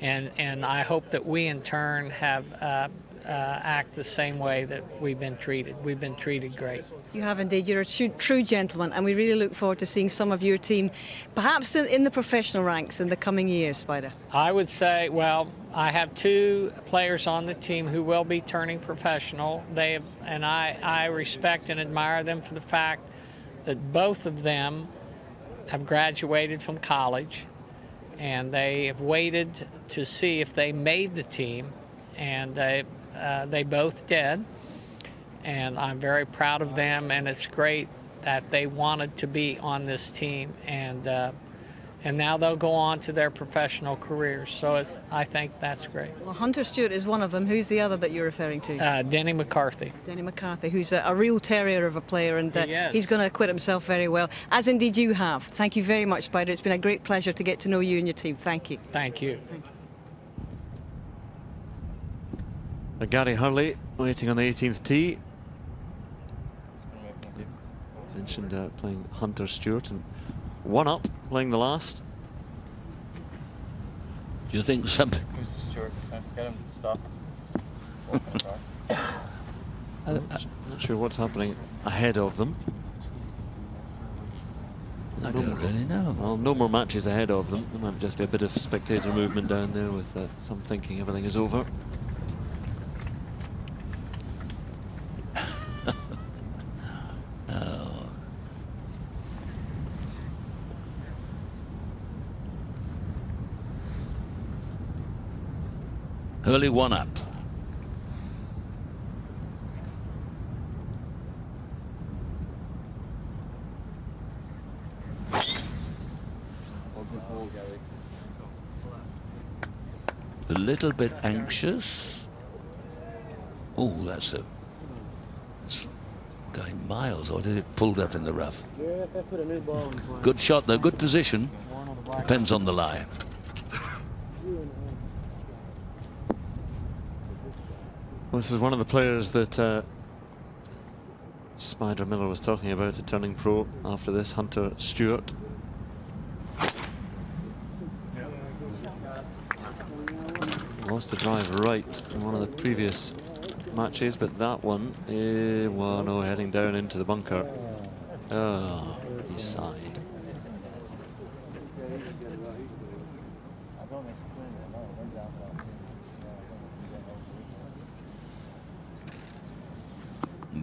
and I hope that we in turn have act the same way that we've been treated. We've been treated great. You have indeed. You're a true gentleman, and we really look forward to seeing some of your team, perhaps in the professional ranks in the coming years, Spider. I would say, well, I have 2 players on the team who will be turning professional. I respect and admire them for the fact that both of them have graduated from college, and they have waited to see if they made the team, and they both did. And I'm very proud of them, and it's great that they wanted to be on this team, and now they'll go on to their professional careers. So I think that's great. Well, Hunter Stewart is one of them. Who's the other that you're referring to? Denny McCarthy. Denny McCarthy, who's a real terrier of a player, and He is. he's going to acquit himself very well, as indeed you have. Thank you very much, Spider. It's been a great pleasure to get to know you and your team. Thank you. Thank you. Gary Hurley waiting on the 18th tee. Mentioned playing Hunter Stewart, and one up playing the last. Do you think something? Who's Stewart? Get him to stop. Not sure what's happening ahead of them. I don't really know. Well, no more matches ahead of them. There might just be a bit of spectator movement down there with some thinking everything is over. Hurley one up. A little bit anxious. Oh, that's going miles, or did it pulled up in the rough? Good shot though, good position. Depends on the lie. Well, this is one of the players that Spider Miller was talking about turning pro after this, Hunter Stewart. Lost the drive right in one of the previous matches, but that one, well, no, heading down into the bunker. Oh, he sighed.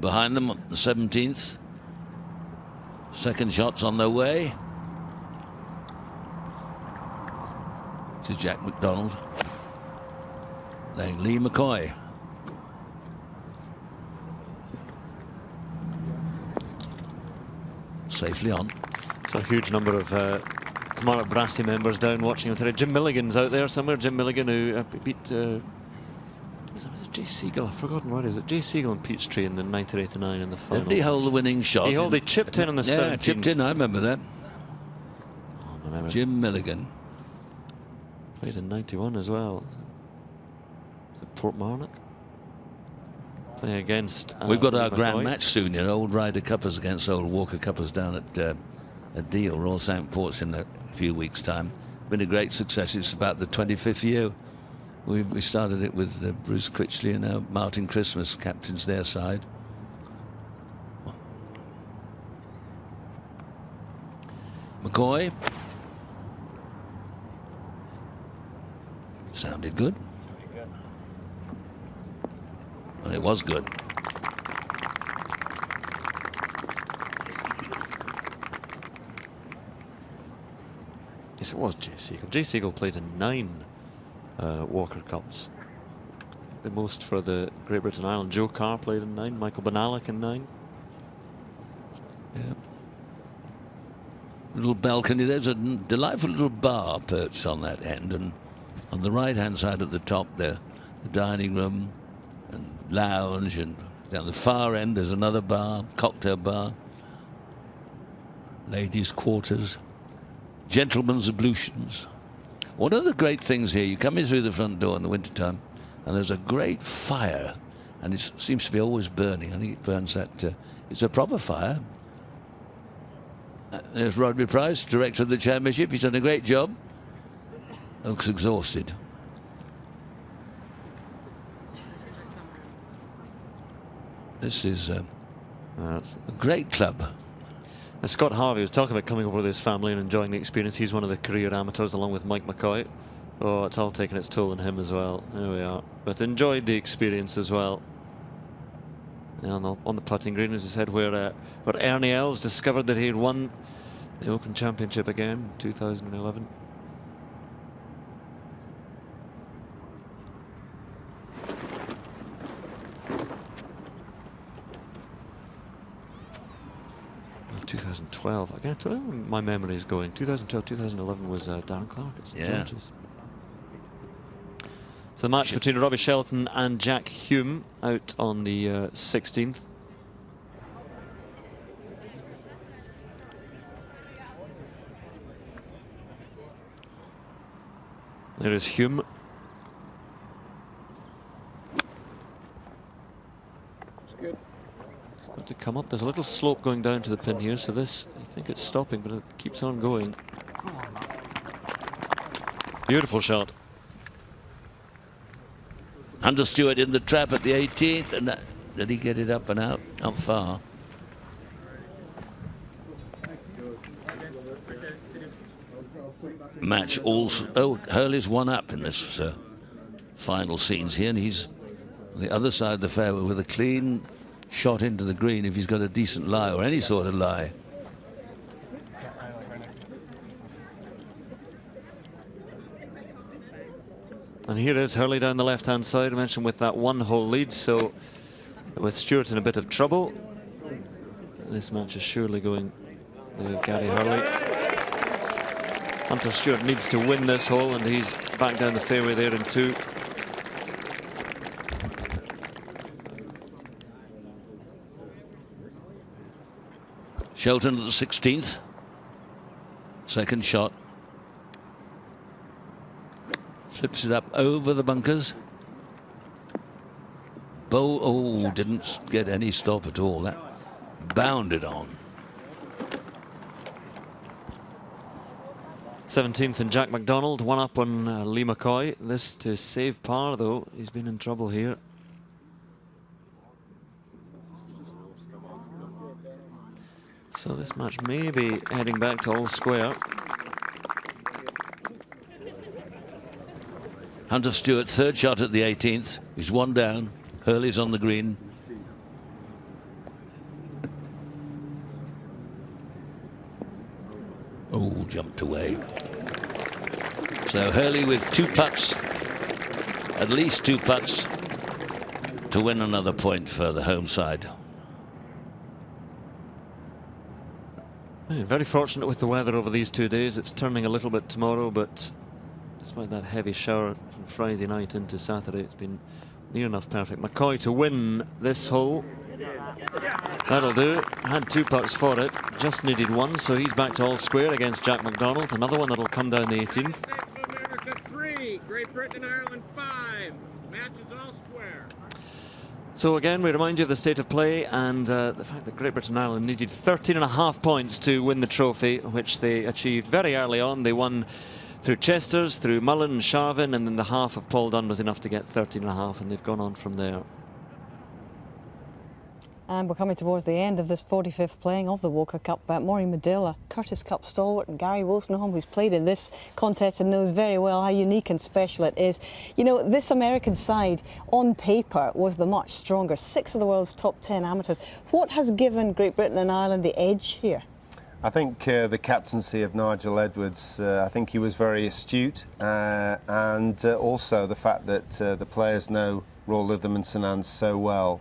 Behind them, the 17th. Second shots on their way. To Jack McDonald. Playing Lee McCoy. Safely on. So a huge number of Kilmarnock Brassy members down watching today. Jim Milligan's out there somewhere. Jim Milligan, who beat was it Jay Siegel? I've forgotten what it is. It Jay Siegel and Peachtree in the 1989 in the final. Did he hold the winning shot? He chipped in on the 17th. Chipped in. I remember that. Jim Milligan played in '91 as well. Is it Portmarnock? Playing against. We've got our McCoy. grand match soon. You know, old Ryder Cuppers against old Walker Cuppers down at Deal, Royal St Ports in a few weeks' time. Been a great success. It's about the 25th year. We started it with Bruce Critchley and now Martin Christmas captains their side. McCoy. Sounded good. And it was good. Yes, it was Jay Siegel. Jay Siegel played in 9 Walker Cups. The most for the Great Britain Ireland. Joe Carr played in 9. Michael Banalek in 9. Yeah. Little balcony. There's a delightful little bar perched on that end, and on the right-hand side at the top there, the dining room and lounge, and down the far end there's another bar, cocktail bar, ladies' quarters, gentlemen's ablutions. One of the great things here, you come in through the front door in the wintertime, and there's a great fire, and it seems to be always burning. I think it burns that. It's a proper fire. There's Rodney Price, director of the championship. He's done a great job. Looks exhausted. This is a great club. Scott Harvey was talking about coming over with his family and enjoying the experience. He's one of the career amateurs along with Mike McCoy. Oh, it's all taken its toll on him as well. There we are. But enjoyed the experience as well. On the putting green, as I said, where Ernie Els discovered that he had won the Open Championship again in 2011. Oh, 2012 again. I don't know where my memory is going. 2012, 2011 was Darren Clark at St. George's. So the match between Robbie Shelton and Jack Hume out on the 16th. There is Hume. Good. It's got to come up. There's a little slope going down to the pin here, so this, I think it's stopping, but it keeps on going. Beautiful shot. Hunter Stewart in the trap at the 18th, and did he get it up and out? Not far. Match also. Oh, Hurley's one up in this final scenes here, and he's on the other side of the fairway with a clean shot into the green if he's got a decent lie or any sort of lie. And here is Hurley down the left-hand side. I mentioned with that one-hole lead, so with Stewart in a bit of trouble. This match is surely going with Gary Hurley. Hunter Stewart needs to win this hole, and he's back down the fairway there in 2. Shelton at the 16th. Second shot. Flips it up over the bunkers. Oh, didn't get any stop at all. That bounded on. 17th and Jack McDonald, one up on Lee McCoy. This to save par, though. He's been in trouble here. So this match may be heading back to all square. Hunter Stewart, third shot at the 18th. He's one down. Hurley's on the green. Oh, jumped away. So Hurley with 2 putts, at least 2 putts, to win another point for the home side. Very fortunate with the weather over these 2 days. It's turning a little bit tomorrow, but despite that heavy shower from Friday night into Saturday, it's been near enough perfect. McCoy to win this hole. That'll do. Had 2 putts for it. Just needed 1, so he's back to all square against Jack McDonald. Another one that'll come down the 18th. States of America 3, Great Britain and Ireland 5. Match is all square. So again, we remind you of the state of play and the fact that Great Britain and Ireland needed 13.5 points to win the trophy, which they achieved very early on. They won through Chesters, through Mullen and Sharvin, and then the half of Paul Dunn was enough to get 13.5, and they've gone on from there. And we're coming towards the end of this 45th playing of the Walker Cup. Maureen Medill, Curtis Cup stalwart, and Gary Wolstenholme, who's played in this contest and knows very well how unique and special it is. You know, this American side, on paper, was the much stronger. 6 of the world's top 10 amateurs. What has given Great Britain and Ireland the edge here? I think the captaincy of Nigel Edwards, I think he was very astute, and also the fact that the players know Royal Lytham and St Anne's so well.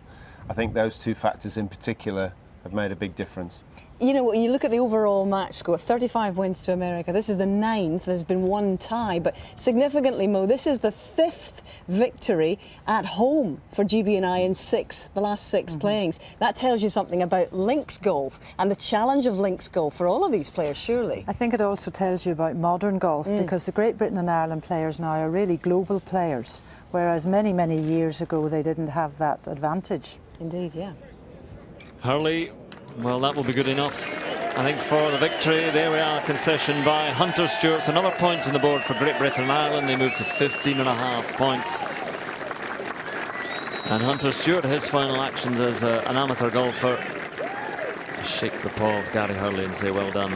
I think those 2 factors in particular have made a big difference. You know, when you look at the overall match score, 35 wins to America. This is the 9th. There's been 1 tie, but significantly, Mo, this is the 5th victory at home for GB&I in the last 6 playings. That tells you something about links golf and the challenge of links golf for all of these players, surely. I think it also tells you about modern golf, because the Great Britain and Ireland players now are really global players, whereas many, many years ago they didn't have that advantage. Indeed, yeah. Hurley, well, that will be good enough, I think, for the victory. There we are, concession by Hunter Stewart. Another point on the board for Great Britain and Ireland. They move to 15.5 points. And Hunter Stewart, his final actions as an amateur golfer, to shake the paw of Gary Hurley and say well done.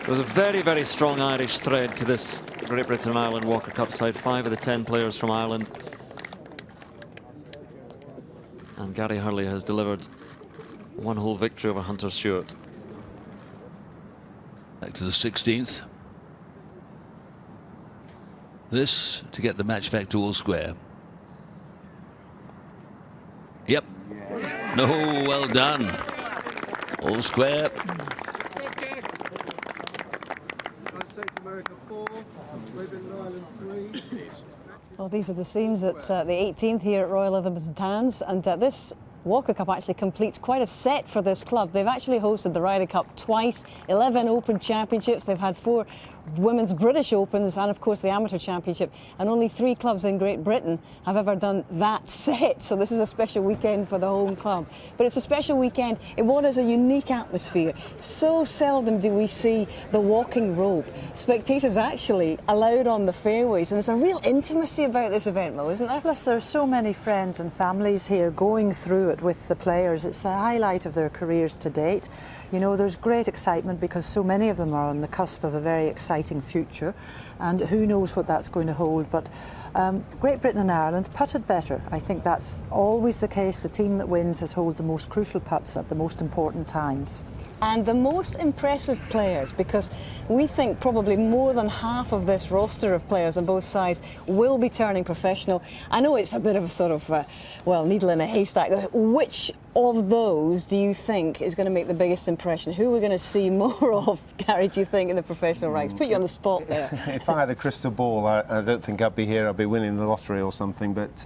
There was a very, very strong Irish thread to this Great Britain and Ireland Walker Cup side. 5 of the 10 players from Ireland And Gary Hurley has delivered one whole victory over Hunter Stewart. Back to the 16th. This to get the match back to all square. Yep. No, well done. All square. Well, these are the scenes at the 18th here at Royal Lytham St Anne's, and this Walker Cup actually completes quite a set for this club. They've actually hosted the Ryder Cup twice, 11 Open Championships. They've had 4 Women's British Opens and, of course, the Amateur Championship. And only 3 clubs in Great Britain have ever done that set. So this is a special weekend for the home club. But it's a special weekend in what is a unique atmosphere. So seldom do we see the walking rope. Spectators actually allowed on the fairways. And there's a real intimacy about this event, Mo, isn't there? Plus, there are so many friends and families here going through it with the players. It's the highlight of their careers to date. You know, there's great excitement because so many of them are on the cusp of a very exciting future, and who knows what that's going to hold. But Great Britain and Ireland putted better. I think that's always the case. The team that wins has held the most crucial putts at the most important times. And the most impressive players, because we think probably more than half of this roster of players on both sides will be turning professional. I know it's a bit of a sort of, well, needle in a haystack. Which of those do you think is going to make the biggest impression? Who are we going to see more of, Gary, do you think, in the professional ranks? Put you on the spot there. If I had a crystal ball, I don't think I'd be here. I'd be winning the lottery or something. But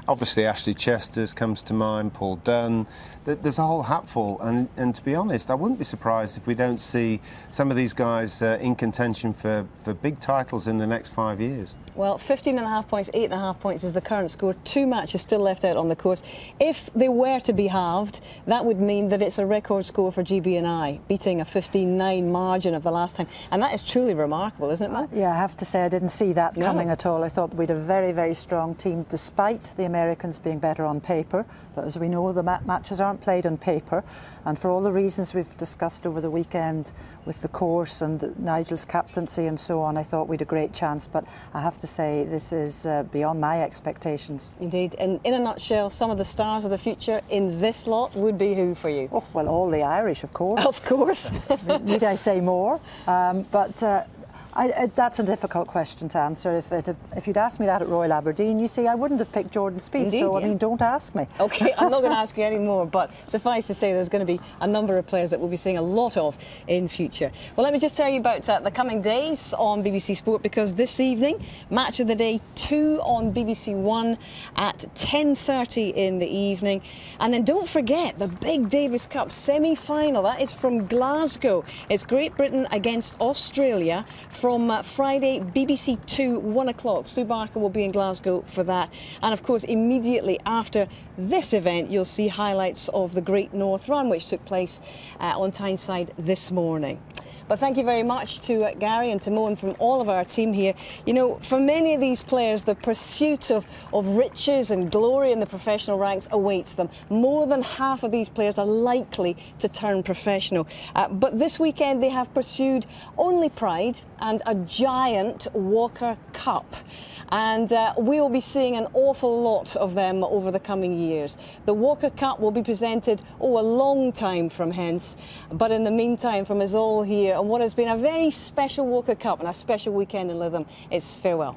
obviously Ashley Chesters comes to mind, Paul Dunn. There's a whole hatful. And to be honest, I wouldn't be surprised if we don't see some of these guys in contention for big titles in the next 5 years. Well, 15.5 points, 8.5 points is the current score. 2 matches still left out on the course. If they were to be halved, that would mean that it's a record score for GB&I, beating a 15-9 margin of the last time. And that is truly remarkable, isn't it, Matt? Yeah, I have to say I didn't see that coming at all. I thought we'd a very, very strong team, despite the Americans being better on paper. But as we know, the matches aren't played on paper. And for all the reasons we've discussed over the weekend with the course and Nigel's captaincy and so on, I thought we'd a great chance. But I have to say, this is beyond my expectations. Indeed. And in a nutshell, some of the stars of the future in this lot would be who for you? Oh, well, all the Irish, of course. Of course. Need I say more? That's a difficult question to answer. If you'd asked me that at Royal Aberdeen, you see, I wouldn't have picked Jordan Spieth. Indeed, so, I mean, don't ask me. OK, I'm not going to ask you any more, but suffice to say there's going to be a number of players that we'll be seeing a lot of in future. Well, let me just tell you about the coming days on BBC Sport, because this evening, match of the day 2 on BBC One at 10:30 in the evening. And then don't forget the big Davis Cup semi-final. That is from Glasgow. It's Great Britain against Australia from Friday, BBC 2, 1 o'clock. Sue Barker will be in Glasgow for that. And of course, immediately after this event, you'll see highlights of the Great North Run, which took place on Tyneside this morning. But thank you very much to Gary and to Mo and from all of our team here. You know, for many of these players, the pursuit of riches and glory in the professional ranks awaits them. More than half of these players are likely to turn professional. But this weekend, they have pursued only pride and a giant Walker Cup. And we will be seeing an awful lot of them over the coming years. The Walker Cup will be presented, a long time from hence. But in the meantime, from us all here, on what has been a very special Walker Cup and a special weekend in Lytham, it's farewell.